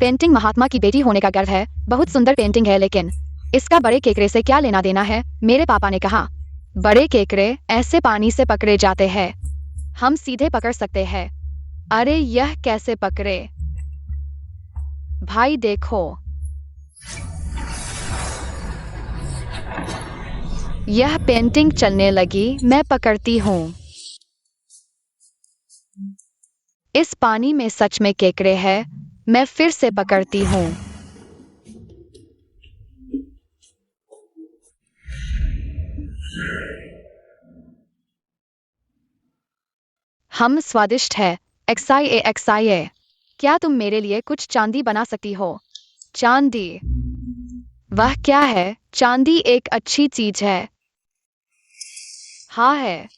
Painting महात्मा की बेटी होने का गर्व है। बहुत सुंदर पेंटिंग है, लेकिन इसका बड़े केकड़े से क्या लेना देना है? मेरे पापा ने कहा बड़े केकड़े ऐसे पानी से पकड़े जाते हैं, हम सीधे पकड़ सकते हैं। अरे यह कैसे पकड़े? भाई देखो, यह पेंटिंग चलने लगी। मैं पकड़ती हूँ। इस पानी में सच में केकड़े हैं। मैं फिर से पकड़ती हूँ। हम स्वादिष्ट है। XIA। क्या तुम मेरे लिए कुछ चांदी बना सकती हो? चांदी? वह क्या है? चांदी एक अच्छी चीज है। हाँ है।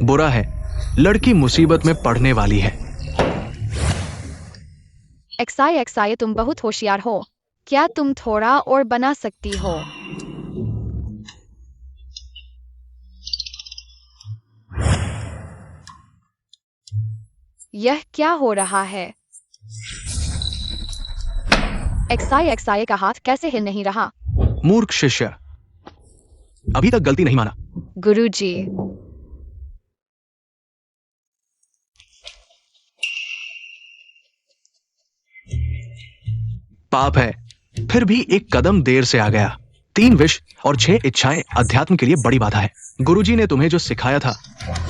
बुरा है, लड़की मुसीबत में पड़ने वाली है। XIA तुम बहुत होशियार हो। क्या तुम थोड़ा और बना सकती हो? यह क्या हो रहा है? XIA का हाथ कैसे हिल नहीं रहा? मूर्ख शिष्य, अभी तक गलती नहीं माना। गुरुजी, पाप है, फिर भी एक कदम देर से आ गया। 3 विष और 6 इच्छाएं अध्यात्म के लिए बड़ी बाधा है। गुरुजी ने तुम्हें जो सिखाया था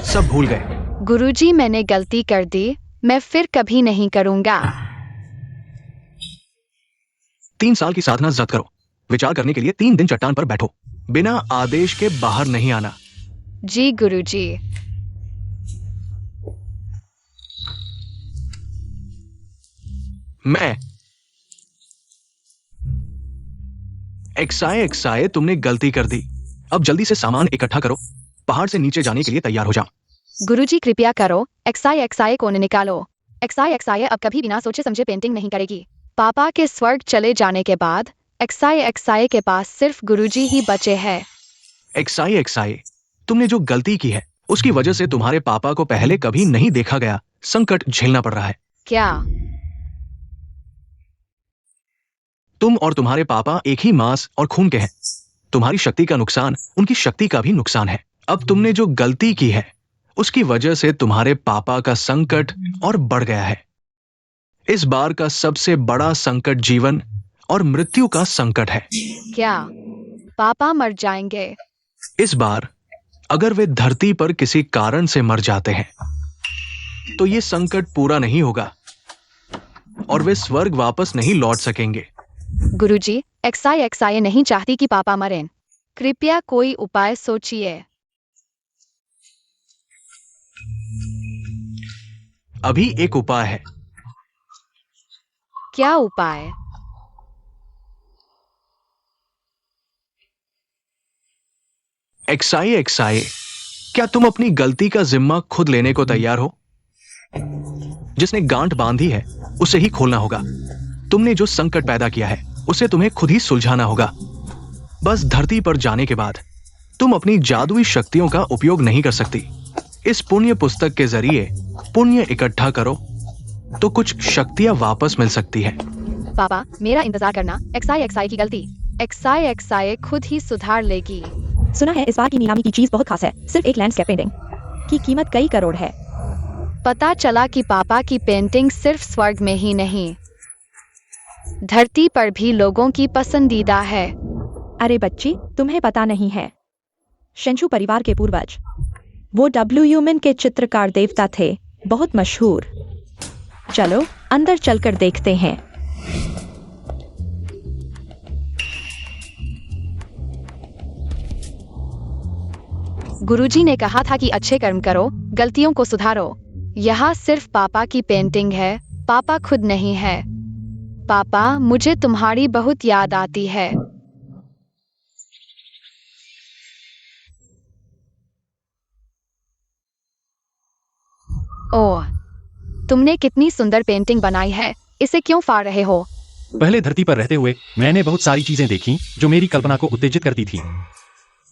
सब भूल गए। गुरुजी, मैंने गलती कर दी। मैं फिर कभी नहीं करूंगा। 3 साल की साधना जब्त करो। विचार करने के लिए 3 दिन चट्टान पर बैठो। बिना आदेश के बाहर नहीं आना। जी गुरुजी। मैं XIA, तुमने गलती कर दी। अब जल्दी से सामान इकट्ठा करो। पहाड़ से नीचे जाने के लिए तैयार हो जाओ। गुरुजी कृपया करो, XIA को निकालो। XIA अब कभी बिना सोचे समझे पेंटिंग नहीं करेगी। पापा के स्वर्ग चले जाने के बाद XIA के पास सिर्फ गुरुजी ही बचे हैं। XIA, तुमने जो गलती की है उसकी वजह से तुम्हारे पापा को पहले कभी नहीं देखा गया संकट झेलना पड़ रहा है। क्या? तुम और तुम्हारे पापा एक ही मांस और खून के हैं। तुम्हारी शक्ति का नुकसान उनकी शक्ति का भी नुकसान है। अब तुमने जो गलती की है उसकी वजह से तुम्हारे पापा का संकट और बढ़ गया है। इस बार का सबसे बड़ा संकट जीवन और मृत्यु का संकट है। क्या पापा मर जाएंगे? इस बार अगर वे धरती पर किसी कारण से मर जाते हैं तो ये संकट पूरा नहीं होगा और वे स्वर्ग वापस नहीं लौट सकेंगे। गुरुजी, XIA नहीं चाहती कि पापा मरें। कृपया कोई उपाय सोचिए। अभी एक उपाय है। क्या उपाय? XIA, क्या तुम अपनी गलती का जिम्मा खुद लेने को तैयार हो? जिसने गांठ बांधी है उसे ही खोलना होगा। तुमने जो संकट पैदा किया है उसे तुम्हें खुद ही सुलझाना होगा। बस धरती पर जाने के बाद तुम अपनी जादुई शक्तियों का उपयोग नहीं कर सकती। इस पुण्य पुस्तक के जरिए पुण्य इकट्ठा करो तो कुछ शक्तियां वापस मिल सकती है। पापा, मेरा इंतजार करना। XIA की गलती XIA खुद ही सुधार लेगी। सुना है इस बार की नीलामी की चीज बहुत खास है। सिर्फ एक लैंडस्केप पेंटिंग की कीमत कई करोड़ है। पता चला कि पापा की पेंटिंग सिर्फ स्वर्ग में ही नहीं, धरती पर भी लोगों की पसंदीदा है। अरे बच्ची, तुम्हें पता नहीं है, शेंशु परिवार के पूर्वज वो W के चित्रकार देवता थे, बहुत मशहूर। चलो अंदर चलकर देखते हैं। गुरुजी ने कहा था कि अच्छे कर्म करो, गलतियों को सुधारो। यहाँ सिर्फ पापा की पेंटिंग है, पापा खुद नहीं है। पापा, मुझे तुम्हारी बहुत याद आती है। ओह, तुमने कितनी सुंदर पेंटिंग बनाई है। इसे क्यों फाड़ रहे हो? पहले धरती पर रहते हुए मैंने बहुत सारी चीजें देखी जो मेरी कल्पना को उत्तेजित करती थी।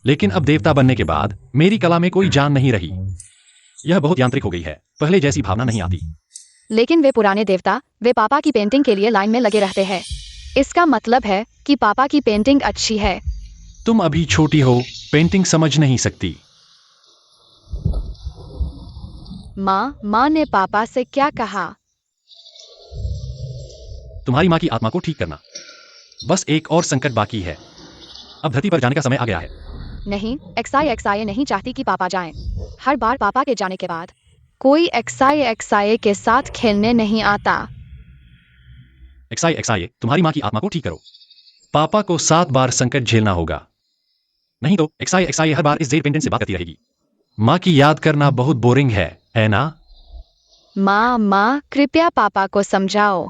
लेकिन अब देवता बनने के बाद मेरी कला में कोई जान नहीं रही। यह बहुत यांत्रिक हो गई है, पहले जैसी भावना नहीं आती। लेकिन वे पुराने देवता, वे पापा की पेंटिंग के लिए लाइन में लगे रहते हैं। इसका मतलब है कि पापा की पेंटिंग अच्छी है। तुम अभी छोटी हो, पेंटिंग समझ नहीं सकती। माँ ने पापा से क्या कहा? तुम्हारी माँ की आत्मा को ठीक करना। बस एक और संकट बाकी है। अब धरती पर जाने का समय आ गया है। नहीं, एक्साई नहीं चाहती कि पापा जाएं। हर बार पापा के जाने के बाद कोई एक्साई के साथ खेलने नहीं आता। एक्साई, तुम्हारी माँ की आत्मा को ठीक करो। पापा को 7 बार संकट झेलना होगा, नहीं तो एक्साई हर बार इस जेड पेंडेंट से बात करती रहेगी। माँ की याद करना बहुत बोरिंग है ना? माँ कृपया पापा को समझाओ।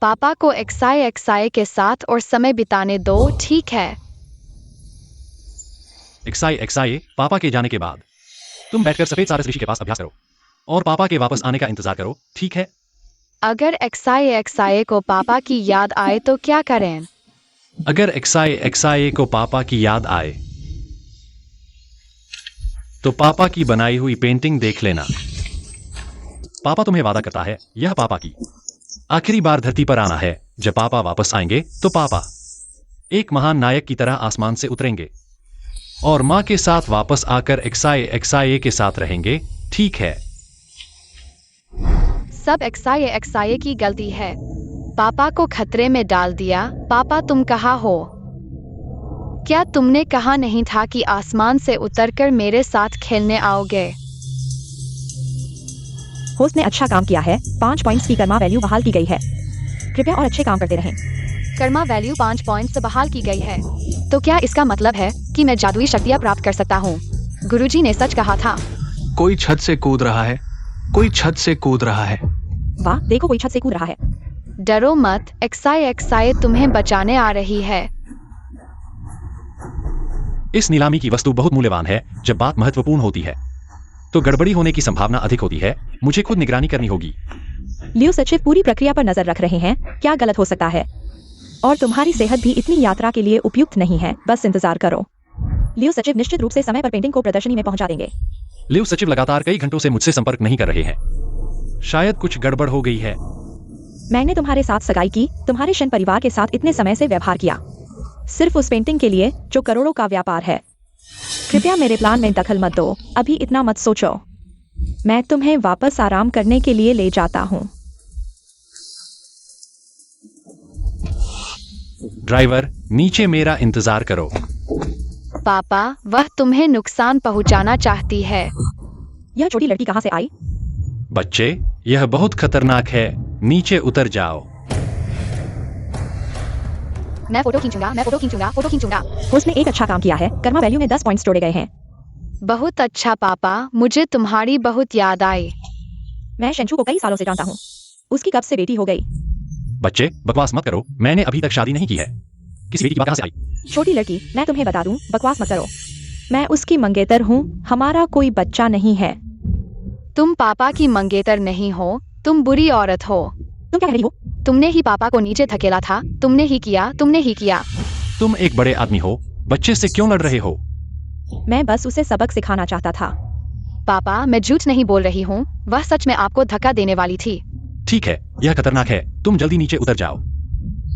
पापा को एक्साई के साथ और समय बिताने दो, ठीक है? एक्साई, पापा के जाने के बाद तुम बैठकर सफेद सारस ऋषि के पास अभ्यास करो और पापा के वापस आने का इंतजार करो, ठीक है? अगर एक्साई को पापा की याद आए तो क्या करें? अगर एक्साई को पापा की याद आए तो पापा की बनाई हुई पेंटिंग देख लेना। पापा तुम्हें वादा करता है, यह पापा की आखिरी बार धरती पर आना है। जब पापा वापस आएंगे तो पापा एक महान नायक की तरह आसमान से उतरेंगे और माँ के साथ वापस आकर एक्साई के साथ रहेंगे, ठीक है? सब एक्साई की गलती है। पापा को खतरे में डाल दिया। पापा तुम कहाँ हो? क्या तुमने कहा नहीं था कि आसमान से उतरकर मेरे साथ खेलने आओगे? होस्ट ने अच्छा काम किया है। 5 पॉइंट्स की कर्मा वैल्यू बहाल की गई है। कृपया और अच्छे काम करते रहें। कर्मा वैल्यू 5 पॉइंट से बहाल की गई है। तो क्या इसका मतलब है कि मैं जादुई शक्तियाँ प्राप्त कर सकता हूँ? गुरुजी ने सच कहा था। कोई छत से कूद रहा है, कोई छत से कूद रहा है। वाह, देखो कोई छत से कूद रहा है। डरो मत, एक्साई तुम्हें बचाने आ रही है। इस नीलामी की वस्तु बहुत मूल्यवान है। जब बात महत्वपूर्ण होती है तो गड़बड़ी होने की संभावना अधिक होती है। मुझे खुद निगरानी करनी होगी। लियो सचिव पूरी प्रक्रिया पर नजर रख रहे हैं। क्या गलत हो सकता है? और तुम्हारी सेहत भी इतनी यात्रा के लिए उपयुक्त नहीं है। बस इंतजार करो। लियो सचिव निश्चित रूप से समय पर पेंटिंग को प्रदर्शनी में पहुंचा देंगे। लियो सचिव लगातार कई घंटों से मुझसे संपर्क नहीं कर रहे हैं। शायद कुछ गड़बड़ हो गई है। मैंने तुम्हारे साथ सगाई की, तुम्हारे शन परिवार के साथ इतने समय से व्यवहार किया, सिर्फ उस पेंटिंग के लिए जो करोड़ों का व्यापार है। कृपया मेरे प्लान में दखल मत दो। अभी इतना मत सोचो। मैं तुम्हें वापस आराम करने के लिए ले जाता हूँ। ड्राइवर, नीचे मेरा इंतजार करो। पापा, वह तुम्हें नुकसान पहुंचाना चाहती है। यह छोटी लड़की कहाँ से आई? बच्चे, यह बहुत खतरनाक है। नीचे उतर जाओ। मैं फोटो खींचूंगा। होस्ट ने एक अच्छा काम किया है। कर्मा वैल्यू में 10 पॉइंट्स जोड़े गए हैं। बहुत अच्छा पापा, मुझे तुम्हारी बहुत याद आई। मैं शेंचू को कई सालों से जानता हूँ। उसकी कब से बेटी हो गई? बच्चे, बकवास मत करो। मैंने अभी तक शादी नहीं की है। किसी बेटी की बात कहाँ से आई? छोटी लड़की, मैं तुम्हें बता दूं, बकवास मत करो। मैं उसकी मंगेतर हूँ। हमारा कोई बच्चा नहीं है। तुम पापा की मंगेतर नहीं हो, तुम बुरी औरत हो। तुम क्या कह रही हो? तुमने ही पापा को नीचे धकेला था। तुमने ही किया। तुम एक बड़े आदमी हो, बच्चे से क्यों लड़ रहे हो? मैं बस उसे सबक सिखाना चाहता था। पापा, मैं झूठ नहीं बोल रही हूँ। वह सच में आपको धक्का देने वाली थी। ठीक है, यह खतरनाक है। तुम जल्दी नीचे उतर जाओ।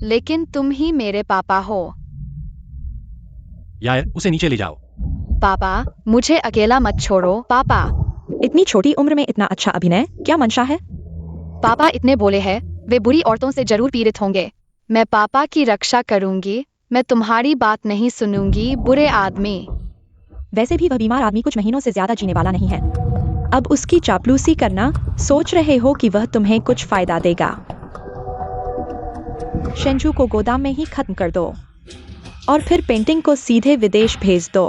लेकिन तुम ही मेरे पापा हो। यार, उसे नीचे ले जाओ। पापा, मुझे अकेला मत छोड़ो। पापा। इतनी छोटी उम्र में इतना अच्छा अभिनय, क्या मंशा है? पापा इतने बोले हैं, वे बुरी औरतों से जरूर पीड़ित होंगे। मैं पापा की रक्षा करूंगी। मैं तुम्हारी बात नहीं सुनूंगी, बुरे आदमी। वैसे भी वह बीमार आदमी कुछ महीनों से ज्यादा जीने वाला नहीं है। अब उसकी चापलूसी करना, सोच रहे हो कि वह तुम्हें कुछ फायदा देगा। शेंचू को गोदाम में ही खत्म कर दो और फिर पेंटिंग को सीधे विदेश भेज दो।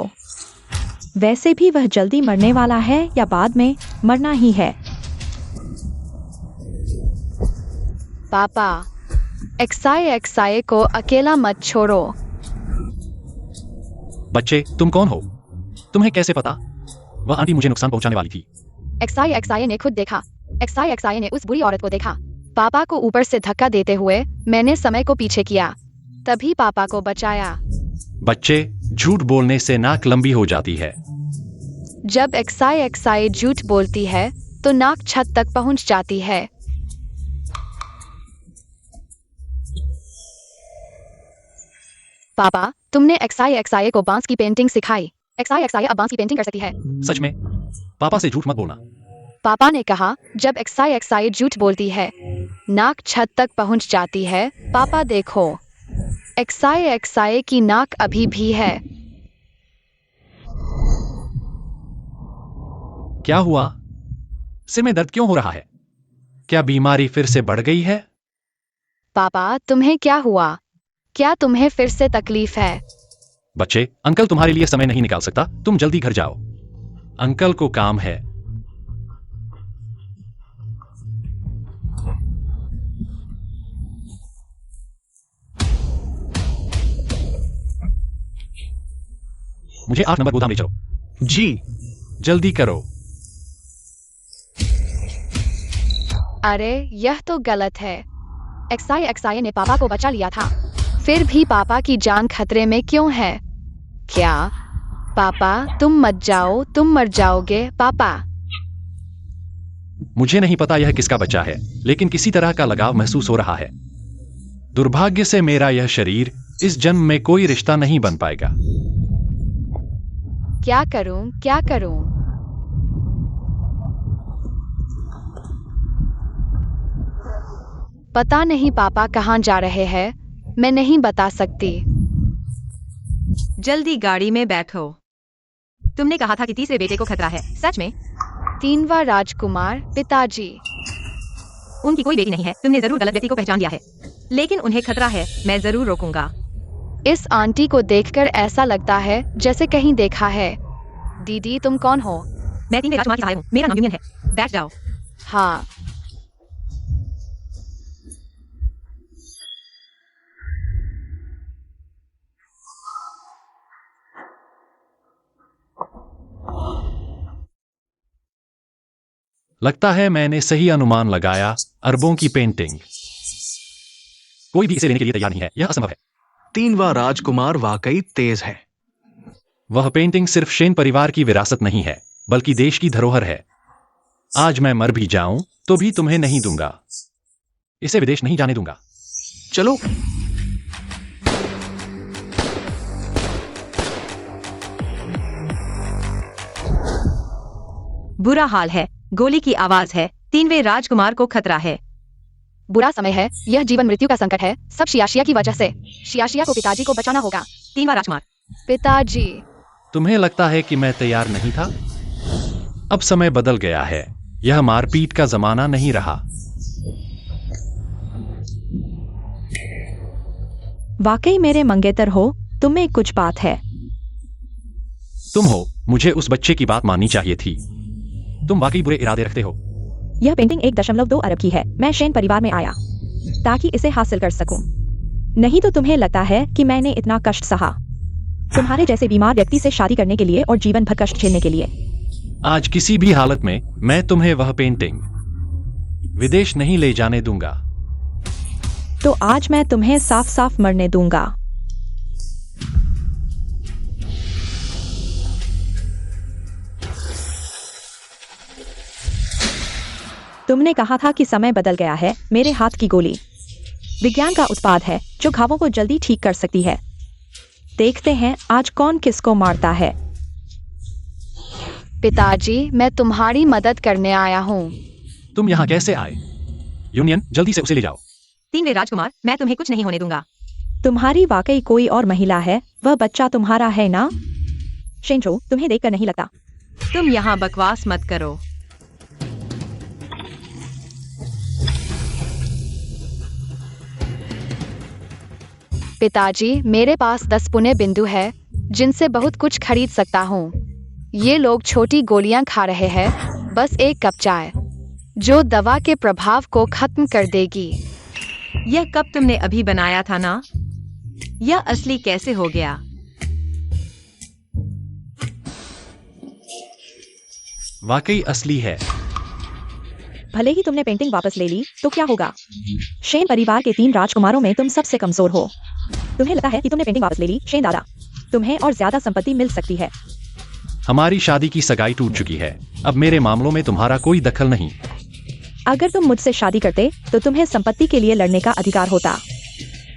वैसे भी वह जल्दी मरने वाला है या बाद में मरना ही है। पापा, एक्साई को अकेला मत छोड़ो। बच्चे, तुम कौन हो? तुम्हें कैसे पता? वह आंटी मुझे नुकसान पहुंचाने वाली थी। एक्साई ने खुद देखा। एक्साई ने उस बुरी औरत को देखा। पापा को ऊपर से धक्का देते हुए मैंने समय को पीछे किया, तभी पापा को बचाया। बच्चे, झूठ बोलने से नाक लंबी हो जाती है। जब एक्साई झूठ बोलती है तो नाक छत तक पहुंच जाती है। पापा, तुमने एक्साई को बांस की पेंटिंग सिखाई। एक्साई अब बांस की पेंटिंग कर सकती है। सच में? पापा से झूठ मत बोलना। पापा ने कहा जब एक्साई झूठ बोलती है नाक छत तक पहुंच जाती है। पापा देखो, एक्साई की नाक अभी भी है। क्या हुआ? सिर में दर्द क्यों हो रहा है? क्या बीमारी फिर से बढ़ गई है? पापा, तुम्हें क्या हुआ? क्या तुम्हें फिर से तकलीफ है? बच्चे, अंकल तुम्हारे लिए समय नहीं निकाल सकता। तुम जल्दी घर जाओ। अंकल को काम है। मुझे 8 नंबर गोदाम ले चलो। जी। जल्दी करो। अरे यह तो गलत है। एक्साई ने पापा को बचा लिया था, फिर भी पापा की जान खतरे में क्यों है? क्या? पापा तुम मत जाओ, तुम मर जाओगे पापा। मुझे नहीं पता यह किसका बच्चा है, लेकिन किसी तरह का लगाव महसूस हो रहा है। दुर्भाग्य से मेरा यह शरीर इस जन्म में कोई रिश्ता नहीं बन पाएगा। क्या करूं, क्या करूं? पता नहीं पापा कहाँ जा रहे हैं। मैं नहीं बता सकती। जल्दी गाड़ी में बैठो। तुमने कहा था कि तीसरे बेटे को खतरा है, सच में? 3वां राजकुमार, पिताजी। उनकी कोई बेटी नहीं है। तुमने जरूर गलत व्यक्ति को पहचान लिया है, लेकिन उन्हें खतरा है। मैं जरूर रोकूंगा। इस आंटी को देखकर ऐसा लगता है जैसे कहीं देखा है। दीदी तुम कौन हो? मैं 3वें राजकुमार की सहाय हूँ। मेरा नाम यूनियन है। बैठ जाओ। हाँ। लगता है मैंने सही अनुमान लगाया। अरबों की पेंटिंग। कोई भी इसे लेने के लिए तैयार नहीं है। यह असंभव है। 3वां राजकुमार वाकई तेज है। वह पेंटिंग सिर्फ शेन परिवार की विरासत नहीं है, बल्कि देश की धरोहर है। आज मैं मर भी जाऊं तो भी तुम्हें नहीं दूंगा। इसे विदेश नहीं जाने दूंगा। चलो। बुरा हाल है। गोली की आवाज है। 3वें राजकुमार को खतरा है। बुरा समय है। यह जीवन मृत्यु का संकट है, सब शियाशिया की वजह से। शियाशिया को पिताजी को बचाना होगा। 3वां राजकुमार। पिताजी। तुम्हें लगता है कि मैं तैयार नहीं था? अब समय बदल गया है। यह मारपीट का जमाना नहीं रहा। वाकई मेरे मंगेतर हो। तुम में कुछ बात है। तुम हो। मुझे उस बच्चे की बात माननी चाहिए थी। तुम वाकई बुरे इरादे रखते हो। यह पेंटिंग 1.2 अरब की है। मैं शेन परिवार में आया ताकि इसे हासिल कर सकूं। नहीं तो तुम्हें लगता है कि मैंने इतना कष्ट सहा तुम्हारे जैसे बीमार व्यक्ति से शादी करने के लिए और जीवन भर कष्ट झेलने के लिए। आज किसी भी हालत में मैं तुम्हें वह पेंटिंग विदेश नहीं ले जाने दूंगा। तो आज मैं तुम्हें साफ साफ मरने दूंगा। तुमने कहा था कि समय बदल गया है। मेरे हाथ की गोली विज्ञान का उत्पाद है जो घावों को जल्दी ठीक कर सकती है। देखते हैं आज कौन किसको मारता है। पिताजी, मैं तुम्हारी मदद करने आया हूँ। तुम यहाँ कैसे आए? यूनियन, जल्दी से उसे ले जाओ। 3वें राजकुमार, मैं तुम्हें कुछ नहीं होने दूंगा। तुम्हारी वाकई कोई और महिला है। वह बच्चा तुम्हारा है ना? शेंचो, तुम्हें देखकर नहीं लगता। तुम यहाँ बकवास मत करो। पिताजी, मेरे पास 10 पुण्य बिंदु है जिनसे बहुत कुछ खरीद सकता हूँ। ये लोग छोटी गोलियां खा रहे हैं, बस एक कप चाय जो दवा के प्रभाव को खत्म कर देगी। यह कप तुमने अभी बनाया था ना? यह असली कैसे हो गया? वाकई असली है। भले ही तुमने पेंटिंग वापस ले ली तो क्या होगा? शेन परिवार के 3 राजकुमारों में तुम सबसे कमजोर हो। तुम्हें लगता है कि तुमने पेंटिंग वापस ले ली, शेन दादा? तुम्हें और ज्यादा संपत्ति मिल सकती है। हमारी शादी की सगाई टूट चुकी है, अब मेरे मामलों में तुम्हारा कोई दखल नहीं। अगर तुम मुझसे शादी करते तो तुम्हें संपत्ति के लिए लड़ने का अधिकार होता।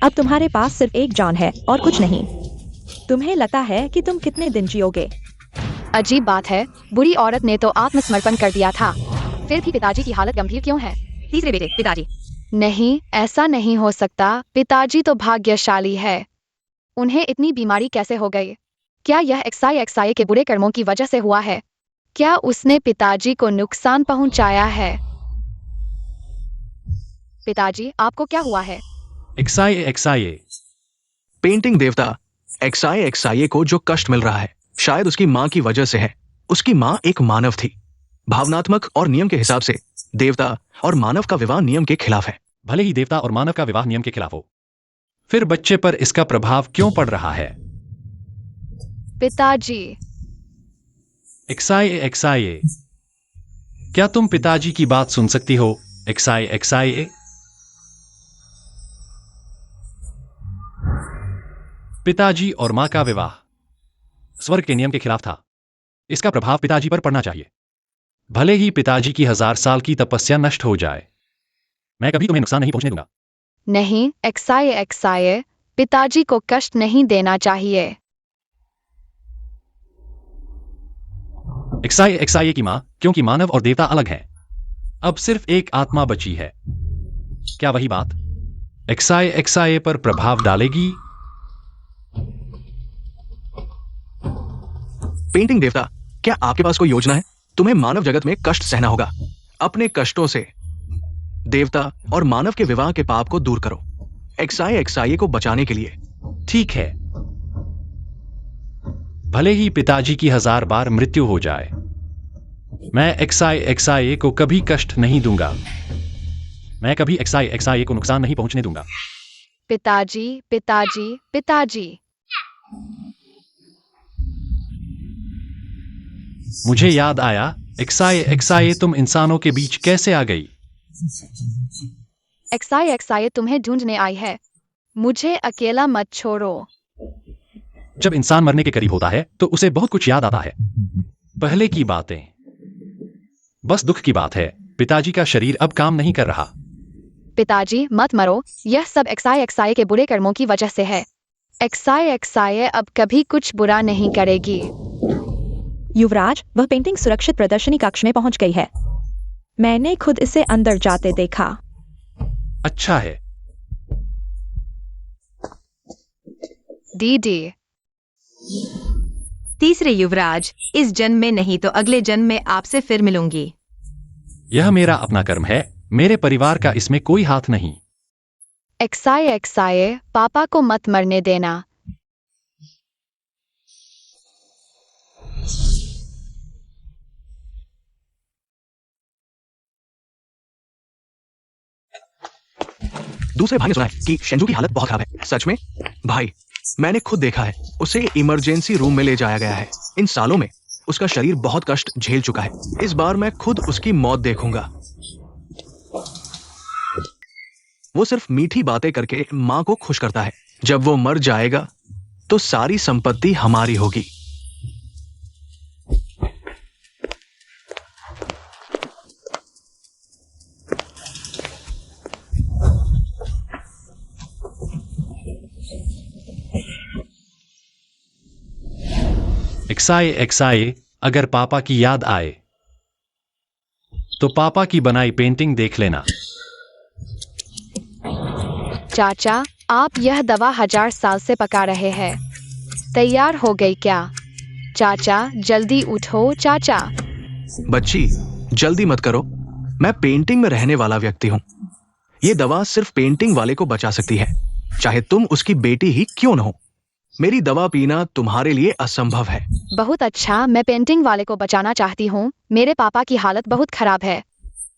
अब तुम्हारे पास सिर्फ एक जान है और कुछ नहीं। तुम्हें लगता है कि तुम कितने दिन जियोगे? अजीब बात है, बुरी औरत ने तो आत्मसमर्पण कर दिया था, फिर भी पिताजी की हालत गंभीर क्यों है? तीसरे बेटे पिताजी। नहीं, ऐसा नहीं हो सकता। पिताजी तो भाग्यशाली है। उन्हें इतनी बीमारी कैसे हो गई? क्या यह XI के बुरे कर्मों की वजह से हुआ है? क्या उसने पिताजी को नुकसान पहुंचाया है? पिताजी, आपको क्या हुआ है? XI पेंटिंग देवता, XI को जो कष्ट मिल रहा है शायद उसकी माँ की वजह से है। उसकी माँ एक मानव थी। भावनात्मक और नियम के हिसाब से देवता और मानव का विवाह नियम के खिलाफ है। भले ही देवता और मानव का विवाह नियम के खिलाफ हो, फिर बच्चे पर इसका प्रभाव क्यों पड़ रहा है? पिताजी, XI क्या तुम पिताजी की बात सुन सकती हो? XI पिताजी और मां का विवाह स्वर्ग के नियम के खिलाफ था। इसका प्रभाव पिताजी पर पड़ना चाहिए। भले ही पिताजी की 1000 साल की तपस्या नष्ट हो जाए, मैं कभी तुम्हें नुकसान नहीं पहुंचने दूंगा। नहीं, XI पिताजी को कष्ट नहीं देना चाहिए। XI की मां, क्योंकि मानव और देवता अलग हैं, अब सिर्फ एक आत्मा बची है। क्या वही बात XI पर प्रभाव डालेगी? पेंटिंग देवता, क्या आपके पास कोई योजना है? तुम्हें मानव जगत में कष्ट सहना होगा। अपने कष्टों से देवता और मानव के विवाह के पाप को दूर करो, XI को बचाने के लिए। ठीक है, भले ही पिताजी की 1000 बार मृत्यु हो जाए, मैं XI को कभी कष्ट नहीं दूंगा। मैं कभी XI को नुकसान नहीं पहुंचने दूंगा। पिताजी, पिताजी, पिताजी। मुझे याद आया, XI तुम इंसानों के बीच कैसे आ गई? XI तुम्हें ढूंढने आई है। मुझे अकेला मत छोड़ो। जब इंसान मरने के करीब होता है तो उसे बहुत कुछ याद आता है। पहले की बातें। बस दुख की बात है, पिताजी का शरीर अब काम नहीं कर रहा। पिताजी, मत मरो। यह सब XI के बुरे कर्मों की वजह से है। XI अब कभी कुछ बुरा नहीं करेगी। युवराज, वह पेंटिंग सुरक्षित प्रदर्शनी कक्ष में पहुंच गई है। मैंने खुद इसे अंदर जाते देखा। अच्छा है। दीदी। तीसरे युवराज, इस जन्म में नहीं तो अगले जन्म में आपसे फिर मिलूंगी। यह मेरा अपना कर्म है, मेरे परिवार का इसमें कोई हाथ नहीं। XI पापा को मत मरने देना। दूसरे भाई ने सुना है कि शेंजू की हालत बहुत खराब है। सच में? भाई, मैंने खुद देखा है। उसे इमरजेंसी रूम में ले जाया गया है। इन सालों में उसका शरीर बहुत कष्ट झेल चुका है। इस बार मैं खुद उसकी मौत देखूंगा। वो सिर्फ मीठी बातें करके मां को खुश करता है। जब वो मर जाएगा तो सारी संपत्ति हमारी होगी। XI अगर पापा की याद आए तो पापा की बनाई पेंटिंग देख लेना। चाचा, आप यह दवा 1000 साल से पका रहे हैं। तैयार हो गई क्या? चाचा, जल्दी उठो चाचा। बच्ची, जल्दी मत करो। मैं पेंटिंग में रहने वाला व्यक्ति हूं। ये दवा सिर्फ पेंटिंग वाले को बचा सकती है, चाहे तुम उसकी बेटी ही क्यों न हो। मेरी दवा पीना तुम्हारे लिए असंभव है। बहुत अच्छा, मैं पेंटिंग वाले को बचाना चाहती हूँ। मेरे पापा की हालत बहुत खराब है।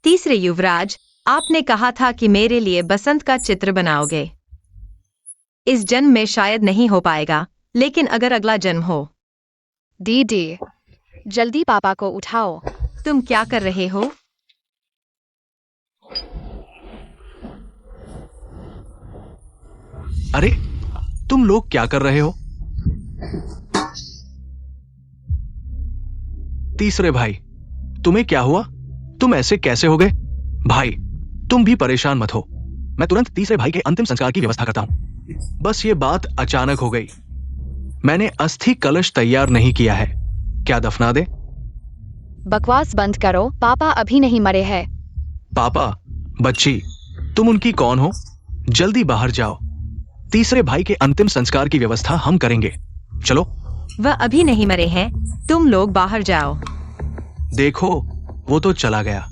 तीसरे युवराज, आपने कहा था कि मेरे लिए बसंत का चित्र बनाओगे। इस जन्म में शायद नहीं हो पाएगा, लेकिन अगर अगला जन्म हो। दीदी, जल्दी पापा को उठाओ। तुम क्या कर रहे हो? अरे, तुम लोग क्या कर रहे हो? तीसरे भाई, तुम्हें क्या हुआ? तुम ऐसे कैसे हो गए? भाई, तुम भी परेशान मत हो, मैं तुरंत तीसरे भाई के अंतिम संस्कार की व्यवस्था करता हूं। बस ये बात अचानक हो गई। मैंने अस्थि कलश तैयार नहीं किया है, क्या दफना दे? बकवास बंद करो, पापा अभी नहीं मरे हैं। पापा, बच्ची, तुम उनकी कौन हो? जल्दी बाहर जाओ, तीसरे भाई के अंतिम संस्कार की व्यवस्था हम करेंगे। चलो। वह अभी नहीं मरे हैं, तुम लोग बाहर जाओ। देखो, वो तो चला गया।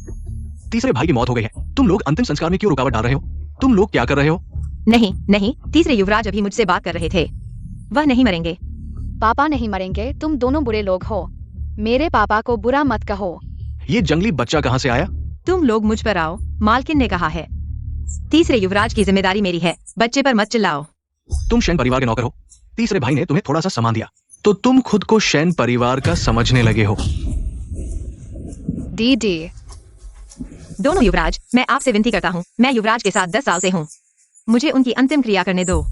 तीसरे भाई की मौत हो गई है, तुम लोग अंतिम संस्कार में क्यों रुकावट डाल रहे हो? तुम लोग क्या कर रहे हो? नहीं नहीं, तीसरे युवराज अभी मुझसे बात कर रहे थे, वह नहीं मरेंगे। पापा नहीं मरेंगे, तुम दोनों बुरे लोग हो, मेरे पापा को बुरा मत कहो। ये जंगली बच्चा कहां से आया? तुम लोग मुझ पर आओ, मालकिन ने कहा है। तीसरे युवराज की जिम्मेदारी मेरी है, बच्चे पर मत चिल्लाओ। तुम शैन परिवार के नौकर हो, तीसरे भाई ने तुम्हें थोड़ा सा सामान दिया तो तुम खुद को शैन परिवार का समझने लगे हो। दीदी, दोनों युवराज, मैं आपसे विनती करता हूँ, मैं युवराज के साथ 10 साल से हूँ, मुझे उनकी अंतिम क्रिया करने दो,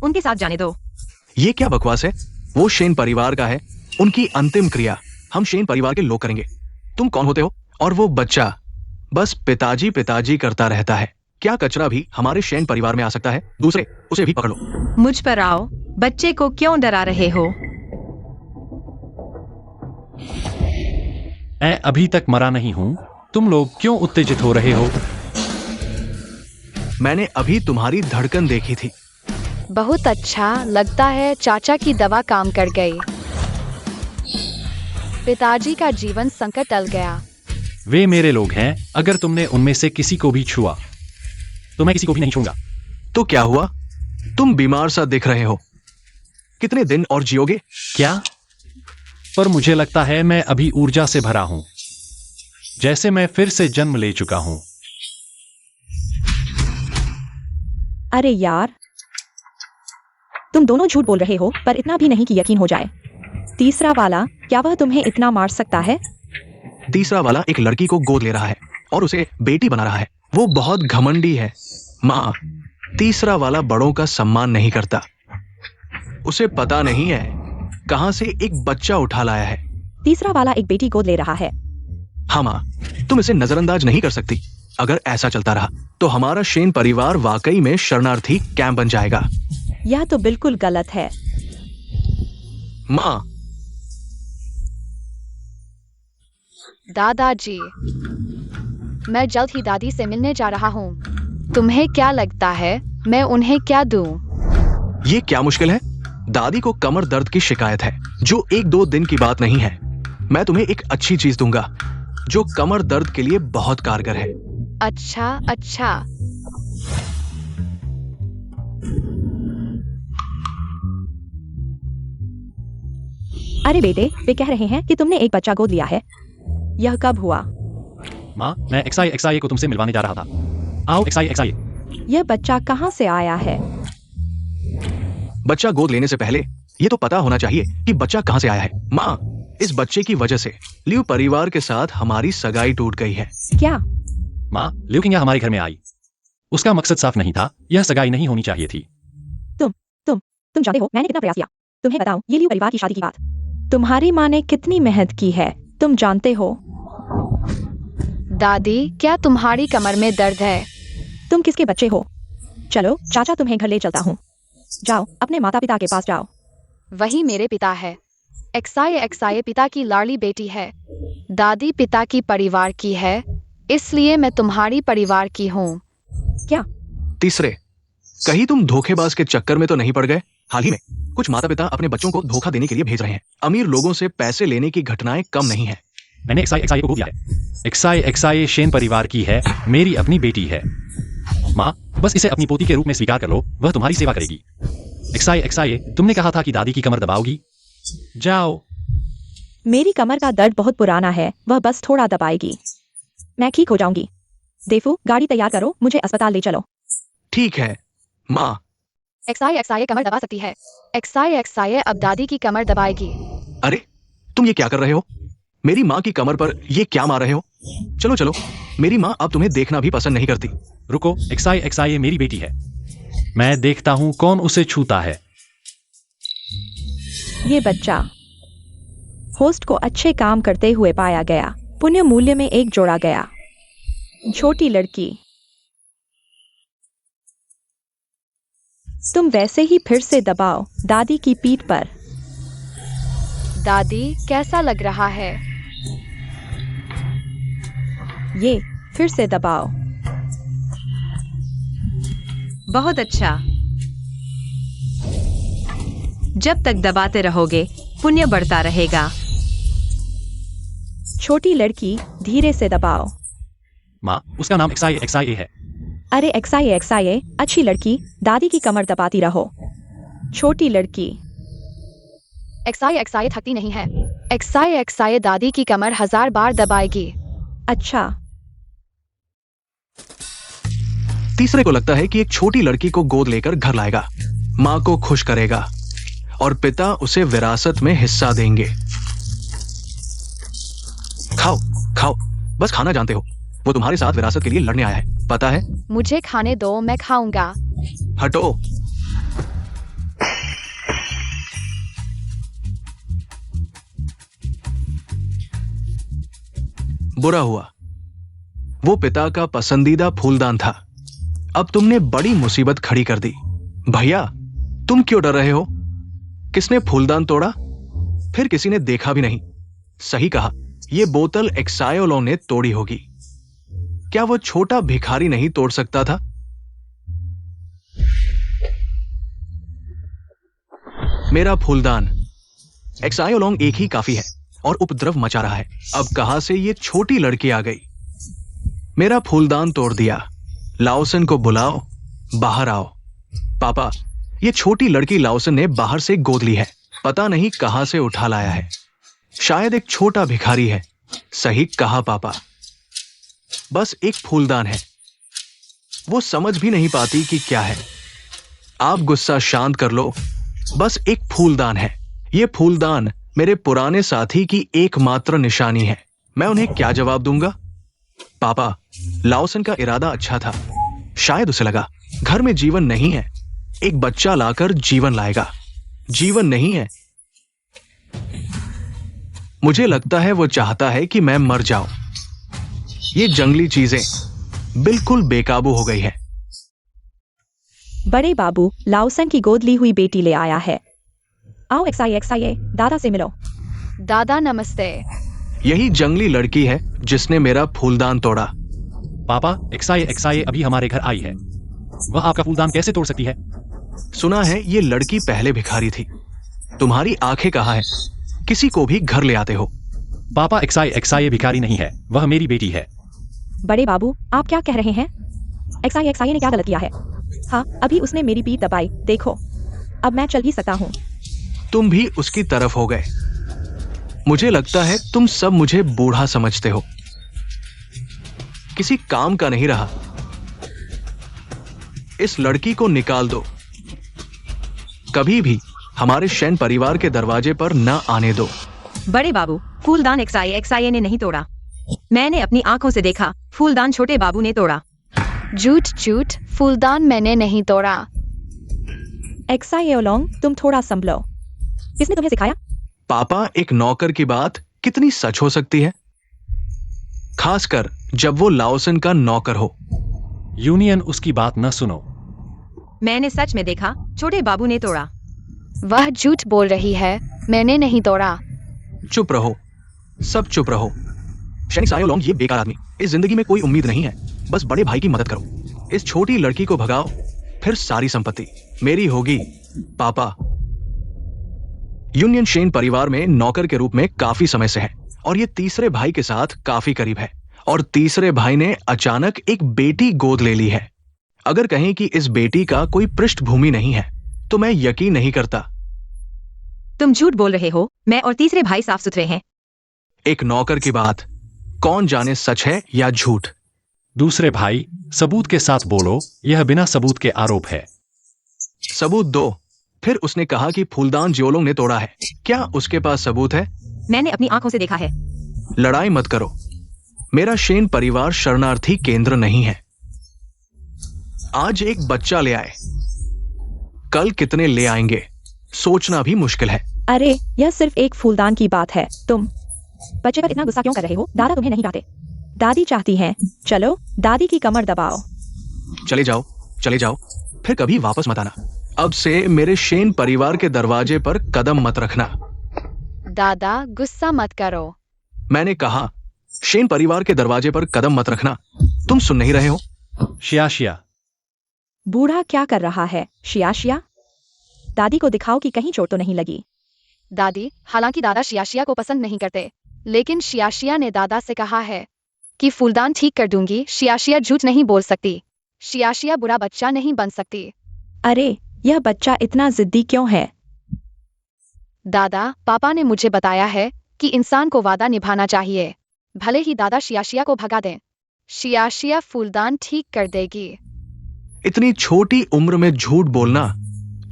उनके साथ जाने दो। ये क्या बकवास है? वो शैन परिवार का है, उनकी अंतिम क्रिया हम शैन परिवार के लोग करेंगे। तुम कौन होते हो? और वो बच्चा बस पिताजी पिताजी करता रहता है। क्या कचरा भी हमारे शैन परिवार में आ सकता है? दूसरे, उसे भी पकड़ लो। मुझ पर आओ, बच्चे को क्यों डरा रहे हो? मैं अभी तक मरा नहीं हूं, तुम लोग क्यों उत्तेजित हो रहे हो? मैंने अभी तुम्हारी धड़कन देखी थी। बहुत अच्छा, लगता है चाचा की दवा काम कर गई। पिताजी का जीवन संकट टल गया। वे मेरे लोग हैं, अगर तुमने उनमें से किसी को भी छुआ तो मैं किसी को भी नहीं छूंगा। तो क्या हुआ? तुम बीमार सा दिख रहे हो, कितने दिन और जियोगे? क्या? पर मुझे लगता है मैं अभी ऊर्जा से भरा हूं, जैसे मैं फिर से जन्म ले चुका हूं। अरे यार, तुम दोनों झूठ बोल रहे हो, पर इतना भी नहीं कि यकीन हो जाए। तीसरा वाला, क्या वह तुम्हें इतना मार सकता है? तीसरा वाला एक लड़की को गोद ले रहा है और उसे बेटी बना रहा है। वो बहुत घमंडी है। माँ, तीसरा वाला बड़ों का सम्मान नहीं करता। उसे पता नहीं है कहां से एक बच्चा उठा लाया है। तीसरा वाला एक बेटी गोद ले रहा है। हाँ माँ, तुम इसे नजरअंदाज नहीं कर सकती। अगर ऐसा चलता रहा तो हमारा शैन परिवार वाकई में शरणार्थी कैंप बन जाएगा। यह तो बिल्कुल गलत है। माँ, दादाजी, मैं जल्द ही दादी से मिलने जा रहा हूँ। तुम्हें क्या लगता है मैं उन्हें क्या दूं? ये क्या मुश्किल है? दादी को कमर दर्द की शिकायत है, जो 1-2 दिन की बात नहीं है। मैं तुम्हें एक अच्छी चीज दूंगा जो कमर दर्द के लिए बहुत कारगर है। अच्छा अच्छा। अरे बेटे, वे कह रहे हैं कि तुमने एक बच्चा गोद लिया है। यह कब हुआ? माँ, मैं XI को तुमसे मिलवाने जा रहा था। आओ XI। यह बच्चा कहाँ से आया है? बच्चा गोद लेने से पहले ये तो पता होना चाहिए कि बच्चा कहां से आया है। माँ, इस बच्चे की वजह से लियू परिवार के साथ हमारी सगाई टूट गई है। क्या? माँ, लियू किंग हमारे घर में आई, उसका मकसद साफ नहीं था, यह सगाई नहीं होनी चाहिए थी। तुम जानते हो मैंने कितना प्रयास किया। तुम्हें बताऊं, ये लियू परिवार की शादी की बात तुम्हारी माँ ने कितनी मेहनत की है, तुम जानते हो। दादी, क्या तुम्हारी कमर में दर्द है? तुम किसके बच्चे हो? चलो, चाचा तुम्हें घर ले चलता हूँ। जाओ, अपने माता पिता के पास जाओ। वही मेरे पिता है। XI पिता की लाडली बेटी है। दादी पिता की परिवार की है, इसलिए मैं तुम्हारी परिवार की हूँ। क्या? तीसरे, कहीं तुम धोखेबाज के चक्कर में तो नहीं पड़ गए? हाल ही में कुछ माता पिता अपने बच्चों को धोखा देने के लिए भेज रहे हैं। अमीर लोगों से पैसे लेने की घटनाएं कम नहीं है। मैंने XI को गोद लिया है। XI शैन परिवार की है, मेरी अपनी बेटी है। माँ, बस इसे अपनी पोती के रूप में स्वीकार कर लो, वह तुम्हारी सेवा करेगी। XI, तुमने कहा था कि दादी की कमर दबाओगी। जाओ। मेरी कमर का दर्द बहुत पुराना है, वह बस थोड़ा दबाएगी, मैं ठीक हो जाऊंगी। देफू, गाड़ी तैयार करो, मुझे अस्पताल ले चलो। ठीक है माँ। XI कमर दबा सकती है। XI अब दादी की कमर दबाएगी। अरे, तुम ये क्या कर रहे हो? मेरी माँ की कमर पर ये क्या मार रहे हो? चलो चलो, मेरी माँ अब तुम्हें देखना भी पसंद नहीं करती। रुको, XI मेरी बेटी है, मैं देखता हूं कौन उसे छूता है। ये बच्चा होस्ट को अच्छे काम करते हुए पाया गया। पुण्य मूल्य में 1 जोड़ा गया। छोटी लड़की, तुम वैसे ही फिर से दबाओ दादी की पीठ पर। दादी कैसा लग रहा है? ये फिर से दबाओ। बहुत अच्छा। जब तक दबाते रहोगे पुण्य बढ़ता रहेगा। छोटी लड़की, धीरे से दबाओ। माँ, उसका नाम XIA है। अरे XIA, अच्छी लड़की, दादी की कमर दबाती रहो। छोटी लड़की, XIA थकती नहीं है। XIA दादी की कमर 1000 बार दबाएगी। अच्छा। तीसरे को लगता है कि एक छोटी लड़की को गोद लेकर घर लाएगा, माँ को खुश करेगा और पिता उसे विरासत में हिस्सा देंगे। खाओ खाओ, बस खाना जानते हो। वो तुम्हारे साथ विरासत के लिए लड़ने आया है, पता है? मुझे खाने दो, मैं खाऊंगा। हटो। बुरा हुआ, वो पिता का पसंदीदा फूलदान था। अब तुमने बड़ी मुसीबत खड़ी कर दी। भैया, तुम क्यों डर रहे हो? किसने फूलदान तोड़ा? फिर किसी ने देखा भी नहीं। सही कहा, यह बोतल एक्सायोलों ने तोड़ी होगी। क्या वो छोटा भिखारी नहीं तोड़ सकता था? मेरा फूलदान। एक्सायोलोंग एक ही काफी है और उपद्रव मचा रहा है। अब कहां से ये छोटी लड़की आ गई? मेरा फूलदान तोड़ दिया। लाओसन को बुलाओ, बाहर आओ। पापा, ये छोटी लड़की लाओसन ने बाहर से गोद ली है। पता नहीं कहां से उठा लाया है। शायद एक छोटा भिखारी है। सही कहा पापा, बस एक फूलदान है। वो समझ भी नहीं पाती कि क्या है। आप गुस्सा शांत कर लो, बस एक फूलदान है। ये फूलदान मेरे पुराने साथी की एकमात्र निशानी है। मैं उन्हें क्या जवाब दूंगा? पापा, लाओसन का इरादा अच्छा था। शायद उसे लगा घर में जीवन नहीं है, एक बच्चा लाकर जीवन लाएगा। जीवन नहीं है। मुझे लगता है वो चाहता है कि मैं मर जाऊं। ये जंगली चीजें बिल्कुल बेकाबू हो गई है। बड़े बाबू लाओसन की गोद ली हुई बेटी ले आया है। आओ XIA, दादा से मिलो। दादा नमस्ते। यही जंगली लड़की है जिसने मेरा फूलदान तोड़ा। पापा, XIA अभी हमारे घर आई है। वह आपका फूलदान कैसे तोड़ सकती है? सुना है ये लड़की पहले भिखारी थी। तुम्हारी आंखें कहाँ है? किसी को भी घर ले आते हो। पापा, XIA भिखारी नहीं है, वह मेरी बेटी है। बड़े बाबू, आप क्या कह रहे हैं? XIA ने क्या गलत किया है? हाँ, अभी उसने मेरी पीठ दबाई, देखो। अब मैं चल भी सकता हूँ। तुम भी उसकी तरफ हो गए। मुझे लगता है तुम सब मुझे बूढ़ा समझते हो, किसी काम का नहीं रहा। इस लड़की को निकाल दो। कभी भी हमारे शैन परिवार के दरवाजे पर न आने दो। बड़े बाबू, फूलदान XIA ने नहीं तोड़ा। मैंने अपनी आंखों से देखा, फूलदान छोटे बाबू ने तोड़ा। झूठ झूठ, फूलदान मैंने नहीं तोड़ा। XIA, तुम थोड़ा संभलो। किसने तुम्हें सिखाया? पापा, एक नौकर की बात कितनी सच हो सकती है, खासकर जब वो लाओसन का नौकर हो। यूनियन, उसकी बात न सुनो। मैंने सच में देखा, छोटे बाबू ने तोड़ा। वह झूठ बोल रही है, मैंने नहीं तोड़ा। चुप रहो, सब चुप रहो। शैनिक सायोलोंग, ये बेकार आदमी। इस जिंदगी में कोई उम्मीद नहीं है। बस बड़े भाई की मदद करो। इस छोटी लड़की को भगाओ, फिर सारी संपत्ति मेरी होगी। पापा, यूनियन शेन परिवार में नौकर के रूप में काफी समय से है और ये तीसरे भाई के साथ काफी करीब है। और तीसरे भाई ने अचानक एक बेटी गोद ले ली है। अगर कहें कि इस बेटी का कोई पृष्ठभूमि नहीं है तो मैं यकीन नहीं करता। तुम झूठ बोल रहे हो। मैं और तीसरे भाई साफ सुथरे हैं। एक नौकर की बात कौन जाने सच है या झूठ। दूसरे भाई, सबूत के साथ बोलो, यह बिना सबूत के आरोप है। सबूत दो। फिर उसने कहा कि फूलदान जियोलोंग ने तोड़ा है। क्या उसके पास सबूत है? मैंने अपनी आंखों से देखा है। लड़ाई मत करो। मेरा शेन परिवार शरणार्थी केंद्र नहीं है। आज एक बच्चा ले आए, कल कितने ले आएंगे सोचना भी मुश्किल है। अरे यह सिर्फ एक फूलदान की बात है। तुम बच्चे पर इतना गुस्सा क्यों कर रहे हो? दादा तुम्हें नहीं चाहते। दादी चाहती हैं। चलो दादी की कमर दबाओ। चले जाओ, चले जाओ, फिर कभी वापस मत आना। अब से मेरे शेन परिवार के दरवाजे पर कदम मत रखना। दादा गुस्सा मत करो। मैंने कहा शेन परिवार के दरवाजे पर कदम मत रखना। तुम सुन नहीं रहे हो? शिया बूढ़ा क्या कर रहा है? शिया दादी को दिखाओ कि कहीं चोट तो नहीं लगी। दादी, हालांकि दादा शियाशिया को पसंद नहीं करते, लेकिन शियाशिया ने दादा से कहा है कि फूलदान ठीक कर दूंगी। शियाशिया झूठ नहीं बोल सकती। शियाशिया बुरा बच्चा नहीं बन सकती। अरे यह बच्चा इतना जिद्दी क्यों है? दादा, पापा ने मुझे बताया है कि इंसान को वादा निभाना चाहिए, भले ही दादा शियाशिया को भगा दें। शियाशिया फूलदान ठीक कर देगी। इतनी छोटी उम्र में झूठ बोलना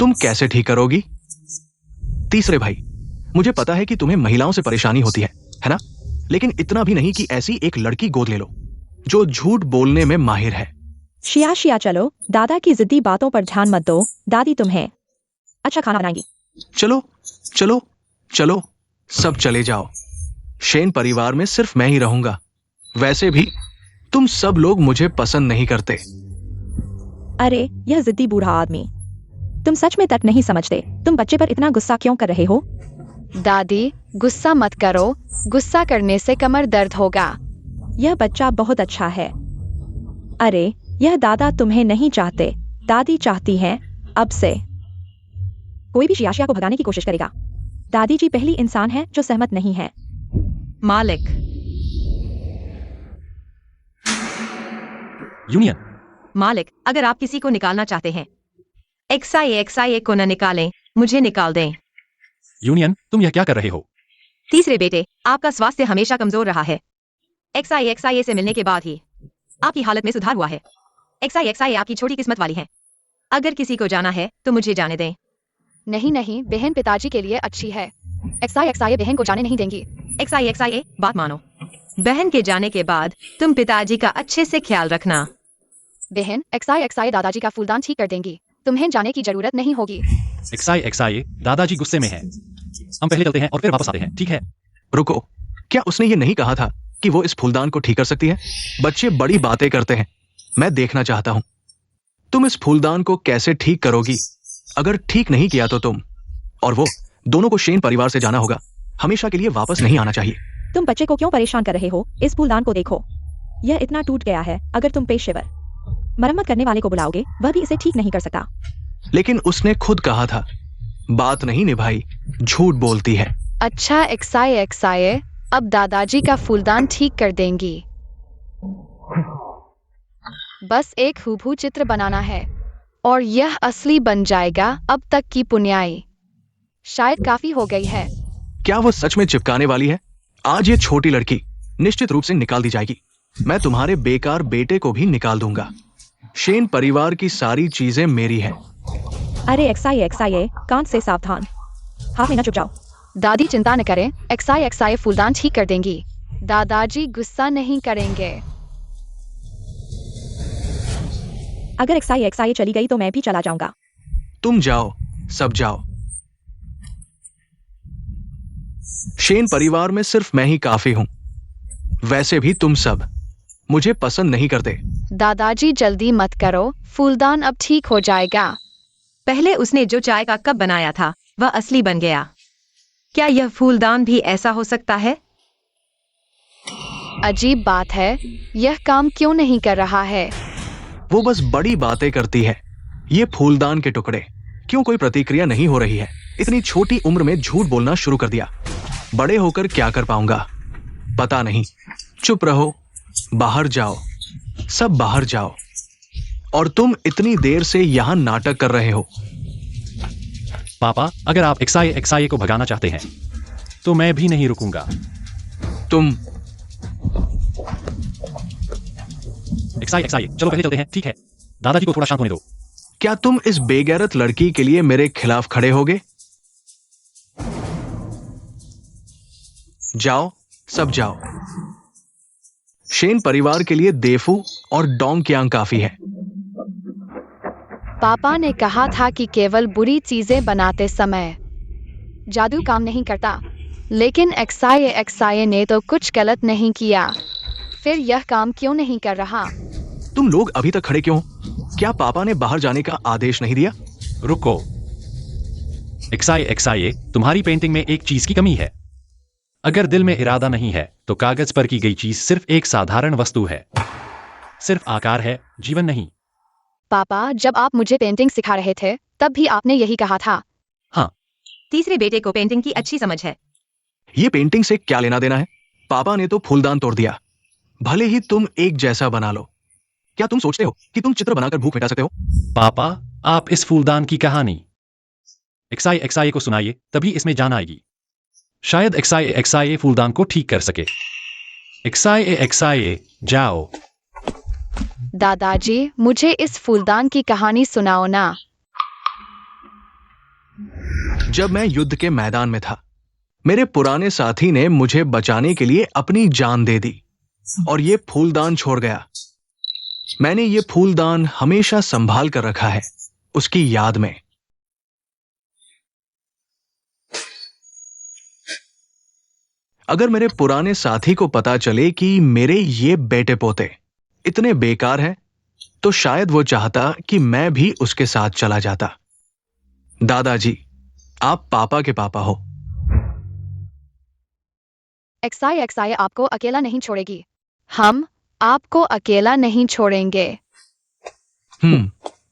तुम कैसे ठीक करोगी? तीसरे भाई, मुझे पता है कि तुम्हें महिलाओं से परेशानी होती है ना? लेकिन इतना भी नहीं कि ऐसी एक लड़की गोद ले लो जो झूठ बोलने में माहिर है। शिया चलो, दादा की जिद्दी बातों पर ध्यान मत दो। दादी तुम्हें अच्छा खाना बनाएंगी। चलो चलो चलो, सब चले जाओ। शेन परिवार में सिर्फ मैं ही रहूंगा। वैसे भी तुम सब लोग मुझे पसंद नहीं करते। अरे यह जिद्दी बूढ़ा आदमी, तुम सच में तक नहीं समझते। तुम बच्चे पर इतना गुस्सा क्यों कर रहे हो? दादी, गुस्सा मत करो। गुस्सा करने से कमर दर्द होगा। यह बच्चा बहुत अच्छा है। अरे यह दादा तुम्हें नहीं चाहते, दादी चाहती हैं। अब से कोई भी शियाशिया को भगाने की कोशिश करेगा। दादी जी पहली इंसान है जो सहमत नहीं है। मालिक, यूनियन मालिक, अगर आप किसी को निकालना चाहते हैं, XIA को न निकालें, मुझे निकाल दें। यूनियन, तुम यह क्या कर रहे हो? तीसरे बेटे, आपका स्वास्थ्य हमेशा कमजोर रहा है। XIA से मिलने के बाद ही आपकी हालत में सुधार हुआ है। XIA आपकी छोटी किस्मत वाली है। अगर किसी को जाना है तो मुझे जाने दें। नहीं, बहन पिताजी के लिए अच्छी है। XIA बहन को जाने नहीं देंगी। XIA, बात मानो। बहन के जाने के बाद तुम पिताजी का अच्छे से ख्याल रखना। बहन, XIA दादाजी का फूलदान ठीक कर देंगी। तुम्हें जाने की जरूरत नहीं होगी। XIA, दादाजी गुस्से में है। हम पहले चलते हैं और फिर वापस आते हैं, ठीक है? रुको, क्या उसने ये नहीं कहा था कि वो इस फूलदान को ठीक कर सकती है? बच्चे बड़ी बातें करते हैं। मैं देखना चाहता हूं तुम इस फूलदान को कैसे ठीक करोगी। अगर ठीक नहीं किया तो तुम और वो दोनों को शेन परिवार से जाना होगा। हमेशा के लिए वापस नहीं आना चाहिए। तुम बच्चे को क्यों परेशान कर रहे हो? इस फूलदान को देखो, यह इतना टूट गया है। अगर तुम पेशेवर मरम्मत करने वाले को बुलाओगे, वह भी इसे ठीक नहीं कर सकता। लेकिन उसने खुद कहा था, बात नहीं निभाई, झूठ बोलती है। अच्छा XIA अब दादाजी का फूलदान ठीक कर देंगी। बस एक हूबहू चित्र बनाना है और यह असली बन जाएगा। अब तक की पुण्याई शायद काफी हो गई है। क्या वो सच में चिपकाने वाली है? आज ये छोटी लड़की निश्चित रूप से निकाल दी जाएगी। मैं तुम्हारे बेकार बेटे को भी निकाल दूंगा। शेन परिवार की सारी चीजें मेरी हैं। अरे XIA, कान से सावधान। हाथ में न चुप जाओ। दादी चिंता न करें, XIA फूलदान ठीक कर देंगी। दादाजी गुस्सा नहीं करेंगे। अगर XIA चली गई तो मैं भी चला जाऊंगा। तुम जाओ, सब जाओ। शेन परिवार में सिर्फ मैं ही काफी हूं। वैसे भी तुम सब मुझे पसंद नहीं करते। दादाजी जल्दी मत करो, फूलदान अब ठीक हो जाएगा। पहले उसने जो चाय का कप बनाया था वह असली बन गया। क्या यह फूलदान भी ऐसा हो सकता है? अजीब बात है, यह काम क्यों नहीं कर रहा है? वो बस बड़ी बातें करती है। ये फूलदान के टुकड़े, क्यों कोई प्रतिक्रिया नहीं हो रही है? इतनी छोटी उम्र में झूठ बोलना शुरू कर दिया। बड़े होकर क्या कर पाऊंगा पता नहीं। चुप रहो, बाहर जाओ, सब बाहर जाओ। और तुम इतनी देर से यहां नाटक कर रहे हो। पापा, अगर आप XIA को भगाना चाहते हैं तो मैं भी नहीं रुकूंगा। तुम XIA, चलो पहले चलते हैं, ठीक है? दादाजी को थोड़ा शांत होने दो। क्या तुम इस बेगैरत लड़की के लिए मेरे खिलाफ खड़े होगे? जाओ, सब जाओ। शेन परिवार के लिए देफू और डोंगक्यांग काफी है। पापा ने कहा था कि केवल बुरी चीजें बनाते समय जादू काम नहीं करता। लेकिन XIA ने तो कुछ गलत नहीं किया। फिर यह काम क्यों नहीं कर रहा? तुम लोग अभी तक खड़े क्यों हो? क्या पापा ने बाहर जाने का आदेश नहीं दिया? रुको। XIA, तुम्हारी पेंटिंग में एक चीज की कमी है। अगर दिल में इरादा नहीं है तो कागज पर की गई चीज सिर्फ एक साधारण वस्तु है, सिर्फ आकार है, जीवन नहीं। पापा, जब आप मुझे पेंटिंग सिखा रहे थे तब भी आपने यही कहा था। हाँ, तीसरे बेटे को पेंटिंग की अच्छी समझ है। ये पेंटिंग से क्या लेना देना है? पापा ने तो फूलदान तोड़ दिया। भले ही तुम एक जैसा बना लो। क्या तुम सोचते हो कि तुम चित्र बनाकर भूख मिटा सकते हो? पापा, आप इस फूलदान की कहानी XIA को सुनाइए, तभी इसमें जान आएगी। शायद XIA फूलदान को ठीक कर सके। XIA, जाओ। दादाजी, मुझे इस फूलदान की कहानी सुनाओ ना। जब मैं युद्ध के मैदान में था, मेरे पुराने साथी ने मुझे बचाने के लिए अपनी जान दे दी और ये फूलदान छोड़ गया। मैंने ये फूलदान हमेशा संभाल कर रखा है, उसकी याद में। अगर मेरे पुराने साथी को पता चले कि मेरे ये बेटे पोते इतने बेकार हैं, तो शायद वो चाहता कि मैं भी उसके साथ चला जाता। दादाजी, आप पापा के पापा हो। XIA आपको अकेला नहीं छोड़ेगी। हम आपको अकेला नहीं छोड़ेंगे।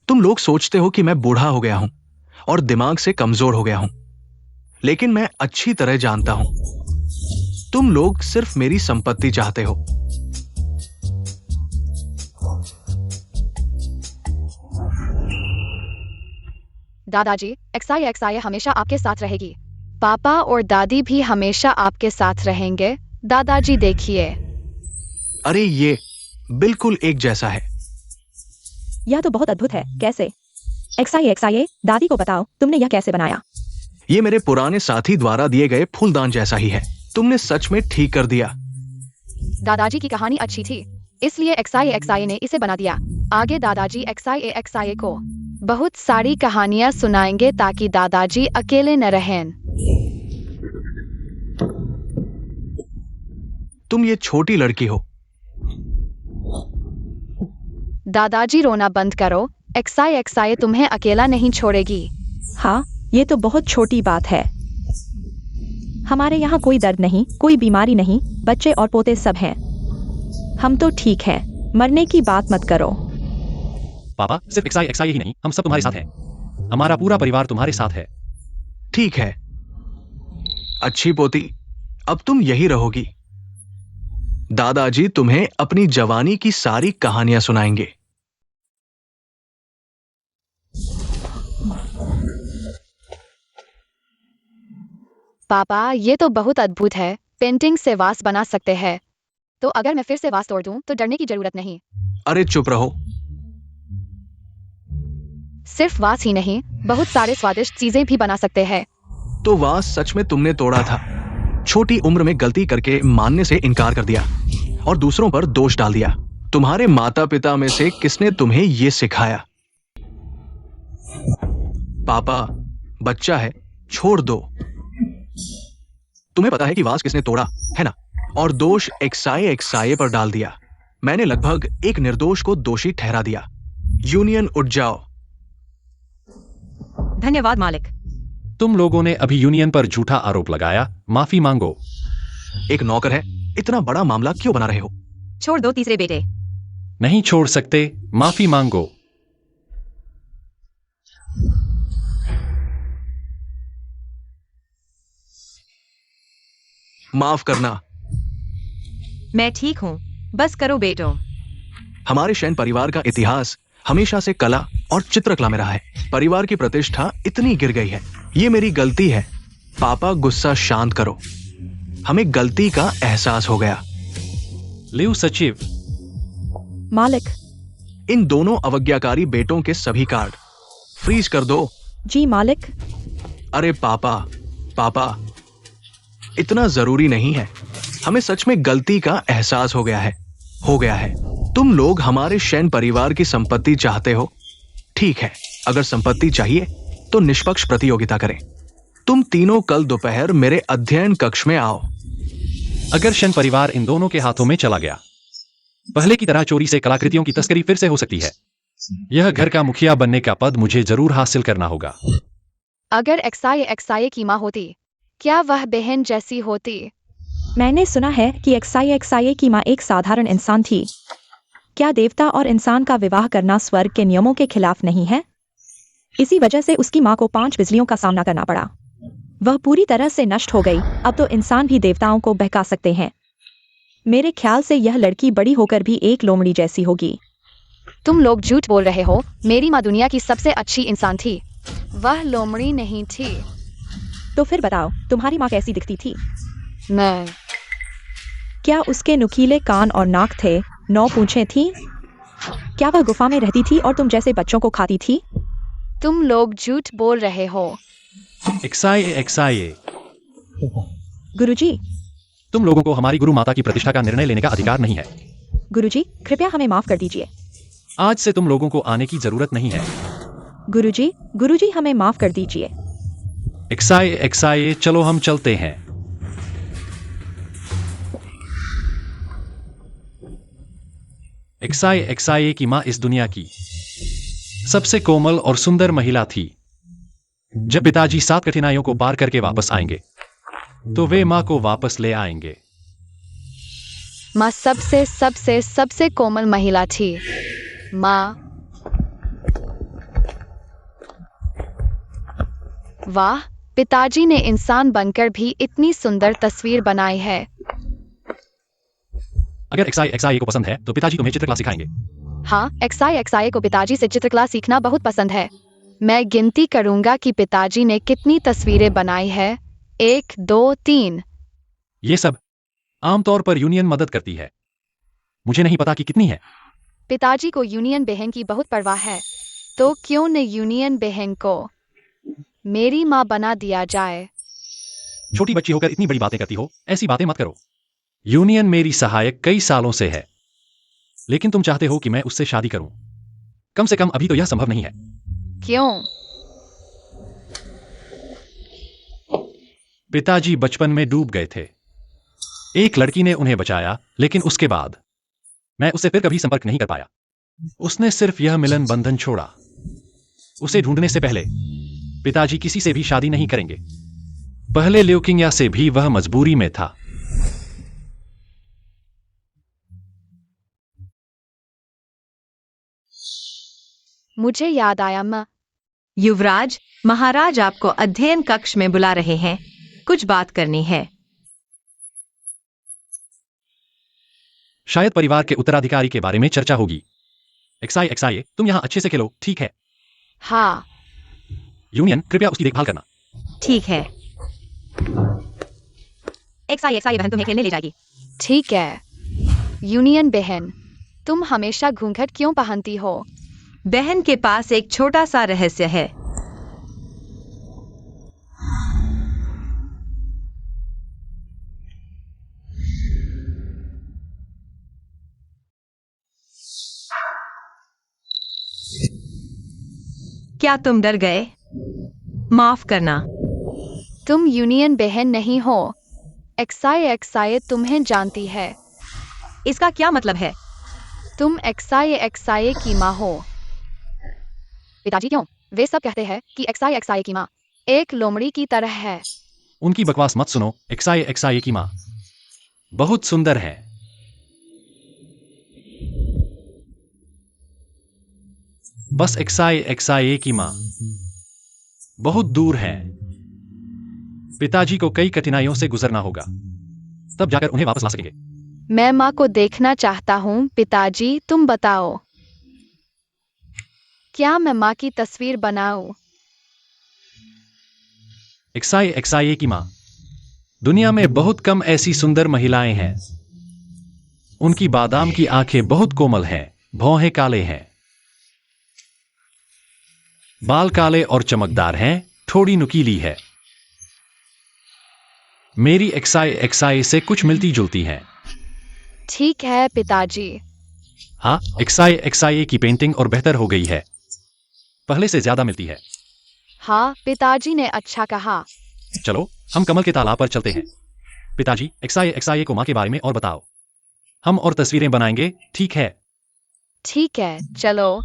तुम लोग सोचते हो कि मैं बूढ़ा हो गया हूं और दिमाग से कमजोर हो गया हूं, लेकिन मैं अच्छी तरह जानता हूं तुम लोग सिर्फ मेरी संपत्ति चाहते हो। दादाजी, XIA हमेशा आपके साथ रहेगी। पापा और दादी भी हमेशा आपके साथ रहेंगे। दादाजी देखिए। अरे ये बिल्कुल एक जैसा है। यह तो बहुत अद्भुत है। कैसे? XIA, दादी को बताओ, तुमने यह कैसे बनाया? ये मेरे पुराने साथी द्वारा दिए गए फूलदान जैसा ही है। तुमने सच में ठीक कर दिया। दादाजी की कहानी अच्छी थी, इसलिए XIA ने इसे बना दिया। आगे दादाजी XIA को बहुत सारी कहानियां सुनाएंगे ताकि दादाजी अकेले न रहें। तुम ये छोटी लड़की हो। दादाजी, रोना बंद करो। XIA तुम्हें अकेला नहीं छोड़ेगी। हाँ, ये तो बहुत छोटी बात है। हमारे यहाँ कोई दर्द नहीं, कोई बीमारी नहीं, बच्चे और पोते सब हैं। हम तो ठीक हैं। मरने की बात मत करो। पापा, सिर्फ XIA ही नहीं, हम सब तुम्हारे साथ हैं। हमारा पूरा परिवार तुम्हारे साथ है। ठीक है अच्छी पोती, अब तुम यही रहोगी। दादाजी तुम्हें अपनी जवानी की सारी कहानियां सुनाएंगे। पापा, ये तो बहुत अद्भुत है। पेंटिंग से वास बना सकते हैं। तो अगर मैं फिर से वास तोड़ दूं तो डरने की जरूरत नहीं। अरे चुप रहो। सिर्फ वास ही नहीं, बहुत सारे स्वादिष्ट चीजें भी बना सकते हैं। तो वास सच में तुमने तोड़ा था। छोटी उम्र में गलती करके मानने से इनकार कर दिया और दूसरों पर दोष डाल दिया। तुम्हारे माता पिता में से किसने तुम्हें ये सिखाया? पापा, बच्चा है, छोड़ दो। तुम्हें पता है कि वास किसने तोड़ा है ना? और दोष XIA पर डाल दिया। मैंने लगभग एक निर्दोष को दोषी ठहरा दिया। यूनियन उठ जाओ। धन्यवाद मालिक। तुम लोगों ने अभी यूनियन पर झूठा आरोप लगाया। माफी मांगो। एक नौकर है, इतना बड़ा मामला क्यों बना रहे हो? छोड़ दो तीसरे बेटे। नहीं छोड़ सकते, माफी मांगो। माफ करना। मैं ठीक हूँ, बस करो बेटो। हमारे शैन परिवार का इतिहास हमेशा से कला और चित्रकला में रहा है। परिवार की प्रतिष्ठा इतनी गिर गई है। ये मेरी गलती है। पापा, गुस्सा शांत करो। हमें गलती का एहसास हो गया। लियो सचिव। मालिक। इन दोनों अवज्ञाकारी बेटों के सभी कार्ड फ्रीज कर दो। जी मालिक। अरे पापा, इतना जरूरी नहीं है। हमें सच में गलती का एहसास हो गया है। तुम लोग हमारे शैन परिवार की संपत्ति चाहते हो। ठीक है, अगर संपत्ति चाहिए तो निष्पक्ष प्रतियोगिता करें। तुम तीनों कल दोपहर मेरे अध्ययन कक्ष में आओ। अगर शन परिवार इन दोनों के हाथों में चला गया, पहले की तरह चोरी से कलाकृतियों की तस्करी फिर से हो सकती है। यह घर का मुखिया बनने का पद मुझे जरूर हासिल करना होगा। अगर एक्साई की माँ होती, क्या वह बहन जैसी होती? मैंने सुना है कि एक्साई की माँ एक साधारण इंसान थी। क्या देवता और इंसान का विवाह करना स्वर्ग के नियमों के खिलाफ नहीं है? इसी वजह से उसकी माँ को 5 बिजलियों का सामना करना पड़ा। वह पूरी तरह से नष्ट हो गई। अब तो इंसान भी देवताओं को बहका सकते हैं। मेरे ख्याल से यह लड़की बड़ी होकर भी एक लोमड़ी जैसी होगी। तुम लोग झूठ बोल रहे हो। मेरी माँ दुनिया की सबसे अच्छी इंसान थी। वह लोमड़ी नहीं थी। तो फिर बताओ, तुम्हारी माँ कैसी दिखती थी? मैं क्या उसके नुकीले कान और नाक थे? 9 पूंछें थी? क्या वह गुफा में रहती थी और तुम जैसे बच्चों को खाती थी? तुम लोग झूठ बोल रहे हो। एक्साई, गुरुजी, तुम लोगों को हमारी गुरु माता की प्रतिष्ठा का निर्णय लेने का अधिकार नहीं है। गुरुजी, कृपया हमें माफ कर दीजिए। आज से तुम लोगों को आने की जरूरत नहीं है। गुरुजी हमें माफ कर दीजिए। एक्साई, चलो हम चलते हैं। एक्साई की माँ इस दुनिया की सबसे कोमल और सुंदर महिला थी। जब पिताजी 7 कठिनाइयों को पार करके वापस आएंगे, तो वे माँ को वापस ले आएंगे। माँ सबसे कोमल महिला थी। माँ, वाह, पिताजी ने इंसान बनकर भी इतनी सुंदर तस्वीर बनाई है। अगर एक्साई को पसंद है तो पिताजी तुम्हें चित्रकला सिखाएंगे। हाँ, एक्साई को पिताजी से चित्रकला सीखना बहुत पसंद है। मैं गिनती करूंगा कि पिताजी ने कितनी तस्वीरें बनाई है। 1, 2, 3। ये सब आमतौर पर यूनियन मदद करती है। मुझे नहीं पता कि कितनी है। पिताजी को यूनियन बहन की बहुत परवाह है, तो क्यों न यूनियन बहन को मेरी माँ बना दिया जाए। छोटी बच्ची होकर इतनी बड़ी बातें करती हो, ऐसी बातें मत करो। यूनियन मेरी सहायक कई सालों से है, लेकिन तुम चाहते हो कि मैं उससे शादी करूं। कम से कम अभी तो यह संभव नहीं है। क्यों? पिताजी बचपन में डूब गए थे। एक लड़की ने उन्हें बचाया, लेकिन उसके बाद मैं उससे फिर कभी संपर्क नहीं कर पाया। उसने सिर्फ यह मिलन बंधन छोड़ा। उसे ढूंढने से पहले पिताजी किसी से भी शादी नहीं करेंगे। पहले ल्यूकीमिया से भी वह मजबूरी में था। मुझे याद आया, माँ। युवराज, महाराज आपको अध्ययन कक्ष में बुला रहे हैं। कुछ बात करनी है। शायद परिवार के उत्तराधिकारी के बारे में चर्चा होगी। एक्साई, तुम यहां अच्छे से खेलो, ठीक है? हाँ, यूनियन, कृपया उसकी देखभाल करना। ठीक है। एक्साई बहन तुम्हें खेलने ले जाएगी। ठीक है। यूनियन बहन, तुम हमेशा घूंघट क्यों पहनती हो? बहन के पास एक छोटा सा रहस्य है। क्या तुम डर गए? माफ करना। तुम यूनियन बहन नहीं हो। एक्साई तुम्हें जानती है। इसका क्या मतलब है? तुम एक्साई की माँ हो। पिताजी क्यों? वे सब कहते हैं कि एक्साई की माँ एक लोमड़ी की तरह है। उनकी बकवास मत सुनो। एक्साई की माँ बहुत सुंदर है। बस एक्साई की माँ बहुत दूर है। पिताजी को कई कठिनाइयों से गुजरना होगा, तब जाकर उन्हें वापस ला सकेंगे। मैं माँ को देखना चाहता हूँ। पिताजी, तुम बताओ, क्या मैं माँ की तस्वीर बनाऊं? एक्साई की माँ, दुनिया में बहुत कम ऐसी सुंदर महिलाएं हैं। उनकी बादाम की आंखें बहुत कोमल हैं, भौहें काले हैं, बाल काले और चमकदार हैं, थोड़ी नुकीली है। मेरी एक्साई से कुछ मिलती जुलती हैं। ठीक है पिताजी। हाँ, एक्साई की पेंटिंग और बेहतर हो गई है, पहले से ज्यादा मिलती है। हाँ, पिताजी ने अच्छा कहा। चलो हम कमल के तालाब पर चलते हैं। पिताजी, XIA को माँ के बारे में और बताओ। हम और तस्वीरें बनाएंगे, ठीक है? ठीक है, चलो।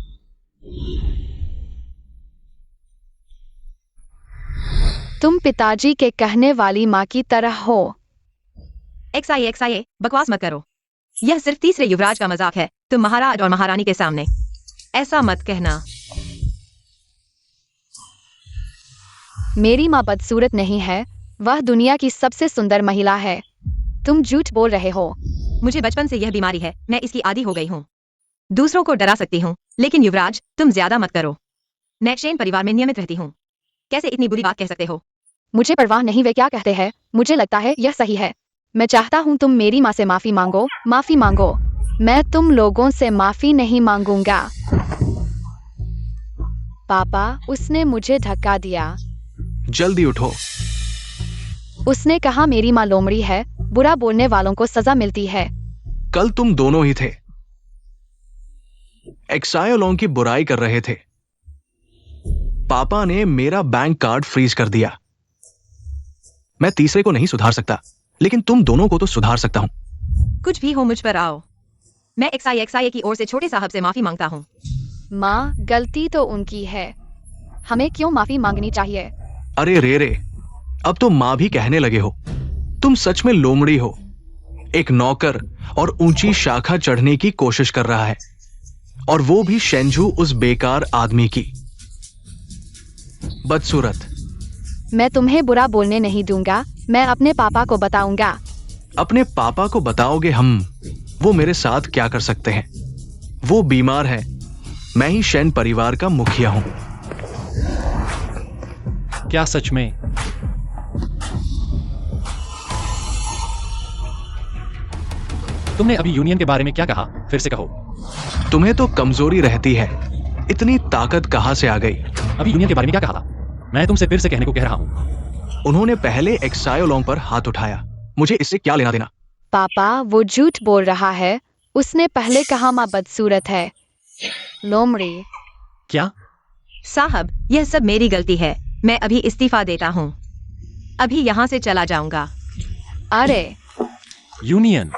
तुम पिताजी के कहने वाली माँ की तरह हो। XIA बकवास मत करो। यह सिर्फ तीसरे युवराज का मजाक है। तुम महाराज और महारानी के सामने ऐसा मत कहना। मेरी माँ बदसूरत नहीं है, वह दुनिया की सबसे सुंदर महिला है। तुम झूठ बोल रहे हो। मुझे बचपन से यह बीमारी है, मैं इसकी आदी हो गई हूँ। दूसरों को डरा सकती हूँ, लेकिन युवराज तुम ज्यादा मत करो। मैं सेन परिवार में नियमित रहती हूँ। कैसे इतनी बुरी बात कह सकते हो? मुझे परवाह नहीं वे क्या कहते हैं, मुझे लगता है यह सही है। मैं चाहता हूँ तुम मेरी माँ से माफी मांगो, माफी मांगो। मैं तुम लोगों से माफी नहीं मांगूंगा। पापा, उसने मुझे धक्का दिया। जल्दी उठो। उसने कहा मेरी माँ लोमड़ी है, बुरा बोलने वालों को सजा मिलती है। कल तुम दोनों ही थे, एक्सायोलोंग की बुराई कर रहे थे। पापा ने मेरा बैंक कार्ड फ्रीज कर दिया। मैं तीसरे को नहीं सुधार सकता, लेकिन तुम दोनों को तो सुधार सकता हूं। कुछ भी हो, मुझ पर आओ। मैं XIA की ओर से छोटे साहब से माफी मांगता हूँ। माँ, गलती तो उनकी है, हमें क्यों माफी मांगनी चाहिए? अरे रे, अब तो माँ भी कहने लगे हो। तुम सच में लोमड़ी हो। एक नौकर और ऊंची शाखा चढ़ने की कोशिश कर रहा है, और वो भी शेंझू उस बेकार आदमी की। बदसूरत। मैं तुम्हें बुरा बोलने नहीं दूंगा, मैं अपने पापा को बताऊंगा। अपने पापा को बताओगे? वो मेरे साथ क्या कर सकते हैं? वो बीमार है, मैं ही शेन परिवार का मुखिया हूं। क्या सच में? तुमने अभी यूनियन के बारे में क्या कहा? फिर से कहो। तुम्हें तो कमजोरी रहती है, इतनी ताकत कहां से आ गई? अभी यूनियन के बारे में क्या कहा था? मैं तुमसे फिर से कहने को कह रहा हूं। उन्होंने पहले एक्सायोलोंग पर हाथ उठाया। मुझे इससे क्या लेना देना? पापा, वो झूठ बोल रहा है। उसने पहले कहा माँ बदसूरत है, लोमड़ी। क्या? साहब, यह सब मेरी गलती है। मैं अभी इस्तीफा देता हूँ। अभी यहाँ से चला जाऊंगा। अरे, यूनियन।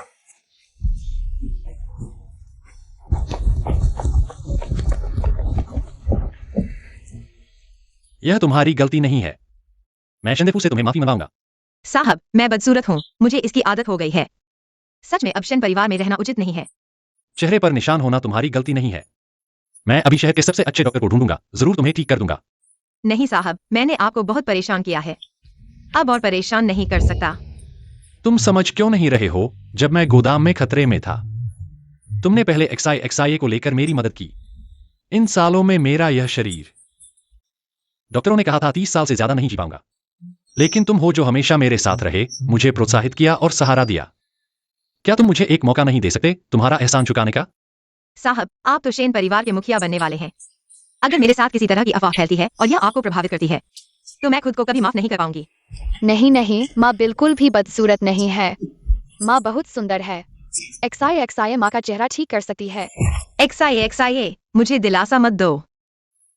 यह तुम्हारी गलती नहीं है। मैं शेंदेफू से तुम्हें माफी मंगाऊंगा। साहब, मैं बदसूरत हूँ, मुझे इसकी आदत हो गई है। सच में अब शेन परिवार में रहना उचित नहीं है। चेहरे पर निशान होना तुम्हारी गलती नहीं है। मैं अभी शहर के सबसे अच्छे डॉक्टर को ढूंढूंगा, जरूर तुम्हें ठीक कर दूंगा। नहीं साहब, मैंने आपको बहुत परेशान किया है, अब और परेशान नहीं कर सकता। तुम समझ क्यों नहीं रहे हो? जब मैं गोदाम में खतरे में था, तुमने पहले XIA को लेकर मेरी मदद की। इन सालों में मेरा यह शरीर, डॉक्टरों ने कहा था 30 साल से ज्यादा नहीं जी पाऊंगा, लेकिन तुम हो जो हमेशा मेरे साथ रहे, मुझे प्रोत्साहित किया और सहारा दिया। क्या तुम मुझे एक मौका नहीं दे सकते तुम्हारा एहसान चुकाने का? साहब, आप तो शेन परिवार के मुखिया बनने वाले हैं। अगर मेरे साथ किसी तरह की अफवाह फैलती है और यह आपको प्रभावित करती है, तो मैं खुद को कभी माफ नहीं कर पाऊंगी। नहीं नहीं, माँ बिल्कुल भी बदसूरत नहीं है। माँ बहुत सुंदर है। XIA माँ का चेहरा ठीक कर सकती है। XIA, मुझे दिलासा मत दो।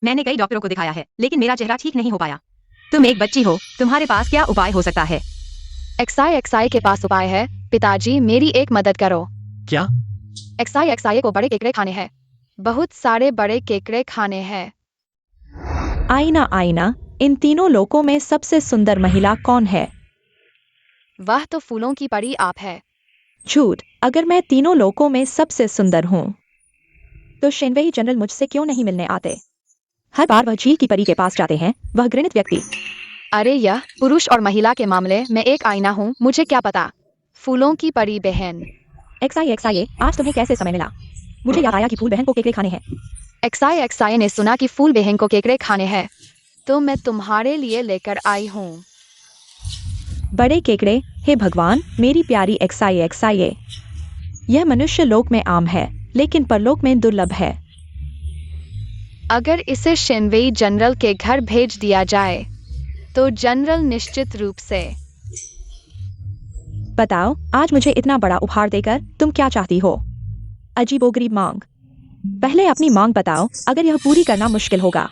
मैंने कई डॉक्टरों को दिखाया है, लेकिन मेरा चेहरा ठीक नहीं हो पाया। तुम एक बच्ची हो, तुम्हारे पास क्या उपाय हो सकता है? XIA के पास उपाय है। पिताजी, मेरी एक मदद करो। क्या? XIA को बड़े केकड़े खाने हैं, बहुत सारे बड़े केकड़े खाने हैं। आईना आईना, इन तीनों लोगों में सबसे सुंदर महिला कौन है? वह तो फूलों की परी आप है। झूठ। अगर मैं तीनों लोगों में सबसे सुंदर हूँ, तो शेनवेई जनरल मुझसे क्यों नहीं मिलने आते? हर बार वह झील की परी के पास जाते हैं, वह घृणित व्यक्ति। अरे, यह पुरुष और महिला के मामले में एक आईना हूँ, मुझे क्या पता। फूलों की परी बहन। XIA, आज तुम्हें कैसे समय मिला? मुझे याद आया कि फूल बहन को केकड़े खाने हैं। XIA ने सुना कि फूल बहन को केकड़े खाने हैं, तो मैं तुम्हारे लिए लेकर आई हूँ। बड़े केकड़े? हे भगवान, मेरी प्यारी XIA, यह मनुष्य लोक में आम है, लेकिन परलोक में दुर्लभ है। अगर इसे शेनवेई जनरल के घर भेज दिया जाए, तो जनरल निश्चित रूप से। बताओ, आज मुझे इतना बड़ा उपहार देकर तुम क्या चाहती हो? अजीबोगरीब मांग। पहले अपनी मांग बताओ। अगर यह पूरी करना मुश्किल होगा,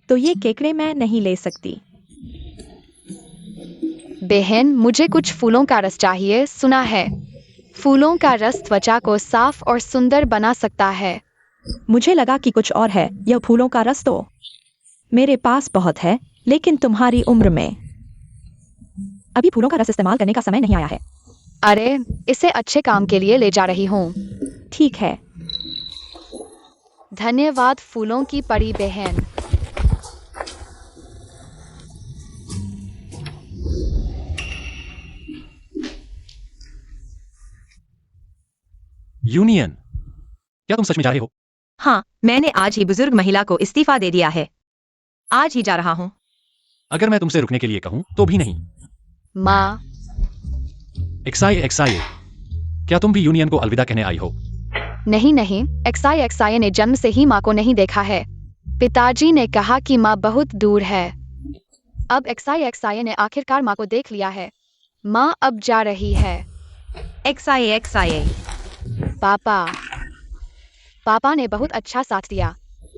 तो ये केकड़े मैं नहीं ले सकती। बहन, मुझे कुछ फूलों का रस चाहिए, सुना है फूलों का रस त्वचा को साफ और सुंदर बना सकता है। मुझे लगा कि कुछ और है। यह फूलों का रस तो मेरे पास बहुत है, लेकिन तुम्हारी उम्र में अभी फूलों का रस इस्तेमाल करने का समय नहीं आया है। अरे, इसे अच्छे काम के लिए ले जा रही हूँ। ठीक है। धन्यवाद फूलों की परी बहन। यूनियन, क्या तुम सच में जा रहे हो? हाँ, मैंने आज ही बुजुर्ग महिला को इस्तीफा दे दिया है। आज ही जा रहा हूँ। अगर मैं तुमसे रुकने के लिए कहूं तो भी नहीं। माँ, एक्साई, क्या तुम भी यूनियन को अलविदा कहने आई हो? नहीं नहीं, एक्साई ने जन्म से ही माँ को नहीं देखा है। पिताजी ने कहा कि माँ बहुत दूर है। अब एक्साई ने आखिरकार माँ को देख लिया है। माँ अब जा रही है। एक्साई। पापा ने बहुत अच्छा साथ दिया।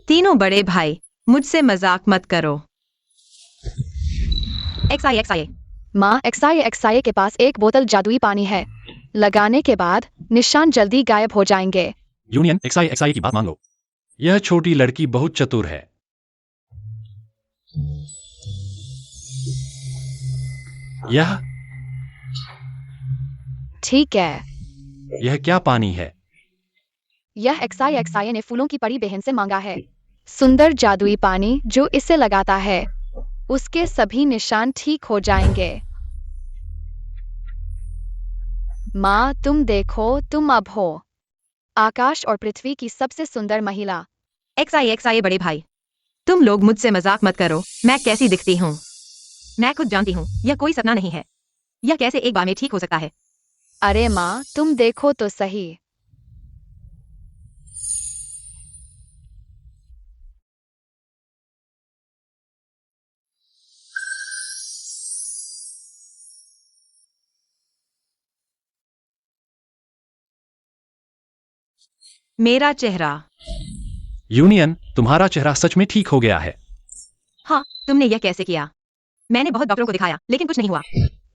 तीनों बड़े भाई, मुझसे मजाक मत करो। एक्साई। माँ, एक्साई के पास एक बोतल जादुई पानी है। लगाने के बाद निशान जल्दी गायब हो जाएंगे। यूनियन, एक्साई की बात मान लो। यह छोटी लड़की बहुत चतुर है। यह ठीक है। यह क्या पानी है? यह एक्साई ने फूलों की परी बहन से मांगा है। सुंदर जादुई पानी जो इसे लगाता है, उसके सभी निशान ठीक हो जाएंगे। माँ, तुम देखो, तुम अब हो आकाश और पृथ्वी की सबसे सुंदर महिला। एक्साई बड़े भाई, तुम लोग मुझसे मजाक मत करो। मैं कैसी दिखती हूँ? मैं खुद जानती हूँ, यह कोई सपना नहीं है। यह कैसे एक बार में ठीक हो सकता है? अरे माँ, तुम देखो तो सही। मेरा चेहरा। यूनियन, तुम्हारा चेहरा सच में ठीक हो गया है। हाँ, तुमने यह कैसे किया? मैंने बहुत डॉक्टरों को दिखाया, लेकिन कुछ नहीं हुआ।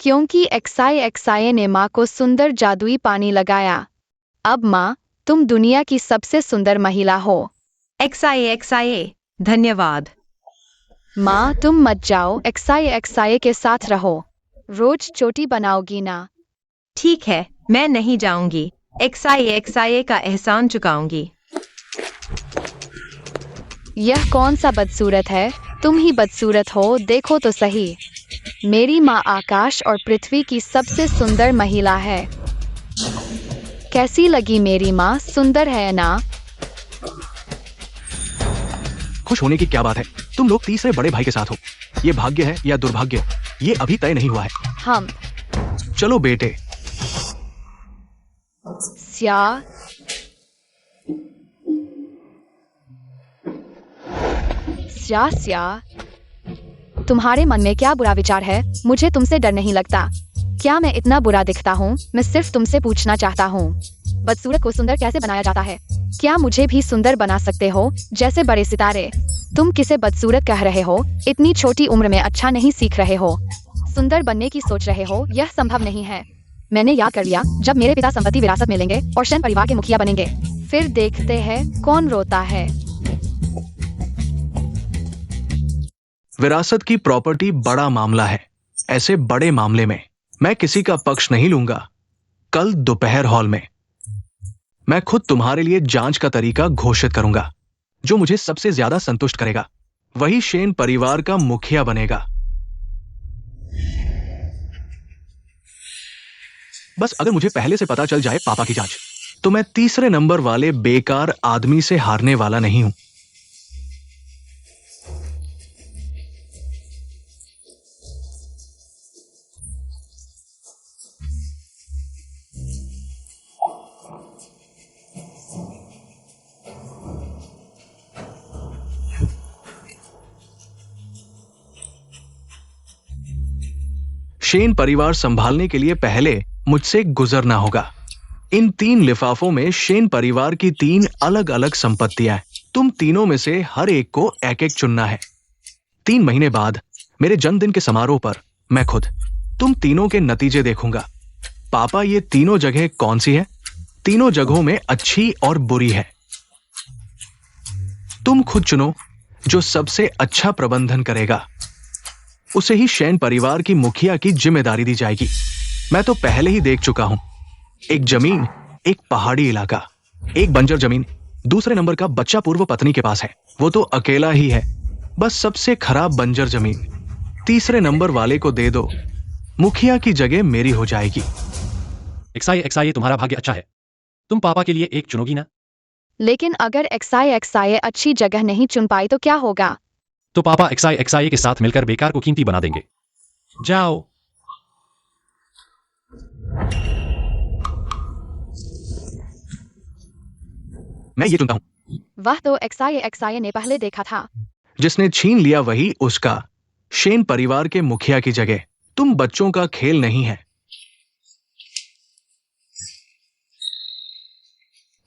क्योंकि एक्साई ने माँ को सुंदर जादुई पानी लगाया। अब माँ, तुम दुनिया की सबसे सुंदर महिला हो। एक्साई, धन्यवाद। माँ, तुम मत जाओ, एक्साई के साथ रहो। रोज चोटी बनाओगी ना? ठीक है, मैं नहीं जाऊंगी। एक्साई का एहसान चुकाऊंगी। यह कौन सा बदसूरत है? तुम ही बदसूरत हो, देखो तो सही। मेरी माँ आकाश और पृथ्वी की सबसे सुंदर महिला है। कैसी लगी मेरी माँ? सुंदर है ना? खुश होने की क्या बात है? तुम लोग तीसरे बड़े भाई के साथ हो। ये भाग्य है या दुर्भाग्य, ये अभी तय नहीं हुआ है। हम चलो बेटे। स्या, तुम्हारे मन में क्या बुरा विचार है? मुझे तुमसे डर नहीं लगता। क्या मैं इतना बुरा दिखता हूँ? मैं सिर्फ तुमसे पूछना चाहता हूँ, बदसूरत को सुंदर कैसे बनाया जाता है? क्या मुझे भी सुंदर बना सकते हो, जैसे बड़े सितारे? तुम किसे बदसूरत कह रहे हो? इतनी छोटी उम्र में अच्छा नहीं सीख रहे हो। सुंदर बनने की सोच रहे हो, यह संभव नहीं है। मैंने याद कर लिया, जब मेरे पिता संपत्ति विरासत में लेंगे और सेन परिवार के मुखिया बनेंगे, फिर देखते हैं कौन रोता है। विरासत की प्रॉपर्टी बड़ा मामला है। ऐसे बड़े मामले में मैं किसी का पक्ष नहीं लूंगा। कल दोपहर हॉल में मैं खुद तुम्हारे लिए जांच का तरीका घोषित करूंगा। जो मुझे सबसे ज्यादा संतुष्ट करेगा, वही शेन परिवार का मुखिया बनेगा। बस अगर मुझे पहले से पता चल जाए पापा की जांच, तो मैं तीसरे नंबर वाले बेकार आदमी से हारने वाला नहीं हूं। शेन परिवार संभालने के लिए पहले मुझसे गुजरना होगा। इन 3 लिफाफों में शेन परिवार की 3 अलग अलग संपत्तियां हैं। तुम तीनों में से हर एक को एक एक चुनना है। 3 महीने बाद मेरे जन्मदिन के समारोह पर मैं खुद तुम तीनों के नतीजे देखूंगा। पापा, ये तीनों जगह कौन सी है? तीनों जगहों में अच्छी और बुरी है। तुम खुद चुनो जो सबसे अच्छा प्रबंधन करेगा, उसे ही शैन परिवार की मुखिया की जिम्मेदारी दी जाएगी। मैं तो पहले ही देख चुका हूं, एक जमीन, एक पहाड़ी इलाका, एक बंजर जमीन। दूसरे नंबर का बच्चा पूर्व पत्नी के पास है, वो तो अकेला ही है। बस सबसे खराब बंजर जमीन तीसरे नंबर वाले को दे दो, मुखिया की जगह मेरी हो जाएगी। एक्साई, तुम्हारा भाग्य अच्छा है। तुम पापा के लिए एक चुनोगी ना? लेकिन अगर एक्साई अच्छी जगह नहीं चुन पाई तो क्या होगा? तो पापा एक्साई के साथ मिलकर बेकार को कीमती बना देंगे। जाओ। मैं ये चुनता हूं। वह तो एक्साई ने पहले देखा था। जिसने छीन लिया वही उसका, शेन परिवार के मुखिया की जगह। तुम बच्चों का खेल नहीं है।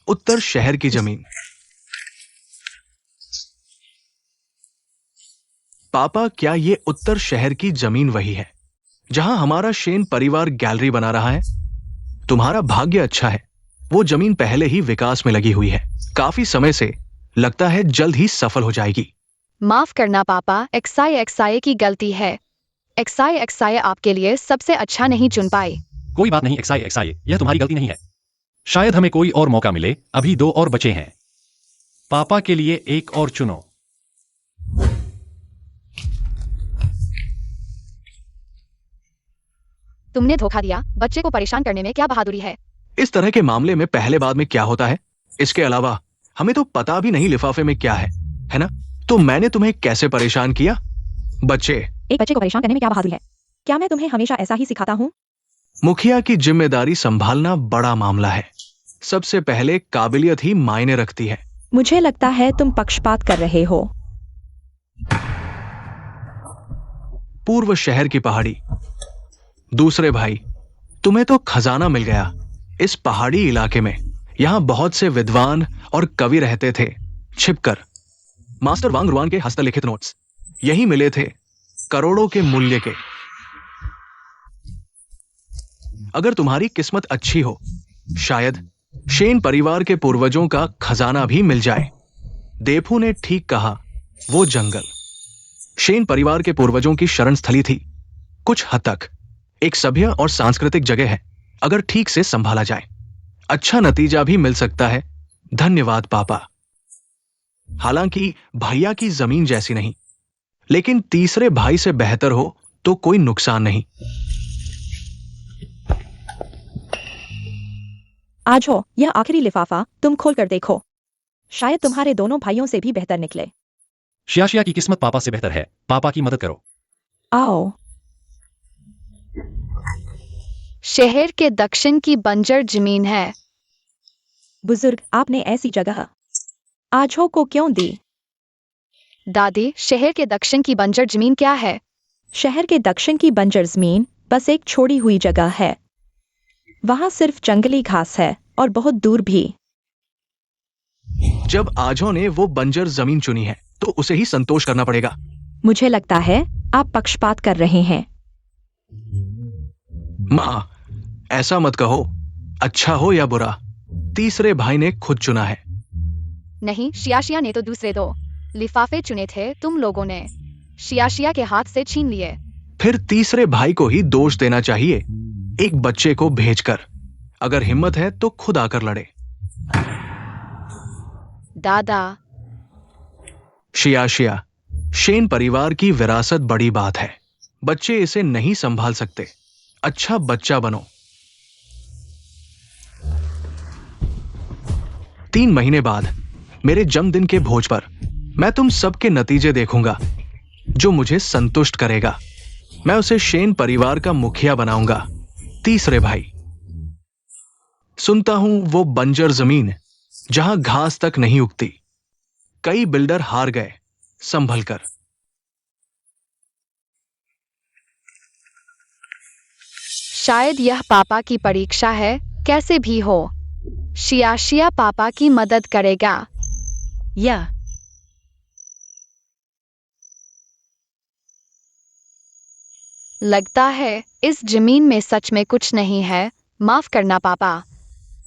उत्तर शहर की जमीन। पापा, क्या ये उत्तर शहर की जमीन वही है जहां हमारा शेन परिवार गैलरी बना रहा है? तुम्हारा भाग्य अच्छा है, वो जमीन पहले ही विकास में लगी हुई है, काफी समय से। लगता है जल्द ही सफल हो जाएगी। माफ करना पापा, एक्साई की गलती है। एक्साई आपके लिए सबसे अच्छा नहीं चुन पाई। कोई बात नहीं एक्साई, यह तुम्हारी गलती नहीं है। शायद हमें कोई और मौका मिले। अभी 2 और बचे हैं। पापा के लिए एक और चुनो। तुमने धोखा दिया। बच्चे को परेशान करने में क्या बहादुरी है? इस तरह के मामले में पहले बाद में क्या होता है? इसके अलावा हमें तो पता भी नहीं लिफाफे में क्या है ना? तो मैंने तुम्हें कैसे परेशान किया? बच्चे, एक बच्चे को परेशान करने में क्या बहादुरी है? क्या मैं तुम्हें हमेशा ऐसा ही सिखाता हूँ? मुखिया की जिम्मेदारी संभालना बड़ा मामला है। सबसे पहले काबिलियत ही मायने रखती है। मुझे लगता है तुम पक्षपात कर रहे हो। पूर्व शहर की पहाड़ी। दूसरे भाई, तुम्हें तो खजाना मिल गया इस पहाड़ी इलाके में। यहां बहुत से विद्वान और कवि रहते थे छिपकर। मास्टर वांग रुआन के हस्तलिखित नोट्स यही मिले थे, करोड़ों के मूल्य के। अगर तुम्हारी किस्मत अच्छी हो, शायद शेन परिवार के पूर्वजों का खजाना भी मिल जाए। देफू ने ठीक कहा, वो जंगल शेन परिवार के पूर्वजों की शरण स्थली थी। कुछ हद तक एक सभ्य और सांस्कृतिक जगह है, अगर ठीक से संभाला जाए। अच्छा नतीजा भी मिल सकता है। धन्यवाद पापा। हालांकि भैया की जमीन जैसी नहीं, लेकिन तीसरे भाई से बेहतर हो तो कोई नुकसान नहीं। आज हो, यह आखिरी लिफाफा तुम खोल कर देखो। शायद तुम्हारे दोनों भाइयों से भी बेहतर निकले। शिया की किस्मत पापा से बेहतर है। पापा की मदद करो। आओ। शहर के दक्षिण की बंजर जमीन है। बुजुर्ग, आपने ऐसी जगह आजो को क्यों दी? दादी, शहर के दक्षिण की बंजर जमीन क्या है? शहर के दक्षिण की बंजर जमीन बस एक छोड़ी हुई जगह है। वहां सिर्फ जंगली घास है और बहुत दूर भी। जब आजो ने वो बंजर जमीन चुनी है तो उसे ही संतोष करना पड़ेगा। मुझे लगता है आप पक्षपात कर रहे हैं। मां, ऐसा मत कहो। अच्छा हो या बुरा, तीसरे भाई ने खुद चुना है। नहीं, शिया ने तो दूसरे 2 लिफाफे चुने थे। तुम लोगों ने शिया के हाथ से छीन लिए। फिर तीसरे भाई को ही दोष देना चाहिए, एक बच्चे को भेजकर। अगर हिम्मत है तो खुद आकर लड़े। दादा, शिया, शेन परिवार की विरासत बड़ी बात है। बच्चे इसे नहीं संभाल सकते। अच्छा बच्चा बनो। 3 महीने बाद मेरे जन्मदिन के भोज पर मैं तुम सबके नतीजे देखूंगा। जो मुझे संतुष्ट करेगा, मैं उसे शेन परिवार का मुखिया बनाऊंगा। तीसरे भाई, सुनता हूं वो बंजर जमीन जहां घास तक नहीं उगती। कई बिल्डर हार गए संभल कर। शायद यह पापा की परीक्षा है। कैसे भी हो, शिया पापा की मदद करेगा। यह लगता है इस जमीन में सच में कुछ नहीं है। माफ करना पापा।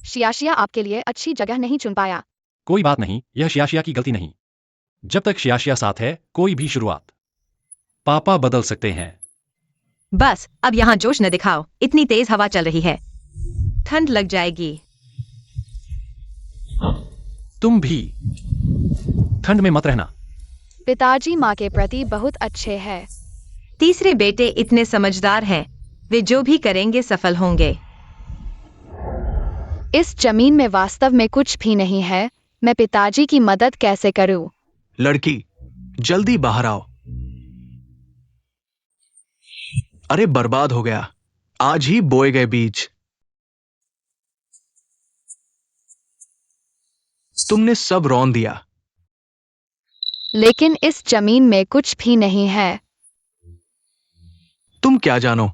शियाशिया आपके लिए अच्छी जगह नहीं चुन पाया। कोई बात नहीं, यह शियाशिया की गलती नहीं। जब तक शियाशिया साथ है, कोई भी शुरुआत पापा बदल सकते हैं। बस अब यहाँ जोश न दिखाओ, इतनी तेज हवा चल रही है, ठंड लग जाएगी। तुम भी ठंड में मत रहना। पिताजी माँ के प्रति बहुत अच्छे हैं। तीसरे बेटे इतने समझदार हैं, वे जो भी करेंगे सफल होंगे। इस जमीन में वास्तव में कुछ भी नहीं है। मैं पिताजी की मदद कैसे करूं? लड़की, जल्दी बाहर आओ। अरे बर्बाद हो गया, आज ही बोए गए बीज। तुमने सब रौंद दिया। लेकिन इस जमीन में कुछ भी नहीं है। तुम क्या जानो,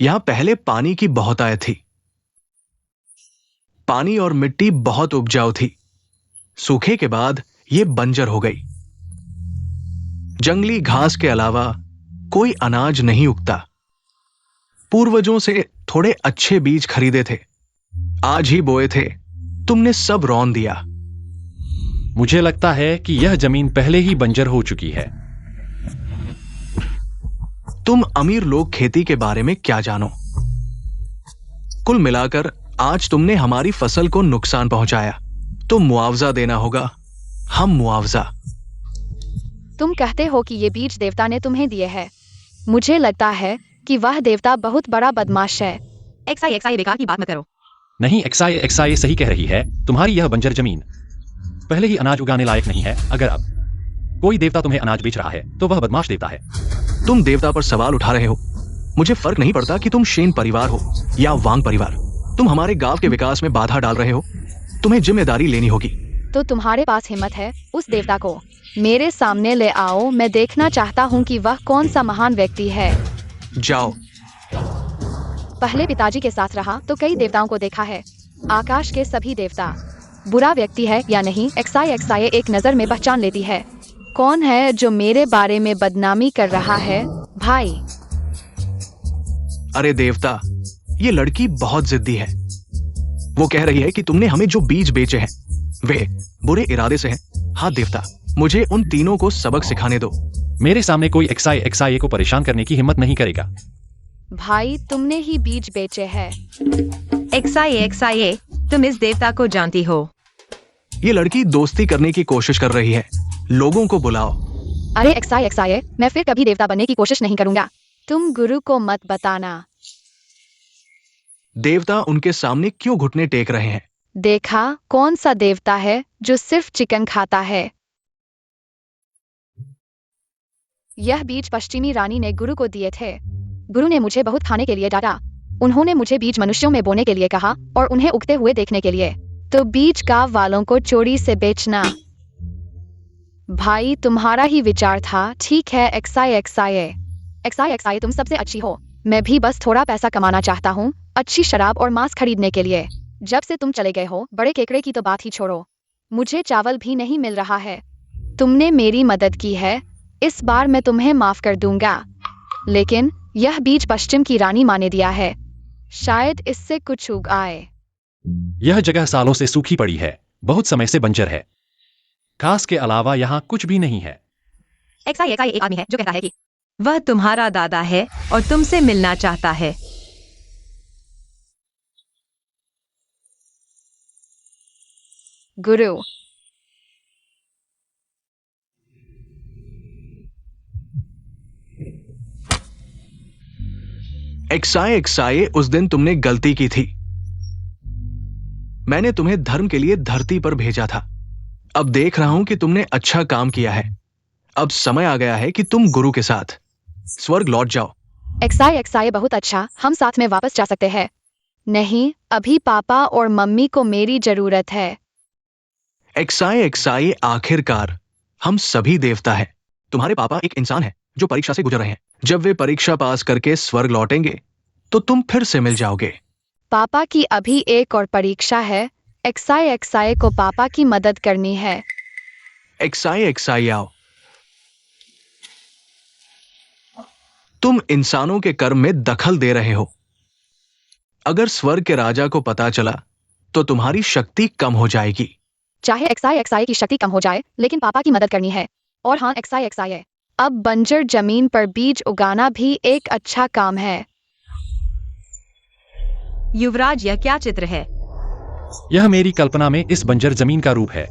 यहां पहले पानी की बहुतायत थी। पानी और मिट्टी बहुत उपजाऊ थी। सूखे के बाद यह बंजर हो गई। जंगली घास के अलावा कोई अनाज नहीं उगता। पूर्वजों से थोड़े अच्छे बीज खरीदे थे, आज ही बोए थे, तुमने सब रौंद दिया। मुझे लगता है कि यह जमीन पहले ही बंजर हो चुकी है। तुम अमीर लोग खेती के बारे में क्या जानो? कुल मिलाकर आज तुमने हमारी फसल को नुकसान पहुंचाया, तो मुआवजा देना होगा। हम मुआवजा। तुम कहते हो कि ये बीज देवता ने तुम्हें दिए हैं। मुझे लगता है कि वह देवता बहुत बड़ा बदमाश है। एक्साई बेकार की बात मत करो। नहीं, एक्साई सही कह रही है। तुम्हारी यह बंजर जमीन पहले ही अनाज उगाने लायक नहीं है। अगर अब कोई देवता तुम्हें अनाज बेच रहा है, तो वह बदमाश देवता है। तुम देवता पर सवाल उठा रहे हो। मुझे फर्क नहीं पड़ता कि तुम शेन परिवार हो या वांग परिवार। तुम हमारे गांव के विकास में बाधा डाल रहे हो। तुम्हें जिम्मेदारी लेनी होगी। तो तुम्हारे पास हिम्मत है उस देवता को मेरे सामने ले आओ। मैं देखना चाहता हूँ कि वह कौन सा महान व्यक्ति है। जाओ। पहले पिताजी के साथ रहा तो कई देवताओं को देखा है। आकाश के सभी देवता। बुरा व्यक्ति है या नहीं, एक्साई एक नजर में पहचान लेती है। कौन है जो मेरे बारे में बदनामी कर रहा है? भाई। अरे देवता, ये लड़की बहुत जिद्दी है। वो कह रही है कि तुमने हमें जो बीज बेचे हैं वे बुरे इरादे से हैं। हाँ देवता, मुझे उन तीनों को सबक सिखाने दो। मेरे सामने कोई एक्साई को परेशान करने की हिम्मत नहीं करेगा। भाई, तुमने ही बीज बेचे हैं। एक्साई तुम इस देवता को जानती हो। ये लड़की दोस्ती करने की कोशिश कर रही है। लोगों को बुलाओ। अरे एक्साई, मैं फिर कभी देवता बनने की कोशिश नहीं करूंगा। तुम गुरु को मत बताना। देवता उनके सामने क्यों घुटने टेक रहे हैं? देखा कौन सा देवता है जो सिर्फ चिकन खाता है? यह बीज पश्चिमी रानी ने गुरु को दिए थे। गुरु ने मुझे बहुत खाने के लिए डांटा। उन्होंने मुझे बीज मनुष्यों में बोने के लिए कहा और उन्हें उगते हुए देखने के लिए। तो बीज का वालों को चोरी से बेचना। भाई, तुम्हारा ही विचार था। ठीक है एक्साई, तुम सबसे अच्छी हो। मैं भी बस थोड़ा पैसा कमाना चाहता हूँ, अच्छी शराब और मांस खरीदने के लिए। जब से तुम चले गए हो, बड़े केकड़े की तो बात ही छोड़ो, मुझे चावल भी नहीं मिल रहा है। तुमने मेरी मदद की है, इस बार मैं तुम्हें माफ कर दूंगा। लेकिन यह बीज पश्चिम की रानी माँ ने दिया है, शायद इससे कुछ उग आए। यह जगह सालों से सूखी पड़ी है, बहुत समय से बंजर है। घास के अलावा यहाँ कुछ भी नहीं है। एक्साई एक आदमी है जो कहता है कि वह तुम्हारा दादा है और तुमसे मिलना चाहता है। गुरु। एक्साई, उस दिन तुमने गलती की थी। मैंने तुम्हें धर्म के लिए धरती पर भेजा था। अब देख रहा हूं कि तुमने अच्छा काम किया है। अब समय आ गया है कि तुम गुरु के साथ स्वर्ग लौट जाओ। एक्साई बहुत अच्छा, हम साथ में वापस जा सकते हैं। नहीं, अभी पापा और मम्मी को मेरी जरूरत है। एक्साई, आखिरकार हम सभी देवता हैं। तुम्हारे पापा एक इंसान है जो परीक्षा से गुजर रहे हैं। जब वे परीक्षा पास करके स्वर्ग लौटेंगे तो तुम फिर से मिल जाओगे। पापा की अभी एक और परीक्षा है। एक्साई को पापा की मदद करनी है। एक्साई आओ। तुम इंसानों के कर्म में दखल दे रहे हो। अगर स्वर्ग के राजा को पता चला तो तुम्हारी शक्ति कम हो जाएगी। चाहे XI की शक्ति कम हो जाए, लेकिन पापा की मदद करनी है। और हाँ, XI अब बंजर जमीन पर बीज उगाना भी एक अच्छा काम है। युवराज, यह क्या चित्र है? यह मेरी कल्पना में इस बंजर जमीन का रूप है।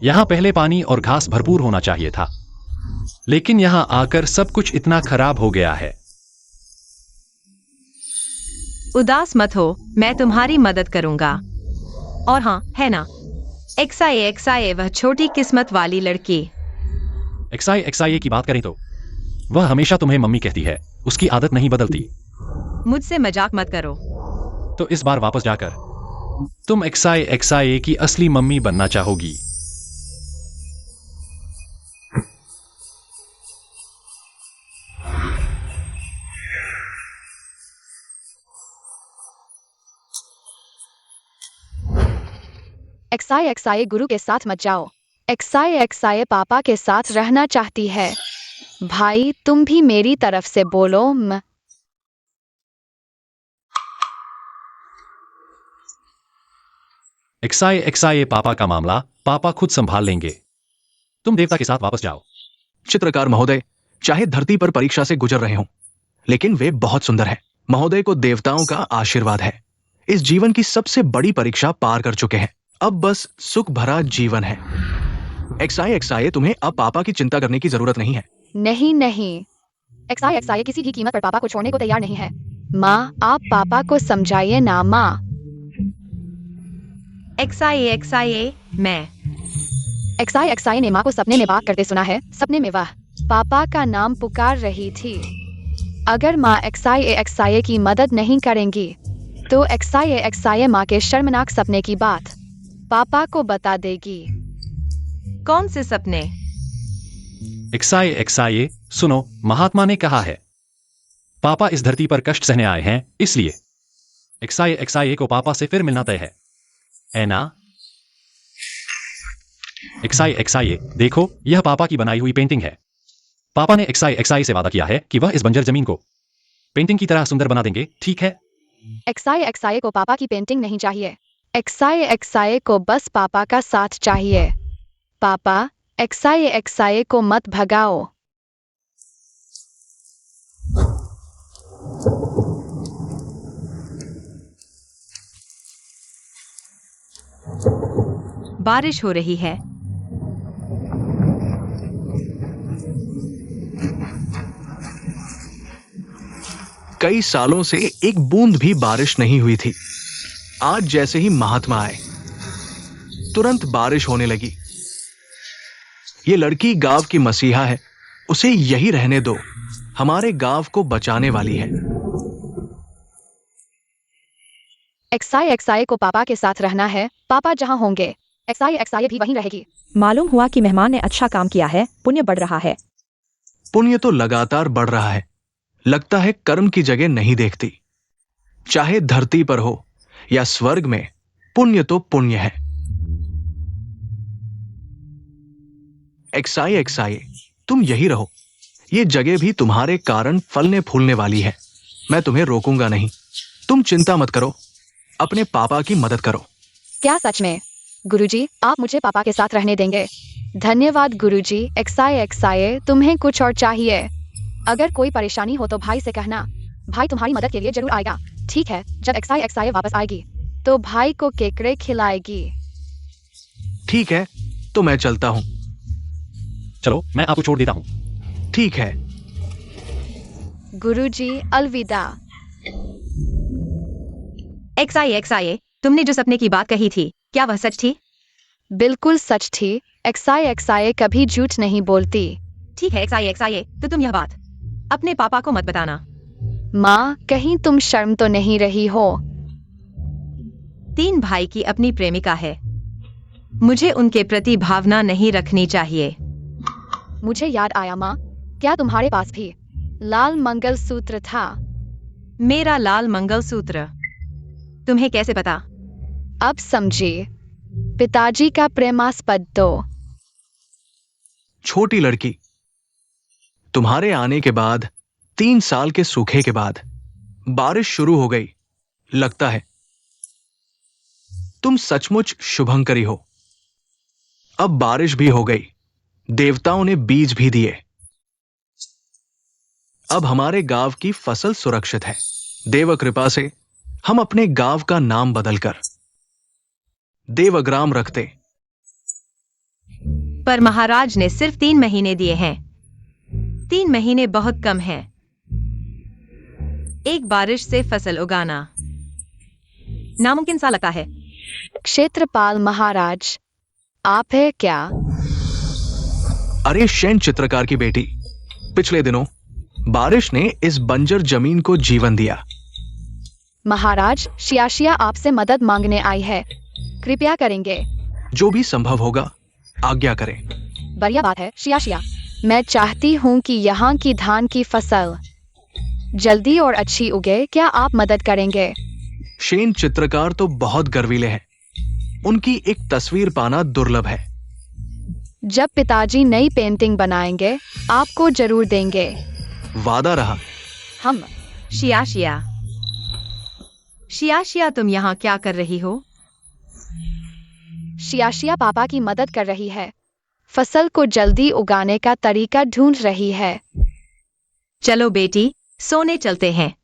यहाँ पहले पानी और घास भरपूर होना चाहिए था, लेकिन यहाँ आकर सब कुछ इतना खराब हो गया है। उदास मत हो, मैं तुम्हारी मदद करूंगा। और हाँ, है ना, XI वह छोटी किस्मत वाली लड़की। XI की बात करें तो वह हमेशा तुम्हें मम्मी कहती है। उसकी आदत नहीं बदलती। मुझसे मजाक मत करो। तो इस बार वापस जाकर तुम XI की असली मम्मी बनना चाहोगी। XI गुरु के साथ मत जाओ। XI पापा के साथ रहना चाहती है। भाई, तुम भी मेरी तरफ से बोलो म। XI पापा का मामला पापा खुद संभाल लेंगे। तुम देवता के साथ वापस जाओ। चित्रकार महोदय, चाहे धरती पर परीक्षा से गुजर रहे हों, लेकिन वे बहुत सुंदर हैं। महोदय को देवताओं का आशीर्वाद है। इस जीवन की सबसे बड़ी परीक्षा पार कर चुके हैं। अब बस सुख भरा जीवन है। XI तुम्हें अब पापा की चिंता करने की जरूरत नहीं है। नहीं, XI किसी भी कीमत पर पापा को छोड़ने को तैयार नहीं है। माँ, आप पापा को समझाइए ना माँ। XI मैं। XI ने माँ को सपने में बात करते सुना है। सपने में वह पापा का नाम पुकार रही थी। अगर माँ XI की मदद नहीं करेंगी तो XI माँ के शर्मनाक सपने की बात पापा को बता देगी। कौन से सपने? XI सुनो, महात्मा ने कहा है पापा इस धरती पर कष्ट सहने आए हैं, इसलिए XI को पापा से फिर मिलना तय है ना? XI देखो, यह पापा की बनाई हुई पेंटिंग है। पापा ने XI से वादा किया है कि वह इस बंजर जमीन को पेंटिंग की तरह सुंदर बना देंगे, ठीक है? XI को पापा की पेंटिंग नहीं चाहिए। XI को बस पापा का साथ चाहिए। पापा, XI को मत भगाओ। बारिश हो रही है। कई सालों से एक बूंद भी बारिश नहीं हुई थी। आज जैसे ही महात्मा आए, तुरंत बारिश होने लगी। ये लड़की गांव की मसीहा है। उसे यही रहने दो। हमारे गांव को बचाने वाली है। XI को पापा के साथ रहना है। पापा जहाँ होंगे XI भी वहीं रहेगी। मालूम हुआ कि मेहमान ने अच्छा काम किया है। पुण्य बढ़ रहा है। पुण्य तो लगातार बढ़ रहा है। लगता है कर्म की जगह नहीं देखती। चाहे धरती पर हो या स्वर्ग में, पुण्य तो पुण्य है। XI तुम यही रहो। ये जगह भी तुम्हारे कारण फलने फूलने वाली है। मैं तुम्हें रोकूंगा नहीं। तुम चिंता मत करो। अपने पापा की मदद करो। क्या सच में? गुरुजी, आप मुझे पापा के साथ रहने देंगे? धन्यवाद गुरुजी। XI तुम्हें कुछ और चाहिए? अगर कोई परेशानी हो तो भाई से कहना। भाई तुम्हारी मदद के लिए जरूर आएगा। ठीक है, जब XI वापस आएगी तो भाई को केकड़े खिलाएगी। ठीक है, तो मैं चलता हूं। चलो, मैं आपको छोड़ देता हूं। ठीक है। गुरुजी, अलविदा। XI तुमने जो सपने की बात कही थी, क्या वह सच थी? बिल्कुल सच थी। XI कभी झूठ नहीं बोलती। ठीक है XI, तो तुम यह बात अपने पापा को मत बताना। माँ, कहीं तुम शर्म तो नहीं रही हो? 3 भाई की अपनी प्रेमिका है। मुझे उनके प्रति भावना नहीं रखनी चाहिए। मुझे याद आया माँ, क्या तुम्हारे पास भी लाल मंगलसूत्र था? मेरा लाल मंगलसूत्र? तुम्हें कैसे पता? अब समझी। पिताजी का प्रेमास्पद दो। छोटी लड़की, तुम्हारे आने के बाद 3 साल के सूखे के बाद बारिश शुरू हो गई। लगता है तुम सचमुच शुभंकरी हो। अब बारिश भी हो गई, देवताओं ने बीज भी दिए। अब हमारे गांव की फसल सुरक्षित है। देव कृपा से हम अपने गांव का नाम बदलकर देवग्राम रखते। पर महाराज ने सिर्फ 3 महीने दिए हैं। 3 महीने बहुत कम हैं। एक बारिश से फसल उगाना नामुमकिन सा लगता है। क्षेत्रपाल महाराज, आप है क्या? अरे शैन चित्रकार की बेटी, पिछले दिनों बारिश ने इस बंजर जमीन को जीवन दिया। महाराज, शियाशिया आपसे मदद मांगने आई है, कृपया करेंगे? जो भी संभव होगा आज्ञा करें। बढ़िया बात है शियाशिया। मैं चाहती हूँ कि यहाँ की धान की फसल जल्दी और अच्छी उगे। क्या आप मदद करेंगे? शेन चित्रकार तो बहुत गर्वीले हैं। उनकी एक तस्वीर पाना दुर्लभ है। जब पिताजी नई पेंटिंग बनाएंगे आपको जरूर देंगे। वादा रहा। हम शियाशिया, शियाशिया तुम यहाँ क्या कर रही हो? शियाशिया पापा की मदद कर रही है। फसल को जल्दी उगाने का तरीका ढूंढ रही है। चलो बेटी, सोने चलते हैं।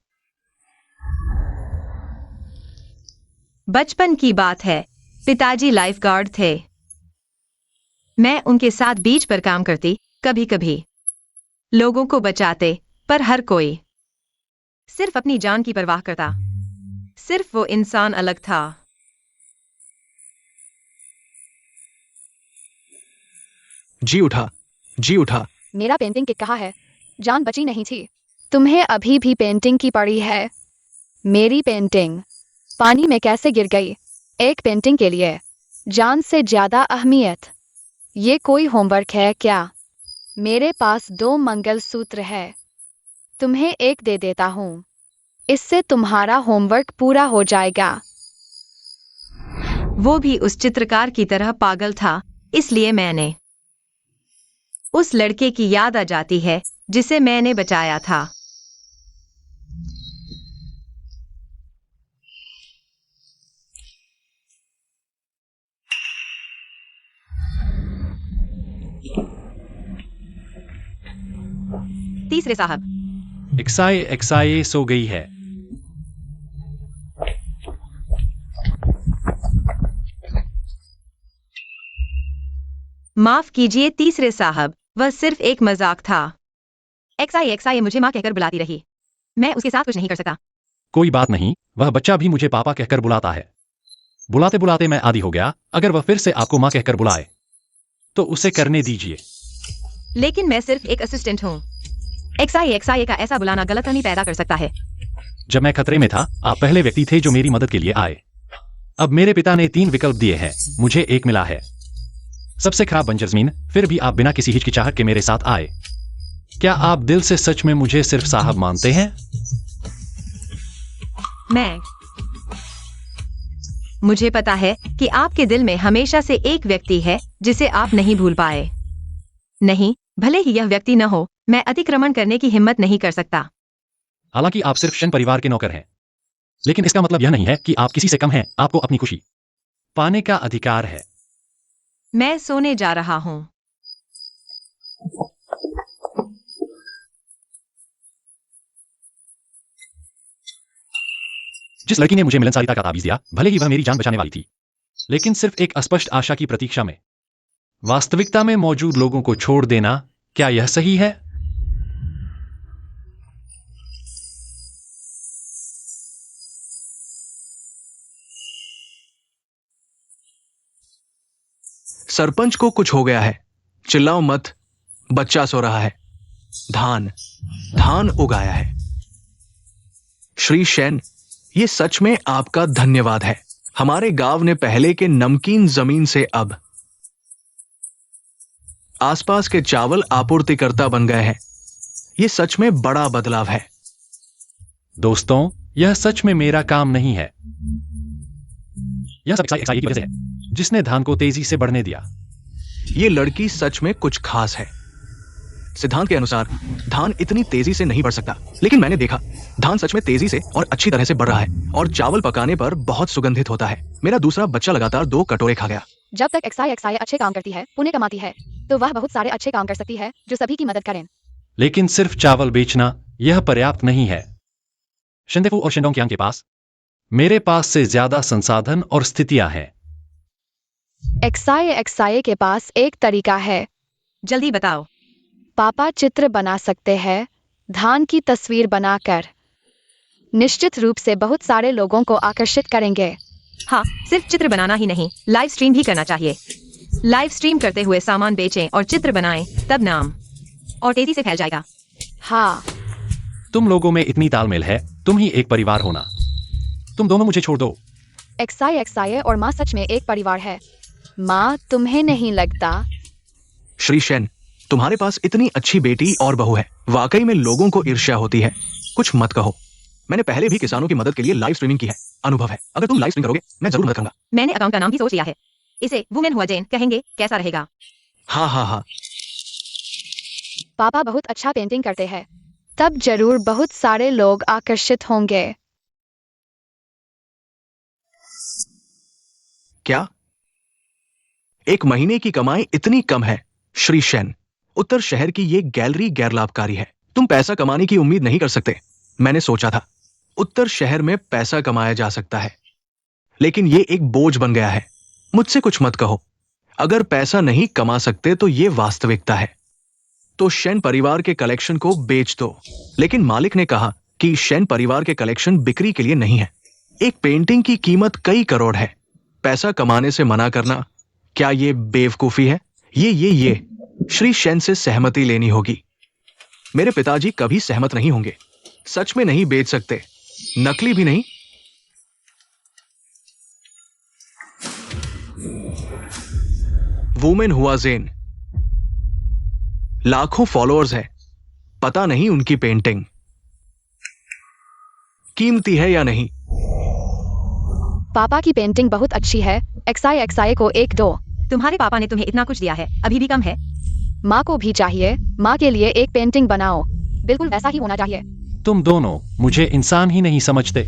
बचपन की बात है, पिताजी लाइफगार्ड थे। मैं उनके साथ बीच पर काम करती, कभी कभी लोगों को बचाते, पर हर कोई सिर्फ अपनी जान की परवाह करता। सिर्फ वो इंसान अलग था। जी उठा, जी उठा। मेरा पेंटिंग किट कहाँ है? जान बची नहीं थी। तुम्हें अभी भी पेंटिंग की पड़ी है? मेरी पेंटिंग पानी में कैसे गिर गई? एक पेंटिंग के लिए जान से ज्यादा अहमियत। ये कोई होमवर्क है क्या? मेरे पास 2 मंगलसूत्र है, तुम्हें एक दे देता हूँ। इससे तुम्हारा होमवर्क पूरा हो जाएगा। वो भी उस चित्रकार की तरह पागल था, इसलिए मैंने उस लड़के की याद आ जाती है जिसे मैंने बचाया था। तीसरे साहब, एक्साई सो गई है। माफ कीजिए तीसरे साहब, वह सिर्फ एक मजाक था। एक्साई मुझे माँ कहकर बुलाती रही। मैं उसके साथ कुछ नहीं कर सकता। कोई बात नहीं, वह बच्चा भी मुझे पापा कहकर बुलाता है। बुलाते बुलाते मैं आदी हो गया। अगर वह फिर से आपको माँ कहकर बुलाए तो उसे करने दीजिए। लेकिन मैं सिर्फ एक असिस्टेंट हूँ। एक्साई का ऐसा बुलाना गलतफहमी पैदा कर सकता है। जब मैं खतरे में था, आप पहले व्यक्ति थे जो मेरी मदद के लिए आए। अब मेरे पिता ने 3 विकल्प दिए हैं, मुझे एक मिला है। सबसे खराब बंजर जमीन, फिर भी आप बिना किसी हिचकिचाहट के मेरे साथ आए। क्या आप दिल से सच में मुझे सिर्फ साहब मानते हैं? मुझे पता है कि आपके दिल में हमेशा से एक व्यक्ति है जिसे आप नहीं भूल पाए। नहीं, भले ही यह व्यक्ति न हो, मैं अतिक्रमण करने की हिम्मत नहीं कर सकता। हालांकि आप सिर्फ शन परिवार के नौकर हैं, लेकिन इसका मतलब यह नहीं है कि आप किसी से कम हैं। आपको अपनी खुशी पाने का अधिकार है। मैं सोने जा रहा हूँ। जिस लड़की ने मुझे मिलनसारिता का ताबीज दिया, भले ही वह मेरी जान बचाने वाली थी, लेकिन सिर्फ एक अस्पष्ट आशा की प्रतीक्षा में वास्तविकता में मौजूद लोगों को छोड़ देना, क्या यह सही है? सरपंच को कुछ हो गया है। चिल्लाओ मत, बच्चा सो रहा है। धान उगाया है। श्री शैन, ये सच में आपका धन्यवाद है। हमारे गांव ने पहले के नमकीन जमीन से अब आसपास के चावल आपूर्तिकर्ता बन गए हैं। ये सच में बड़ा बदलाव है। दोस्तों, यह सच में मेरा काम नहीं है। यह सब एक्साई की वजह से है, जिसने धान को तेजी से बढ़ने दिया। ये लड़की सच में कुछ खास है। सिद्धांत के अनुसार धान इतनी तेजी से नहीं बढ़ सकता, लेकिन मैंने देखा धान सच में तेजी से और अच्छी तरह से बढ़ रहा है और चावल पकाने पर बहुत सुगंधित होता है। मेरा दूसरा बच्चा लगातार 2 कटोरे खा गया। जब तक XI अच्छे काम करती है, पुण्य कमाती है, तो वह बहुत सारे अच्छे काम कर सकती है जो सभी की मदद करें। लेकिन सिर्फ चावल बेचना यह पर्याप्त नहीं है। शिंदेफू और शिंडोंगयांग के पास मेरे पास से ज्यादा संसाधन और स्थितियां हैं। XI के पास एक तरीका है। जल्दी बताओ। पापा चित्र बना सकते हैं, धान की तस्वीर बनाकर। निश्चित रूप से बहुत सारे लोगों को आकर्षित करेंगे। हाँ, सिर्फ चित्र बनाना ही नहीं, लाइव स्ट्रीम भी करना चाहिए। लाइव स्ट्रीम करते हुए सामान बेचें और चित्र बनाएं, तब नाम और तेजी से फैल जाएगा। हाँ, तुम लोगों में इतनी तालमेल है, तुम ही एक परिवार होना। तुम दोनों मुझे छोड़ दो। XI और माँ सच में एक परिवार है। माँ, तुम्हें नहीं लगता? श्री शेन, तुम्हारे पास इतनी अच्छी बेटी और बहू है, वाकई में लोगों को ईर्ष्या होती है। कुछ मत कहो। मैंने पहले भी किसानों की मदद के लिए लाइव स्ट्रीमिंग की है, अनुभव है। अगर तुम लाइव स्ट्रीम करोगे, मैं जरूर मदद करूंगा। मैंने अकाउंट का नाम भी सोच लिया है, इसे वुमेन हुआ जैन कहेंगे। कैसा रहेगा? हाँ हाँ हाँ। पापा बहुत अच्छा पेंटिंग करते हैं, तब जरूर बहुत सारे लोग आकर्षित होंगे। क्या 1 महीने की कमाई इतनी कम है? श्री शेन, उत्तर शहर की ये गैलरी गैर लाभकारी है। तुम पैसा कमाने की उम्मीद नहीं कर सकते। मैंने सोचा था उत्तर शहर में पैसा कमाया जा सकता है, लेकिन ये एक बोझ बन गया है। मुझसे कुछ मत कहो। अगर पैसा नहीं कमा सकते तो ये वास्तविकता है। तो शेन परिवार के कलेक्शन को बेच दो। लेकिन मालिक ने कहा कि शेन परिवार के कलेक्शन बिक्री के लिए नहीं है। एक पेंटिंग की कीमत कई करोड़ है। पैसा कमाने से मना करना, क्या ये बेवकूफी है? ये श्री शेन से सहमति लेनी होगी। मेरे पिताजी कभी सहमत नहीं होंगे। सच में नहीं बेच सकते, नकली भी नहीं। वुमेन हुआ जेन, लाखों फॉलोअर्स हैं, पता नहीं उनकी पेंटिंग कीमती है या नहीं। पापा की पेंटिंग बहुत अच्छी है। XI को 1 2। तुम्हारे पापा ने तुम्हें इतना कुछ दिया है, अभी भी कम है। माँ को भी चाहिए। माँ के लिए एक पेंटिंग बनाओ, बिल्कुल वैसा ही होना चाहिए। तुम दोनों मुझे इंसान ही नहीं समझते।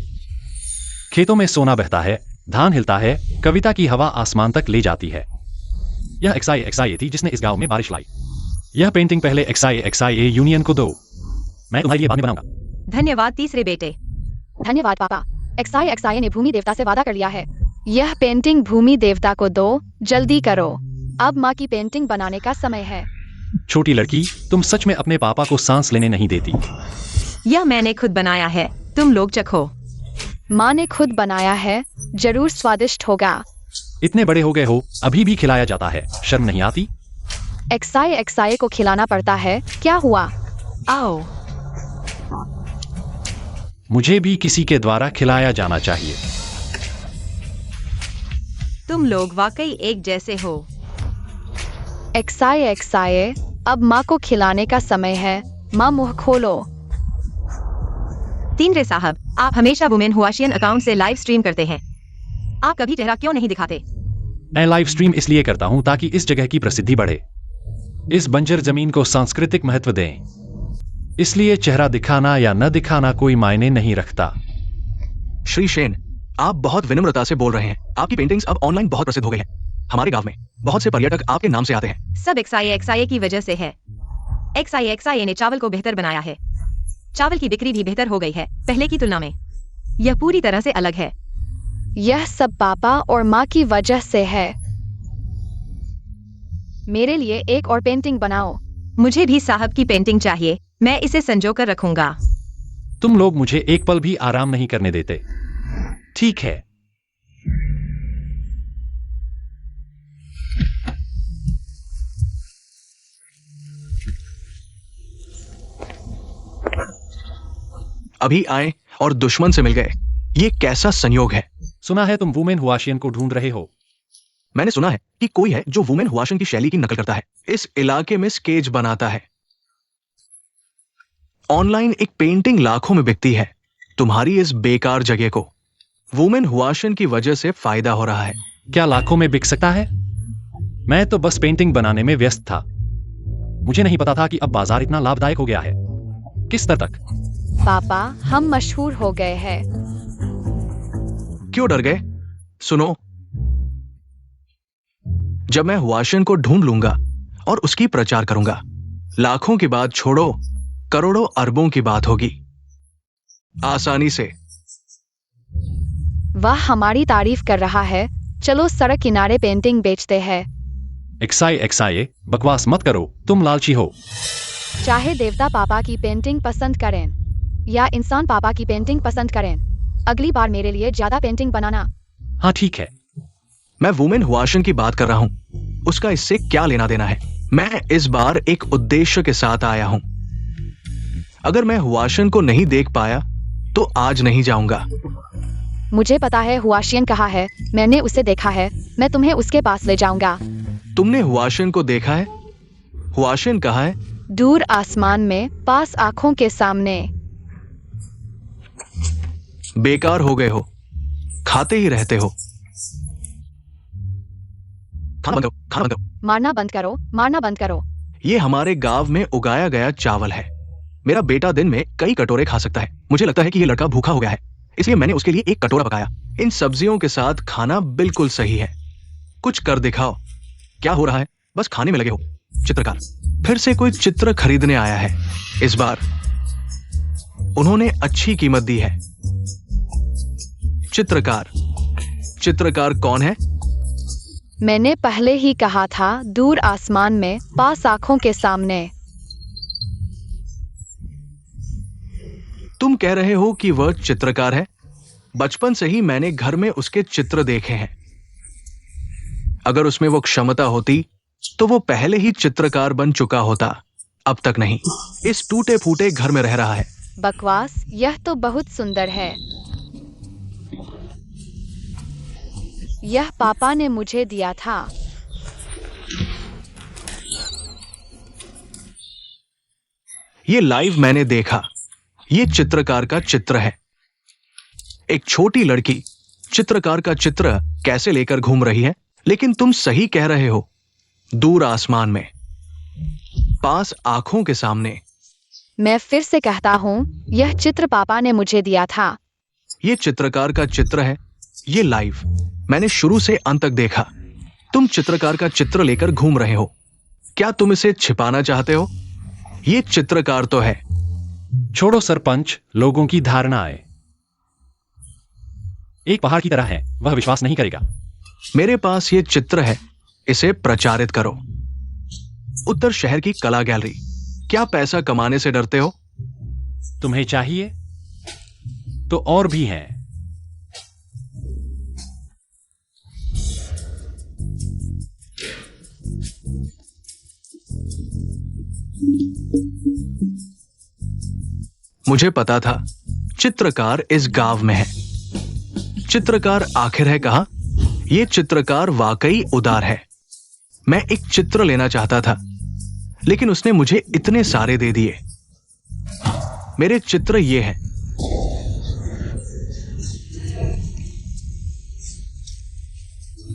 खेतों में सोना बहता है, धान हिलता है, कविता की हवा आसमान तक ले जाती है। यह XI थी जिसने इस गांव में बारिश लाई। यह पेंटिंग पहले XI यूनियन को दो। मैं तुम्हारे लिए बाद में बनाऊंगा। धन्यवाद तीसरे बेटे। धन्यवाद पापा। XI ने भूमि देवता से वादा कर लिया है। यह पेंटिंग भूमि देवता को दो, जल्दी करो। अब माँ की पेंटिंग बनाने का समय है। छोटी लड़की, तुम सच में अपने पापा को सांस लेने नहीं देती। यह मैंने खुद बनाया है, तुम लोग चखो। माँ ने खुद बनाया है, जरूर स्वादिष्ट होगा। इतने बड़े हो गए हो, अभी भी खिलाया जाता है, शर्म नहीं आती? XI को खिलाना पड़ता है, क्या हुआ? आओ। मुझे भी किसी के द्वारा खिलाया जाना चाहिए। तुम लोग वाकई एक जैसे हो। XI अब माँ को खिलाने का समय है। माँ मुंह खोलो। तीनरे साहब, आप हमेशा वुमेन हुआशियन अकाउंट से लाइव स्ट्रीम करते हैं, आप कभी चेहरा क्यों नहीं दिखाते? मैं लाइव स्ट्रीम इसलिए करता हूं ताकि इस जगह की प्रसिद्धि बढ़े, इस बंजर जमीन को सांस्कृतिक महत्व दें। इसलिए चेहरा दिखाना या न दिखाना कोई मायने नहीं रखता। श्री शेन, आप बहुत विनम्रता से बोल रहे हैं। आपकी पेंटिंग्स अब ऑनलाइन बहुत प्रसिद्ध हो गई हैं। हमारे गांव में बहुत से पर्यटक आपके नाम से आते हैं। सब XI की वजह से है। XI ने चावल को बेहतर बनाया है। चावल की बिक्री भी बेहतर हो गई है पहले की तुलना में। यह पूरी तरह से अलग है। यह सब पापा और माँ की वजह से है। मेरे लिए एक और पेंटिंग बनाओ। मुझे भी साहब की पेंटिंग चाहिए, मैं इसे संजो कर रखूंगा। तुम लोग मुझे एक पल भी आराम नहीं करने देते। ठीक है। अभी आए और दुश्मन से मिल गए। ये कैसा संयोग है? सुना है तुम वुमेन हुआशियन को ढूंढ रहे हो। मैंने सुना है कि कोई है जो वुमेन हुआशियन की शैली की नकल करता है, इस इलाके में स्केच बनाता है। ऑनलाइन एक पेंटिंग लाखों में बिकती है। तुम्हारी इस बेकार जगह को वुमेन हुआशियन की वजह से फायदा हो रहा है। क्या लाखों में बिक सकता है? मैं तो बस पेंटिंग बनाने में व्यस्त था। मुझे नहीं पता था कि अब बाजार इतना लाभदायक हो गया है। किस स्तर तक? पापा, हम मशहूर हो गए हैं। क्यों डर गए? सुनो, जब मैं हुआशन को ढूंढ लूंगा और उसकी प्रचार करूंगा, लाखों की बात छोड़ो, करोड़ों अरबों की बात होगी, आसानी से। वह हमारी तारीफ कर रहा है। चलो सड़क किनारे पेंटिंग बेचते हैं। एक्साई, बकवास मत करो, तुम लालची हो। चाहे देवता पापा की पेंटिंग पसंद करें या इंसान पापा की पेंटिंग पसंद करें, अगली बार मेरे लिए ज्यादा पेंटिंग बनाना। हाँ ठीक है। मैं वुमेन हुआशन की बात कर रहा हूं, उसका इससे क्या लेना देना है? मैं इस बार एक उद्देश्य के साथ आया हूं। अगर मैं हुआशन को नहीं देख पाया तो आज नहीं जाऊंगा। मुझे पता है हुआशियन कहाँ है, मैंने उसे देखा है। मैं तुम्हें उसके पास ले जाऊंगा। तुमने हुआशन को देखा है? हुआशन कहाँ है? दूर आसमान में, पास आंखों के सामने। बेकार हो गए हो, खाते ही रहते हो। खाना बंद करो, खाना बंद करो। मारना बंद करो, मारना बंद करो। ये हमारे गांव में उगाया गया चावल है। मेरा बेटा दिन में कई कटोरे खा सकता है। मुझे लगता है कि ये लड़का भूखा हो गया है, इसलिए मैंने उसके लिए एक कटोरा पकाया। इन सब्जियों के साथ खाना बिल्कुल सही है। कुछ कर दिखाओ। क्या हो रहा है? बस खाने में लगे हो। चित्रकार फिर से कोई चित्र खरीदने आया है। इस बार उन्होंने अच्छी कीमत दी है। चित्रकार कौन है? मैंने पहले ही कहा था, दूर आसमान में, पास आंखों के सामने। तुम कह रहे हो कि वह चित्रकार है? बचपन से ही मैंने घर में उसके चित्र देखे हैं। अगर उसमें वो क्षमता होती तो वो पहले ही चित्रकार बन चुका होता। अब तक नहीं, इस टूटे फूटे घर में रह रहा है। बकवास, यह तो बहुत सुंदर है। यह पापा ने मुझे दिया था। ये लाइव मैंने देखा। ये चित्रकार का चित्र है। एक छोटी लड़की चित्रकार का चित्र कैसे लेकर घूम रही है। लेकिन तुम सही कह रहे हो, दूर आसमान में, पास आंखों के सामने। मैं फिर से कहता हूँ, यह चित्र पापा ने मुझे दिया था। ये चित्रकार का चित्र है। ये लाइव मैंने शुरू से अंत तक देखा। तुम चित्रकार का चित्र लेकर घूम रहे हो। क्या तुम इसे छिपाना चाहते हो? ये चित्रकार तो है। छोड़ो सरपंच, लोगों की धारणाएं एक पहाड़ की तरह है, वह विश्वास नहीं करेगा। मेरे पास ये चित्र है, इसे प्रचारित करो। उत्तर शहर की कला गैलरी। क्या पैसा कमाने से डरते हो? तुम्हें चाहिए तो और भी हैं। मुझे पता था चित्रकार इस गांव में है। चित्रकार आखिर है कहां? ये चित्रकार वाकई उदार है। मैं एक चित्र लेना चाहता था, लेकिन उसने मुझे इतने सारे दे दिए। मेरे चित्र ये हैं।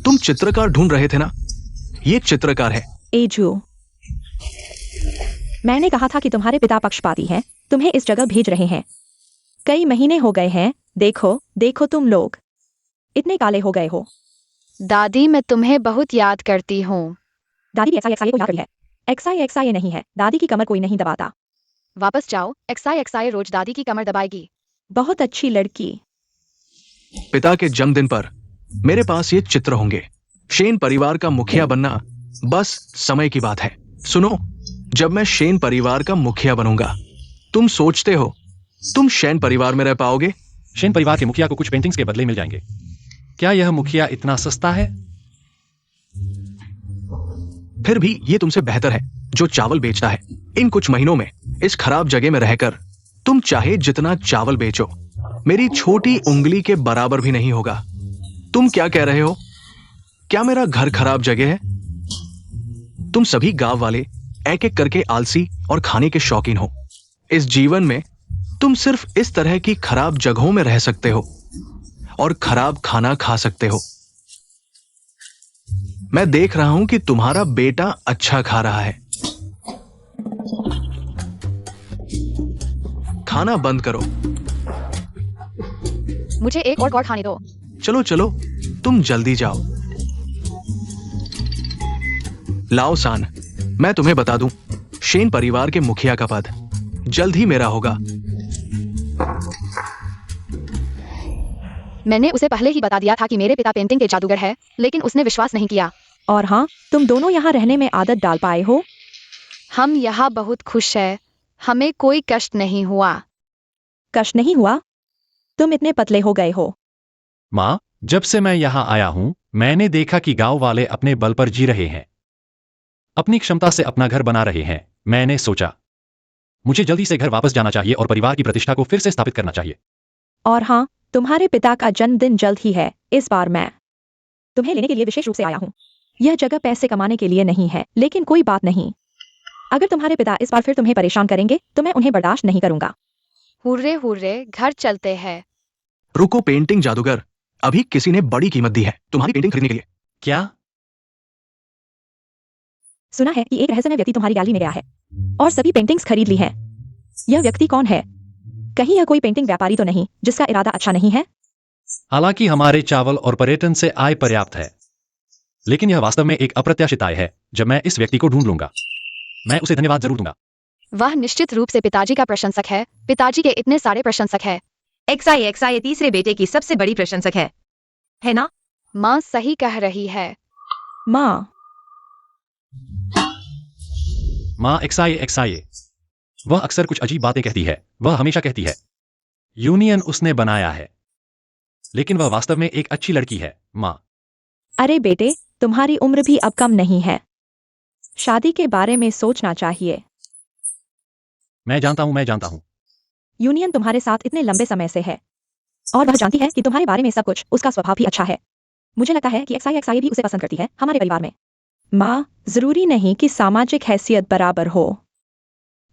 तुम चित्रकार ढूंढ रहे थे ना? ये चित्रकार है। एजू, मैंने कहा था कि तुम्हारे पिता पक्षपाती हैं, तुम्हें इस जगह भेज रहे हैं। कई महीने हो गए हैं। देखो देखो, तुम लोग इतने काले हो गए हो। दादी, मैं तुम्हें बहुत याद करती हूँ। दादी एक्साई को याद करी है। एक्साई नहीं है। दादी की कमर कोई नहीं दबाता। वापस जाओ। एक्साई रोज दादी की कमर दबाएगी। बहुत अच्छी लड़की। पिता के जन्मदिन पर मेरे पास ये चित्र होंगे। शेन परिवार का मुखिया बनना बस समय की बात है। सुनो, जब मैं शेन परिवार का मुखिया बनूंगा, तुम सोचते हो तुम शेन परिवार में रह पाओगे? शेन परिवार के मुखिया को कुछ पेंटिंग्स के बदले मिल जाएंगे। क्या यह मुखिया इतना सस्ता है? फिर भी ये तुमसे बेहतर है जो चावल बेचता है। इन कुछ महीनों में इस खराब जगह में रहकर तुम चाहे जितना चावल बेचो, मेरी छोटी उंगली के बराबर भी नहीं होगा। तुम क्या कह रहे हो? क्या मेरा घर खराब जगह है? तुम सभी गांव वाले एक एक करके आलसी और खाने के शौकीन हो। इस जीवन में तुम सिर्फ इस तरह की खराब जगहों में रह सकते हो और खराब खाना खा सकते हो। मैं देख रहा हूं कि तुम्हारा बेटा अच्छा खा रहा है। खाना बंद करो। मुझे एक और खाने दो। चलो चलो, तुम जल्दी जाओ। लाओ सान, मैं तुम्हें बता दूं, शेन परिवार के मुखिया का पद जल्द ही मेरा होगा। मैंने उसे पहले ही बता दिया था कि मेरे पिता पेंटिंग के जादूगर है, लेकिन उसने विश्वास नहीं किया। और हाँ, तुम दोनों यहाँ रहने में आदत डाल पाए हो। हम यहाँ बहुत खुश है, हमें कोई कष्ट नहीं हुआ। कष्ट नहीं हुआ? तुम इतने पतले हो गए हो। माँ, जब से मैं यहाँ आया हूँ, मैंने देखा कि गांव वाले अपने बल पर जी रहे हैं, अपनी क्षमता से अपना घर बना रहे हैं। मैंने सोचा मुझे जल्दी से घर वापस जाना चाहिए और परिवार की प्रतिष्ठा को फिर से स्थापित करना चाहिए। और हाँ, तुम्हारे पिता का जन्मदिन जल्द ही है। इस बार मैं तुम्हें लेने के लिए विशेष रूप से आया हूँ। यह जगह पैसे कमाने के लिए नहीं है, लेकिन कोई बात नहीं। अगर तुम्हारे पिता इस बार फिर तुम्हें परेशान करेंगे तो मैं उन्हें बर्दाश्त नहीं करूंगा। हुर्रे हुर्रे, घर चलते हैं। रुको पेंटिंग जादूगर, अभी किसी ने बड़ी कीमत दी है तुम्हारी पेंटिंग खरीदने के लिए। क्या? सुना है कि एक रहस्यमय व्यक्ति तुम्हारी गैलरी में गया है और सभी पेंटिंग्स खरीद ली है। यह व्यक्ति कौन है? कहीं यह कोई पेंटिंग व्यापारी तो नहीं जिसका इरादा अच्छा नहीं है? हालांकि हमारे चावल और पर्यटन से आय पर्याप्त है, लेकिन यह वास्तव में एक अप्रत्याशित आय है। जब मैं इस व्यक्ति को ढूंढ लूंगा, मैं उसे धन्यवाद जरूर दूंगा। वह निश्चित रूप से पिताजी का प्रशंसक है। पिताजी के इतने सारे प्रशंसक है। XI तीसरे बेटे की सबसे बड़ी प्रशंसक है ना? माँ सही कह रही है। माँ, माँ, XI, वह अक्सर कुछ अजीब बातें कहती है। वह हमेशा कहती है यूनियन उसने बनाया है, लेकिन वह वास्तव में एक अच्छी लड़की है। माँ, अरे बेटे, तुम्हारी उम्र भी अब कम नहीं है। शादी के बारे में सोचना चाहिए। मैं जानता हूँ। यूनियन तुम्हारे साथ इतने लंबे समय से है और वह जानती है कि तुम्हारे बारे में सब कुछ। उसका स्वभाव भी अच्छा है। मुझे लगता है कि XI भी उसे पसंद करती है हमारे परिवार में। माँ, जरूरी नहीं कि सामाजिक हैसियत बराबर हो।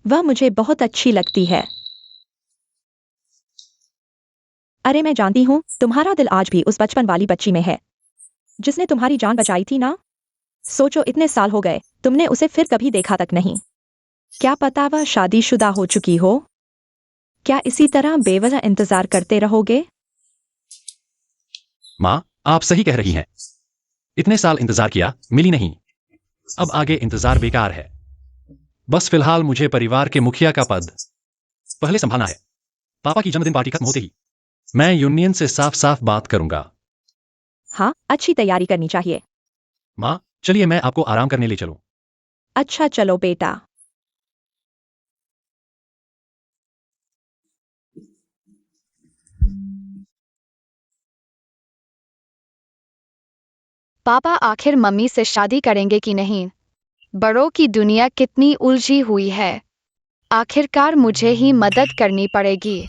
वह मुझे बहुत अच्छी लगती है। अरे मैं जानती हूँ, तुम्हारा दिल आज भी उस बचपन वाली बच्ची में है जिसने तुम्हारी जान बचाई थी ना। सोचो, इतने साल हो गए, तुमने उसे फिर कभी देखा तक नहीं। क्या पता वह शादीशुदा हो चुकी हो? क्या इसी तरह बेवजह इंतजार करते रहोगे? माँ, आप सही कह रही हैं। इतने साल इंतजार किया, मिली नहीं। अब आगे इंतजार बेकार है। बस फिलहाल मुझे परिवार के मुखिया का पद पहले संभालना है। पापा की जन्मदिन पार्टी खत्म होते ही मैं यूनियन से साफ साफ बात करूंगा। हाँ, अच्छी तैयारी करनी चाहिए। माँ, चलिए मैं आपको आराम करने ले चलूं। अच्छा चलो बेटा। पापा आखिर मम्मी से शादी करेंगे कि नहीं? बड़ों की दुनिया कितनी उलझी हुई है। आखिरकार मुझे ही मदद करनी पड़ेगी।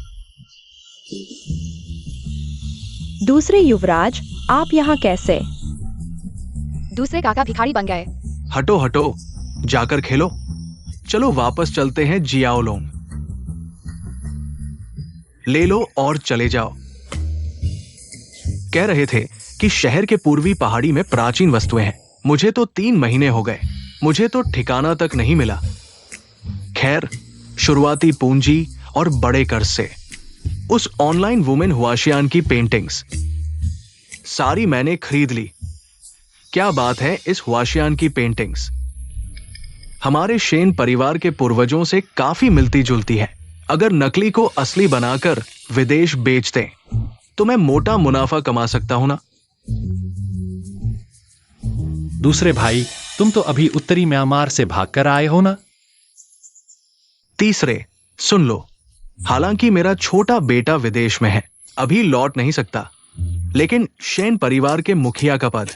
दूसरे युवराज, आप यहाँ कैसे? दूसरे काका भिखारी बन गए। हटो हटो, जाकर खेलो। चलो वापस चलते हैं जियाओलोंग। ले लो और चले जाओ। कह रहे थे कि शहर के पूर्वी पहाड़ी में प्राचीन वस्तुएं हैं। मुझे तो 3 महीने हो गए, मुझे तो ठिकाना तक नहीं मिला। खैर, शुरुआती पूंजी और बड़े कर्ज से उस ऑनलाइन वुमेन हुआशियान की पेंटिंग्स सारी मैंने खरीद ली। क्या बात है इस हुआशियान की पेंटिंग्स, हमारे शेन परिवार के पूर्वजों से काफी मिलती जुलती है। अगर नकली को असली बनाकर विदेश बेच दें तो मैं मोटा मुनाफा कमा सकता हूं ना। दूसरे भाई, तुम तो अभी उत्तरी म्यांमार से भागकर आए हो ना? तीसरे, सुन लो, हालांकि मेरा छोटा बेटा विदेश में है, अभी लौट नहीं सकता, लेकिन शेन परिवार के मुखिया का पद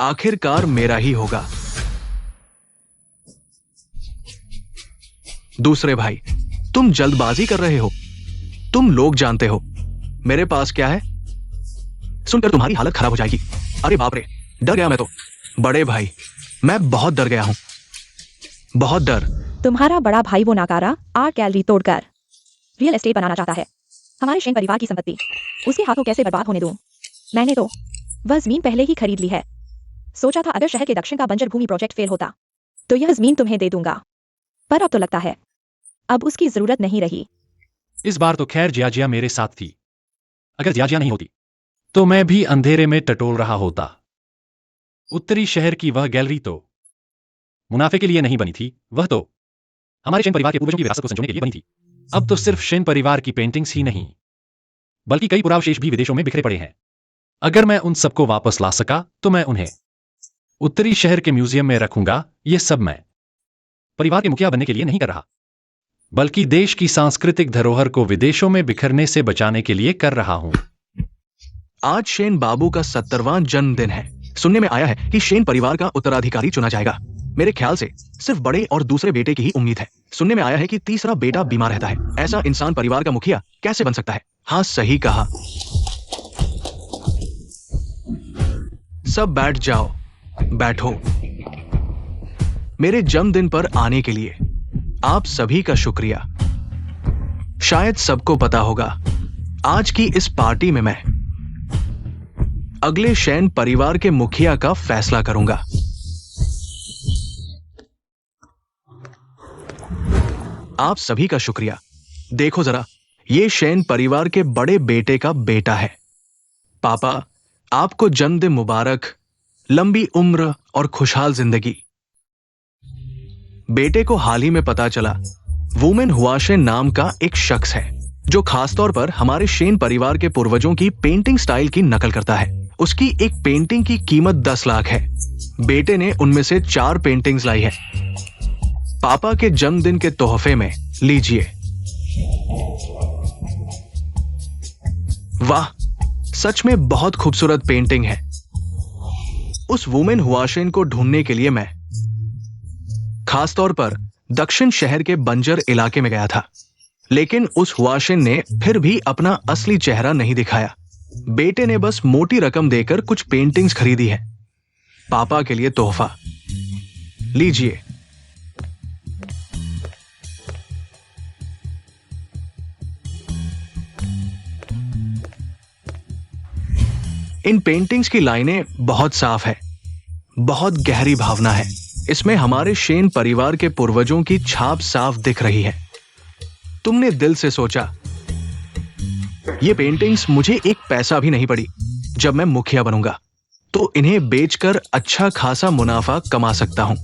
आखिरकार मेरा ही होगा। दूसरे भाई, तुम जल्दबाजी कर रहे हो। तुम लोग जानते हो मेरे पास क्या है। सुनकर तुम्हारी हालत खराब हो जाएगी। अरे बाप रे, डर गया मैं तो। बड़े भाई, मैं बहुत डर गया हूं, बहुत डर। तुम्हारा बड़ा भाई वो नाकारा आर्ट गैलरी तोड़कर रियल एस्टेट बनाना चाहता है। हमारे शेन परिवार की संपत्ति उसके हाथों कैसे बर्बाद होने दूं? मैंने तो वह जमीन पहले ही खरीद ली है। सोचा था अगर शहर के दक्षिण का बंजर भूमि प्रोजेक्ट फेल होता तो यह जमीन तुम्हें दे दूंगा, पर अब तो लगता है अब उसकी जरूरत नहीं रही। इस बार तो खैर जिया मेरे साथ थी। अगर जिया नहीं होती तो मैं भी अंधेरे में टटोल रहा होता। उत्तरी शहर की वह गैलरी तो मुनाफे के लिए नहीं बनी थी, वह तो हमारे शेन परिवार के पूर्वजों की विरासत को संजोने के लिए बनी थी। अब तो सिर्फ शेन परिवार की पेंटिंग्स ही नहीं, बल्कि कई पुरावशेष भी विदेशों में बिखरे पड़े हैं। अगर मैं उन सबको वापस ला सका तो मैं उन्हें उत्तरी शहर के म्यूजियम में रखूंगा। यह सब मैं परिवार के मुखिया बनने के लिए नहीं कर रहा, बल्कि देश की सांस्कृतिक धरोहर को विदेशों में बिखरने से बचाने के लिए कर रहा हूं। आज शेन बाबू का 70वां जन्मदिन है। सुनने में आया है कि शेन परिवार का उत्तराधिकारी चुना जाएगा। मेरे ख्याल से सिर्फ बड़े और दूसरे बेटे की ही उम्मीद है। सुनने में आया है कि तीसरा बेटा बीमार रहता है। ऐसा इंसान परिवार का मुखिया कैसे बन सकता है? हाँ, सही कहा। सब बैठ जाओ। बैठो। मेरे जन्मदिन पर आने के लिए आप सभी का शुक्रिया। शायद सबको पता होगा, आज की इस पार्टी में मैं अगले शेन परिवार के मुखिया का फैसला करूंगा। आप सभी का शुक्रिया। देखो जरा, ये शेन परिवार के बड़े बेटे का बेटा है। पापा, आपको जन्मदिन मुबारक, लंबी उम्र और खुशहाल जिंदगी। बेटे को हाल ही में पता चला वुमेन हुआशे नाम का एक शख्स है जो खासतौर पर हमारे शेन परिवार के पूर्वजों की पेंटिंग स्टाइल की नकल करता है। उसकी एक पेंटिंग की कीमत 10 लाख है। बेटे ने उनमें से 4 पेंटिंग्स लाई है। पापा के जन्मदिन के तोहफे में लीजिए। वाह, सच में बहुत खूबसूरत पेंटिंग है। उस वुमेन हुआशेन को ढूंढने के लिए मैं खासतौर पर दक्षिण शहर के बंजर इलाके में गया था, लेकिन उस हुआशेन ने फिर भी अपना असली चेहरा नहीं दिखाया। बेटे ने बस मोटी रकम देकर कुछ पेंटिंग्स खरीदी है। पापा के लिए तोहफा। लीजिए। इन पेंटिंग्स की लाइनें बहुत साफ है, बहुत गहरी भावना है। इसमें हमारे शेन परिवार के पूर्वजों की छाप साफ दिख रही है। तुमने दिल से सोचा, ये पेंटिंग्स मुझे एक पैसा भी नहीं पड़ी। जब मैं मुखिया बनूंगा तो इन्हें बेचकर अच्छा खासा मुनाफा कमा सकता हूं।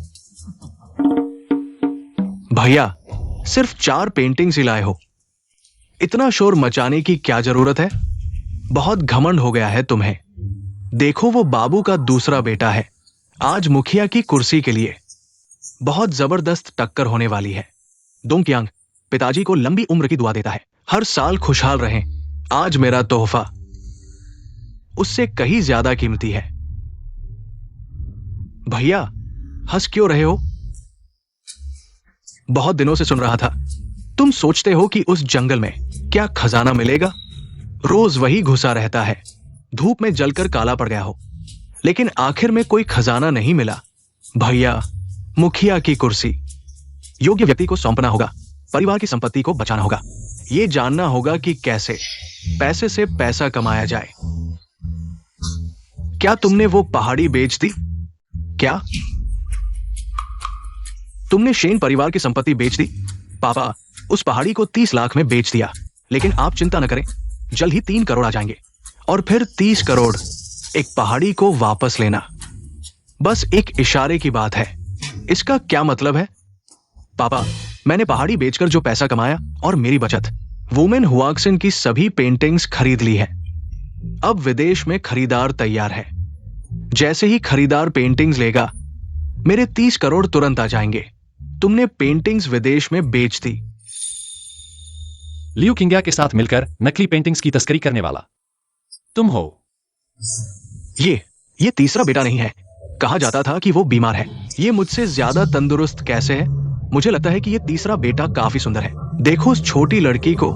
भैया, सिर्फ 4 पेंटिंग्स ही लाए हो, इतना शोर मचाने की क्या जरूरत है? बहुत घमंड हो गया है तुम्हें। देखो, वो बाबू का दूसरा बेटा है, आज मुखिया की कुर्सी के लिए। बहुत जबरदस्त टक्कर होने वाली है। दोंगक्यांग पिताजी को लंबी उम्र की दुआ देता है, हर साल खुशहाल रहें। आज मेरा तोहफा उससे कहीं ज्यादा कीमती है। भैया, हंस क्यों रहे हो? बहुत दिनों से सुन रहा था, तुम सोचते हो कि उस जंगल में क्या खजाना मिलेगा? रोज वही घुसा रहता है, धूप में जलकर काला पड़ गया हो, लेकिन आखिर में कोई खजाना नहीं मिला। भैया, मुखिया की कुर्सी योग्य व्यक्ति को सौंपना होगा, परिवार की संपत्ति को बचाना होगा, ये जानना होगा कि कैसे पैसे से पैसा कमाया जाए। क्या तुमने वो पहाड़ी बेच दी? क्या तुमने शेन परिवार की संपत्ति बेच दी? पापा, उस पहाड़ी को 30 लाख में बेच दिया, लेकिन आप चिंता न करें, जल्द ही 3 करोड़ आ जाएंगे और फिर 30 करोड़। एक पहाड़ी को वापस लेना बस एक इशारे की बात है। इसका क्या मतलब है? पापा, मैंने पहाड़ी बेचकर जो पैसा कमाया और मेरी बचत, वुमेन हुआक्सिन की सभी पेंटिंग्स खरीद ली है। अब विदेश में खरीदार तैयार है। जैसे ही खरीदार पेंटिंग्स लेगा, मेरे 30 करोड़ तुरंत आ जाएंगे। तुमने पेंटिंग्स विदेश में बेच दी। लियू किंग्या के साथ मिलकर नकली पेंटिंग्स की तस्करी करने वाला तुम हो। ये तीसरा बेटा नहीं है। कहा जाता था कि वो बीमार है। ये मुझसे ज्यादा तंदुरुस्त कैसे है? मुझे लगता है कि ये तीसरा बेटा काफी सुंदर है। देखो उस छोटी लड़की को,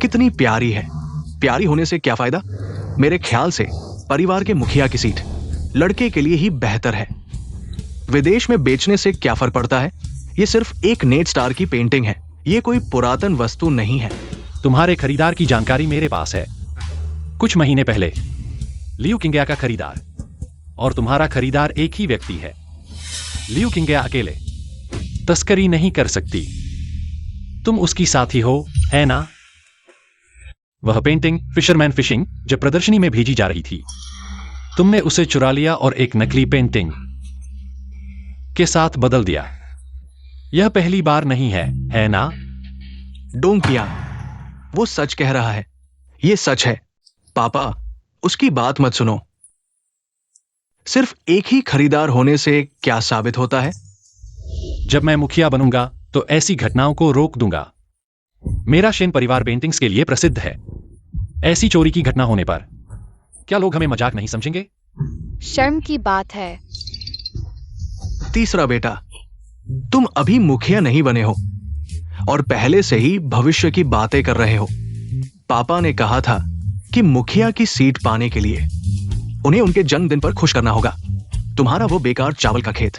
कितनी प्यारी है। प्यारी होने से क्या फायदा? मेरे ख्याल से परिवार के मुखिया की सीट लड़के के लिए ही बेहतर है। विदेश में बेचने से क्या फर्क पड़ता है? ये सिर्फ एक नेट स्टार की पेंटिंग है, ये कोई पुरातन वस्तु नहीं है। तुम्हारे खरीदार की जानकारी मेरे पास है। कुछ महीने पहले लियू किंग्या का खरीदार और तुम्हारा खरीदार एक ही व्यक्ति है। लियू किंग्या अकेले तस्करी नहीं कर सकती। तुम उसकी साथी हो, है ना? वह पेंटिंग फिशरमैन फिशिंग जब प्रदर्शनी में भेजी जा रही थी, तुमने उसे चुरा लिया और एक नकली पेंटिंग के साथ बदल दिया। यह पहली बार नहीं है ना? डोंकिया, वो सच कह रहा है। ये सच है। पापा, उसकी बात मत सुनो। सिर्फ एक ही खरीदार होने से क्या साबित होता है? जब मैं मुखिया बनूंगा तो ऐसी घटनाओं को रोक दूंगा। मेरा शेन परिवार पेंटिंग्स के लिए प्रसिद्ध है। ऐसी चोरी की घटना होने पर क्या लोग हमें मजाक नहीं समझेंगे? शर्म की बात है। तीसरा बेटा, तुम अभी मुखिया नहीं बने हो और पहले से ही भविष्य की बातें कर रहे हो। पापा ने कहा था कि मुखिया की सीट पाने के लिए उन्हें उनके जन्मदिन पर खुश करना होगा। तुम्हारा वो बेकार चावल का खेत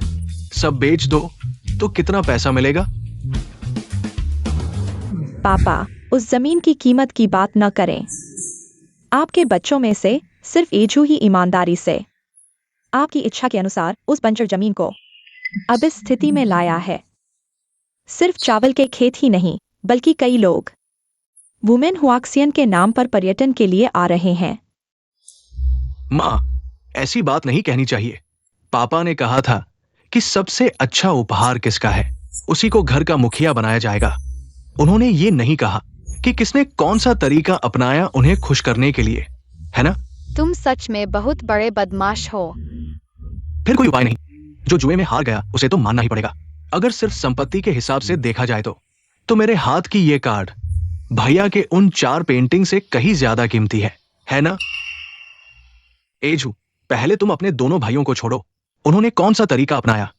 सब बेच दो तो कितना पैसा मिलेगा? पापा, उस जमीन की कीमत की बात न करें। आपके बच्चों में से सिर्फ एजू ही ईमानदारी से आपकी इच्छा के अनुसार उस बंजर जमीन को अब इस स्थिति में लाया है। सिर्फ चावल के खेत ही नहीं, बल्कि कई लोग वुमेन हुआक्सियन के नाम पर पर्यटन के लिए आ रहे हैं। मां, ऐसी बात नहीं कहनी चाहिए। पापा ने कहा था कि सबसे अच्छा उपहार किसका है उसी को घर का मुखिया बनाया जाएगा। उन्होंने ये नहीं कहा कि किसने कौन सा तरीका अपनाया उन्हें खुश करने के लिए, है ना? तुम सच में बहुत बड़े बदमाश हो। फिर कोई उपाय नहीं। जो जुए में हार गया उसे तो मानना ही पड़ेगा। अगर सिर्फ संपत्ति के हिसाब से देखा जाए तो मेरे हाथ की ये कार्ड भैया के उन 4 पेंटिंग से कहीं ज्यादा कीमती है ना? एजू, पहले तुम अपने दोनों भाइयों को छोड़ो। उन्होंने कौन सा तरीका अपनाया,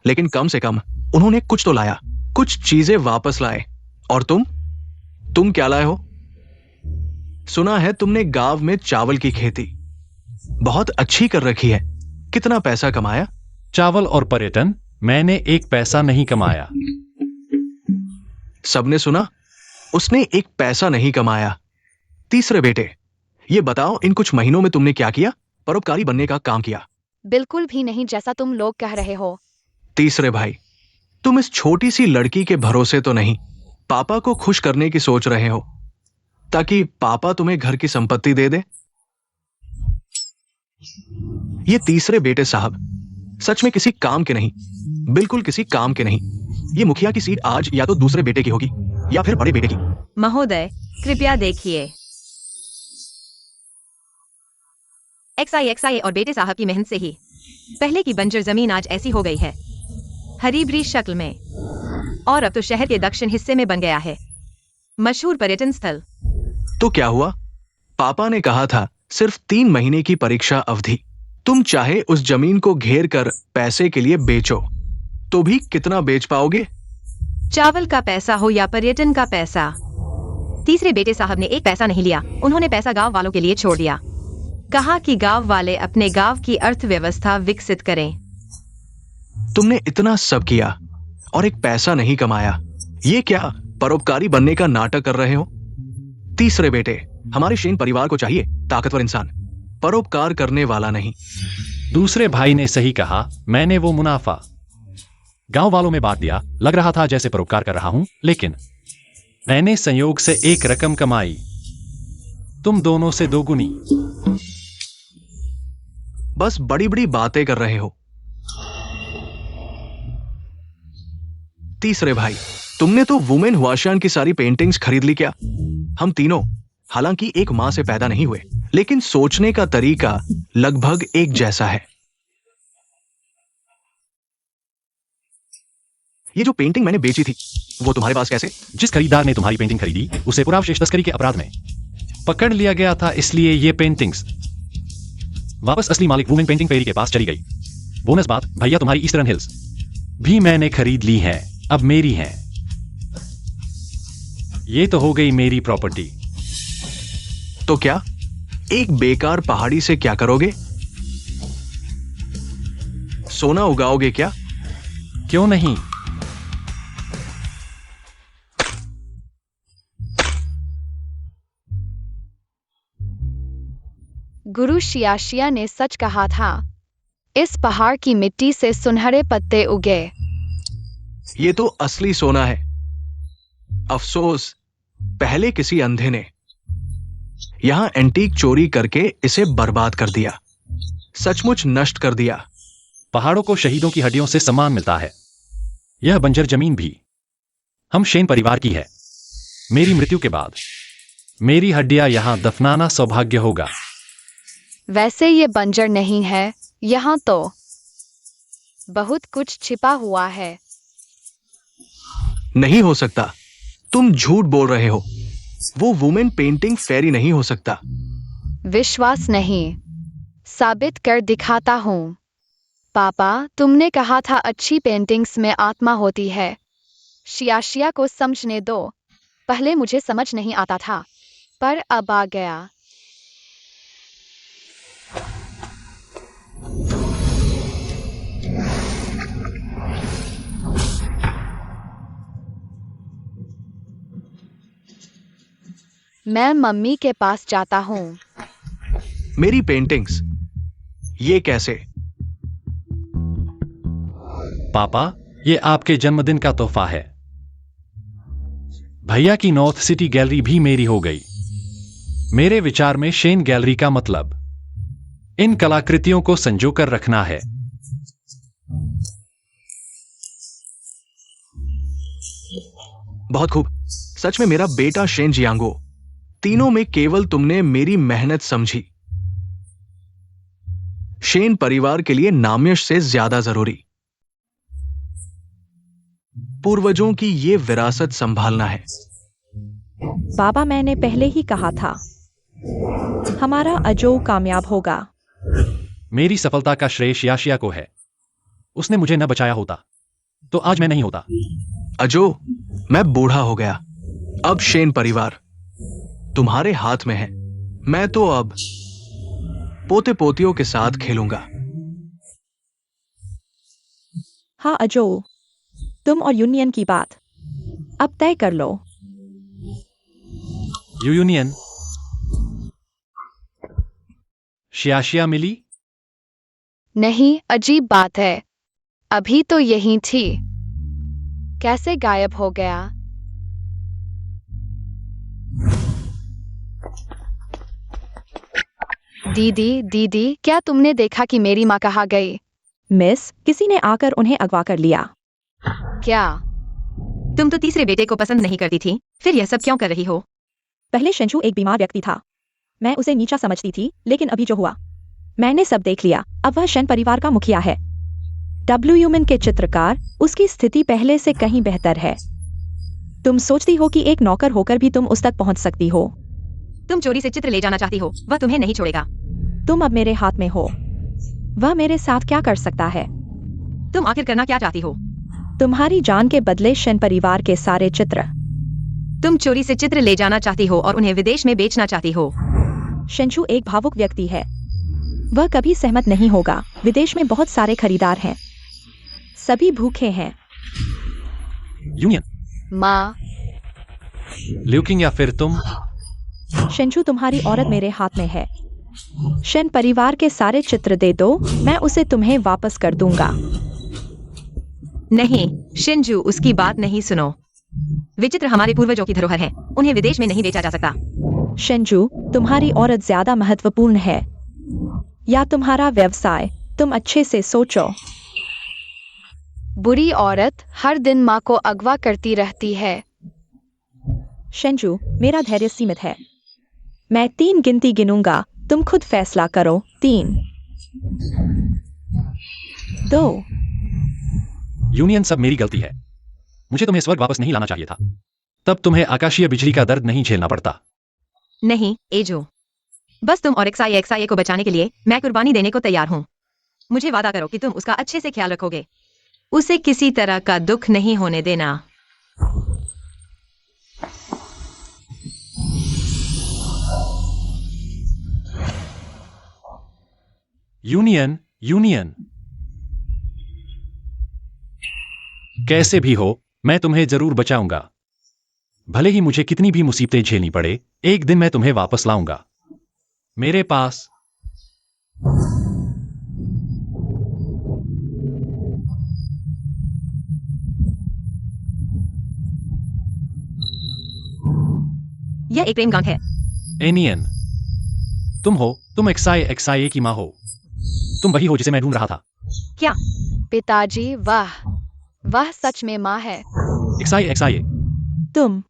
लेकिन कम से कम उन्होंने कुछ तो लाया, कुछ चीजें वापस लाए। और तुम क्या लाए हो? सुना है तुमने गांव में चावल की खेती बहुत अच्छी कर रखी है। कितना पैसा कमाया? चावल और पर्यटन, मैंने एक पैसा नहीं कमाया। सबने सुना, उसने एक पैसा नहीं कमाया। तीसरे बेटे, ये बताओ इन कुछ महीनों में तुमने क्या किया? परोपकारी बनने का काम किया? बिल्कुल भी नहीं, जैसा तुम लोग कह रहे हो। तीसरे भाई, तुम इस छोटी सी लड़की के भरोसे तो नहीं पापा को खुश करने की सोच रहे हो ताकि पापा तुम्हें घर की संपत्ति दे दे? ये तीसरे बेटे साहब सच में किसी काम के नहीं, बिल्कुल किसी काम के नहीं। ये मुखिया की सीट आज या तो दूसरे बेटे की होगी या फिर बड़े बेटे की। महोदय, कृपया देखिए। XI और बेटे साहब की मेहनत से ही पहले की बंजर जमीन आज ऐसी हो गई है, हरी भरी शक्ल में, और अब तो शहर के दक्षिण हिस्से में बन गया है मशहूर पर्यटन स्थल। तो क्या हुआ? पापा ने कहा था सिर्फ 3 महीने की परीक्षा अवधि। तुम चाहे उस जमीन को घेर कर पैसे के लिए बेचो तो भी कितना बेच पाओगे? चावल का पैसा हो या पर्यटन का पैसा। तीसरे बेटे साहब ने एक पैसा नहीं लिया। उन्होंने पैसा गांव वालों के लिए छोड़ दिया। कहा कि गांव वाले अपने गांव की अर्थव्यवस्था विकसित करें। तुमने इतना सब किया और एक पैसा नहीं कमाया। ये क्या परोपकारी बनने का नाटक कर रहे हो? तीसरे बेटे, हमारे शेन परिवार को चाहिए ताकतवर इंसान, परोपकार करने वाला नहीं। दूसरे भाई ने सही कहा। मैंने वो मुनाफा गांव वालों में बांट दिया। लग रहा था जैसे परोपकार कर रहा हूं, लेकिन मैंने संयोग से एक रकम कमाई, तुम दोनों से 2 गुनी। बस बड़ी बड़ी बातें कर रहे हो। तीसरे भाई, तुमने तो वुमेन हुआशान की सारी पेंटिंग्स खरीद ली क्या? हम तीनों हालांकि एक मां से पैदा नहीं हुए, लेकिन सोचने का तरीका लगभग एक जैसा है। ये जो पेंटिंग मैंने बेची थी वो तुम्हारे पास कैसे? जिस खरीदार ने तुम्हारी पेंटिंग खरीदी उसे पुरावशेष तस्करी के अपराध में पकड़ लिया गया था, इसलिए ये पेंटिंग्स वापस असली मालिक वुमेन पेंटिंग फेरी के पास चली गई। बोनस बात, भैया तुम्हारी ईस्टर्न हिल्स भी मैंने खरीद ली है, अब मेरी है। ये तो हो गई मेरी प्रॉपर्टी। तो क्या एक बेकार पहाड़ी से क्या करोगे? सोना उगाओगे क्या? क्यों नहीं? गुरु शियाशिया ने सच कहा था। इस पहाड़ की मिट्टी से सुनहरे पत्ते उगे। ये तो असली सोना है। अफसोस, पहले किसी अंधे ने यहां एंटीक चोरी करके इसे बर्बाद कर दिया, सचमुच नष्ट कर दिया। पहाड़ों को शहीदों की हड्डियों से सम्मान मिलता है, यह बंजर जमीन भी हम शेन परिवार की है। मेरी मृत्यु के बाद मेरी हड्डियां यहां दफनाना सौभाग्य होगा। वैसे ये बंजर नहीं है, यहाँ तो बहुत कुछ छिपा हुआ है। नहीं हो सकता, तुम झूठ बोल रहे हो। वो वुमेन पेंटिंग फेरी नहीं हो सकता। विश्वास नहीं, साबित कर दिखाता हूँ। पापा, तुमने कहा था अच्छी पेंटिंग्स में आत्मा होती है। शियाशिया को समझने दो। पहले मुझे समझ नहीं आता था, पर अब आ गया। मैं मम्मी के पास जाता हूँ। मेरी पेंटिंग्स, ये कैसे? पापा, ये आपके जन्मदिन का तोहफा है। भैया की नॉर्थ सिटी गैलरी भी मेरी हो गई। मेरे विचार में शेन गैलरी का मतलब इन कलाकृतियों को संजोकर रखना है। बहुत खूब। सच में मेरा बेटा शेन जियांगो। तीनों में केवल तुमने मेरी मेहनत समझी। शेन परिवार के लिए नाम्यश से ज्यादा जरूरी। पूर्वजों की ये विरासत संभालना है। बाबा, मैंने पहले ही कहा था, हमारा अजो कामयाब होगा। मेरी सफलता का श्रेय शियाशिया को है। उसने मुझे न बचाया होता तो आज मैं नहीं होता। अजो, मैं बूढ़ा हो गया। अब शेन परिवार तुम्हारे हाथ में है। मैं तो अब पोते पोतियों के साथ खेलूंगा। हाँ अजो, तुम और यूनियन की बात अब तय कर लो। यूनियन? शियाशिया मिली? नहीं, अजीब बात है। अभी तो यही थी। कैसे गायब हो गया? दीदी, दीदी, क्या तुमने देखा कि मेरी माँ कहाँ गई? मिस, किसी ने आकर उन्हें अगवा कर लिया। क्या? तुम तो तीसरे बेटे को पसंद नहीं करती थी, फिर यह सब क्यों कर रही हो? पहले शेंशु एक बीमार व्यक्ति था। मैं उसे नीचा समझती थी, लेकिन अभी जो हुआ, मैंने सब देख लिया। अब वह शेन परिवार का मुखिया है। ह्यूमन के चित्रकार, उसकी स्थिति पहले से कहीं बेहतर है। तुम सोचती हो कि एक नौकर होकर भी तुम उस तक पहुंच सकती हो? तुम चोरी से चित्र ले जाना चाहती हो, वह तुम्हें नहीं छोड़ेगा। तुम अब मेरे हाथ में हो। वह मेरे साथ क्या कर सकता है? तुम आखिर करना क्या चाहती हो? तुम्हारी जान के बदले शेन परिवार के सारे चित्र। तुम चोरी से चित्र ले जाना चाहती हो और उन्हें विदेश में बेचना चाहती हो। शेंशु एक भावुक व्यक्ति है। वह कभी सहमत नहीं होगा। विदेश में बहुत सारे खरीदार हैं। सभी भूखे हैं। यूनियन? माँ, ल्यूकिंग या फिर तुम? शेंशु, तुम्हारी औरत मेरे हाथ में है। शेन परिवार के सारे चित्र दे दो, मैं उसे तुम्हें वापस कर दूंगा। नहीं, शिंजू, उसकी बात नहीं सुनो। वे चित्र हमारे पूर्वजों की धरोहर हैं। उन्हें विदेश में नहीं बेचा जा सकता। शेंजू, तुम्हारी औरत ज्यादा महत्वपूर्ण है या तुम्हारा व्यवसाय? तुम अच्छे से सोचो। बुरी औरत हर दिन माँ को अगवा करती रहती है। शेंजू, मेरा धैर्य सीमित है। मैं 3 गिनती गिनूंगा, तुम खुद फैसला करो। 3, 2। यूनियन, सब मेरी गलती है। मुझे तुम्हें स्वर्ग वापस नहीं लाना चाहिए था। तब तुम्हें आकाशीय बिजली का दर्द नहीं झेलना पड़ता। नहीं, एजो, बस तुम और एक्साई को बचाने के लिए मैं कुर्बानी देने को तैयार हूँ। मुझे वादा करो कि तुम उसका अच्छे से ख्याल रखोगे। उसे किसी तरह का दुख नहीं होने देना। यूनियन, यूनियन, कैसे भी हो, मैं तुम्हें जरूर बचाऊंगा। भले ही मुझे कितनी भी मुसीबतें झेलनी पड़े, एक दिन मैं तुम्हें वापस लाऊंगा। मेरे पास यह एक प्रेम गान है। एनियन, तुम XIA की माँ हो। तुम वही हो जिसे मैं ढूंढ रहा था। क्या? पिताजी वाह, वह सच में माँ है। XIA। तुम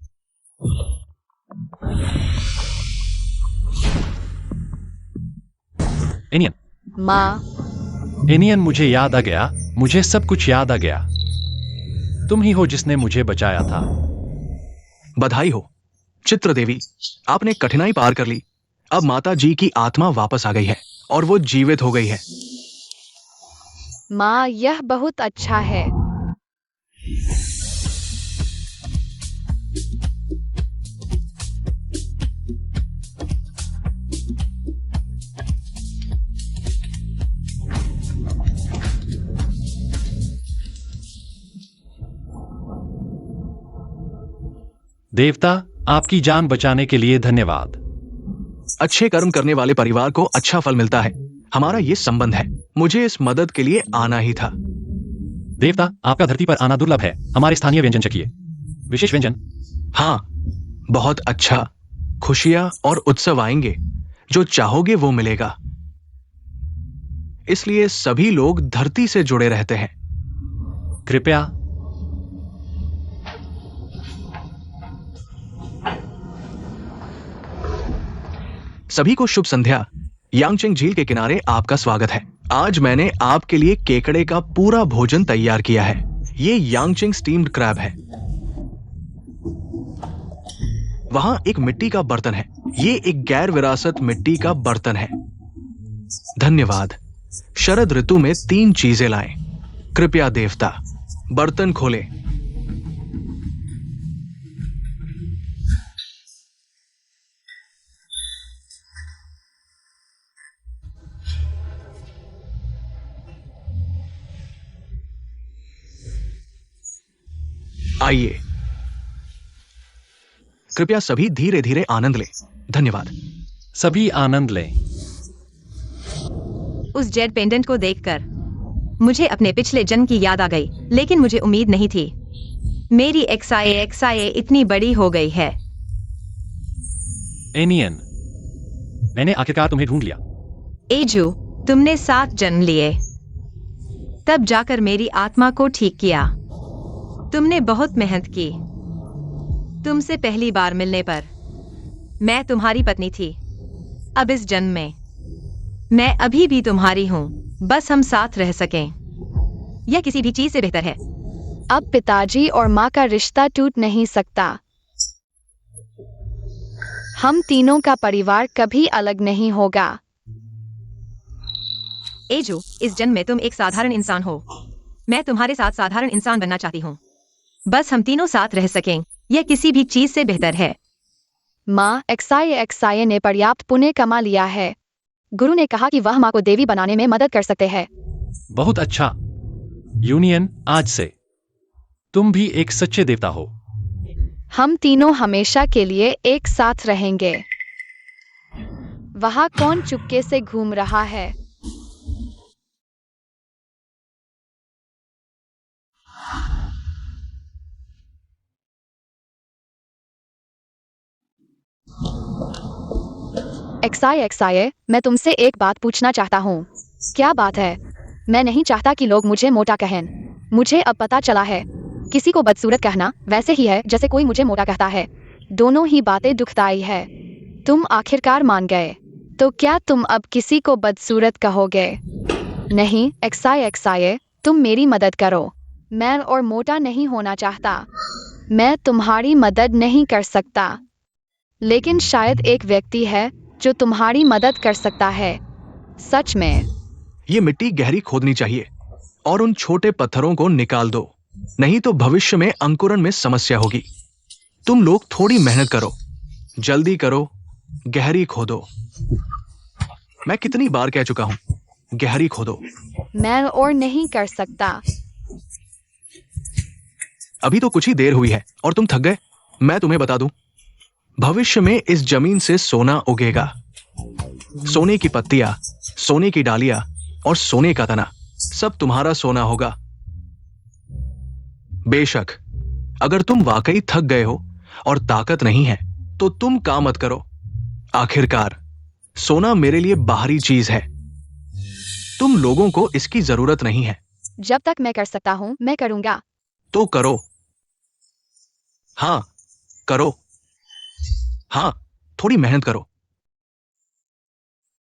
एनियन। माँ, एनियन, मुझे याद आ गया। मुझे सब कुछ याद आ गया। तुम ही हो जिसने मुझे बचाया था। बधाई हो चित्र देवी, आपने कठिनाई पार कर ली। अब माता जी की आत्मा वापस आ गई है और वो जीवित हो गई है। माँ यह बहुत अच्छा है। देवता, आपकी जान बचाने के लिए धन्यवाद। अच्छे कर्म करने वाले परिवार को अच्छा फल मिलता है। हमारा ये संबंध है। मुझे इस मदद के लिए आना ही था। देवता, आपका धरती पर आना दुर्लभ है। हमारे स्थानीय व्यंजन चखिए। विशेष व्यंजन। हाँ, बहुत अच्छा। खुशियां और उत्सव आएंगे। जो चाहोगे वो मिलेगा। इसलिए सभी लोग धरती से जुड़े रहते हैं। कृपया। सभी को शुभ संध्या। यांगचेंग झील के किनारे आपका स्वागत है। आज मैंने आपके लिए केकड़े का पूरा भोजन तैयार किया है। ये यांगचेंग स्टीम्ड क्रैब है। वहां एक मिट्टी का बर्तन है। ये एक गैर विरासत मिट्टी का बर्तन है। धन्यवाद। शरद ऋतु में 3 चीजें लाएं। कृपया देवता, बर्तन खोलें। आइए, कृपया सभी धीरे धीरे आनंद लें। धन्यवाद। सभी आनंद लें। उस जेड पेंडेंट को देखकर मुझे अपने पिछले जन्म की याद आ गई, लेकिन मुझे उम्मीद नहीं थी। मेरी XIA इतनी बड़ी हो गई है। एनियन, मैंने आखिरकार तुम्हें ढूंढ लिया। एजू, तुमने 7 जन्म लिए, तब जाकर मेरी आत्मा को ठीक किया। तुमने बहुत मेहनत की। तुमसे पहली बार मिलने पर मैं तुम्हारी पत्नी थी। अब इस जन्म में मैं अभी भी तुम्हारी हूं, बस हम साथ रह सकें। यह किसी भी चीज से बेहतर है। अब पिताजी और माँ का रिश्ता टूट नहीं सकता। हम तीनों का परिवार कभी अलग नहीं होगा। एजू, इस जन्म में तुम एक साधारण इंसान हो। मैं तुम्हारे साथ साधारण इंसान बनना चाहती हूँ। बस हम तीनों साथ रह सकें। यह किसी भी चीज से बेहतर है। माँ, XIA ने पर्याप्त पुण्य कमा लिया है। गुरु ने कहा कि वह माँ को देवी बनाने में मदद कर सकते हैं। बहुत अच्छा। यूनियन, आज से तुम भी एक सच्चे देवता हो। हम तीनों हमेशा के लिए एक साथ रहेंगे। वहाँ कौन चुपके से घूम रहा है? XIA, मैं तुमसे एक बात पूछना चाहता हूँ। क्या बात है? मैं नहीं चाहता कि लोग मुझे मोटा कहें। मुझे अब पता चला है, किसी को बदसूरत कहना वैसे ही है जैसे कोई मुझे मोटा कहता है। दोनों ही बातें दुखदाई है। तुम आखिरकार मान गए। तो क्या तुम अब किसी को बदसूरत कहोगे? नहीं, XIA, तुम मेरी मदद करो। मैं और मोटा नहीं होना चाहता। मैं तुम्हारी मदद नहीं कर सकता। लेकिन शायद एक व्यक्ति है जो तुम्हारी मदद कर सकता है। सच में। ये मिट्टी गहरी खोदनी चाहिए और उन छोटे पत्थरों को निकाल दो, नहीं तो भविष्य में अंकुरण में समस्या होगी। तुम लोग थोड़ी मेहनत करो, जल्दी करो, गहरी खोदो। मैं कितनी बार कह चुका हूं, गहरी खोदो। मैं और नहीं कर सकता। अभी तो कुछ ही देर हुई है और तुम थक गए। मैं तुम्हें बता दूं, भविष्य में इस जमीन से सोना उगेगा। सोने की पत्तियां, सोने की डालियां और सोने का तना, सब तुम्हारा सोना होगा। बेशक, अगर तुम वाकई थक गए हो और ताकत नहीं है तो तुम काम मत करो। आखिरकार सोना मेरे लिए बाहरी चीज है। तुम लोगों को इसकी जरूरत नहीं है। जब तक मैं कर सकता हूँ मैं करूंगा। तो करो। हाँ, करो। हाँ, थोड़ी मेहनत करो।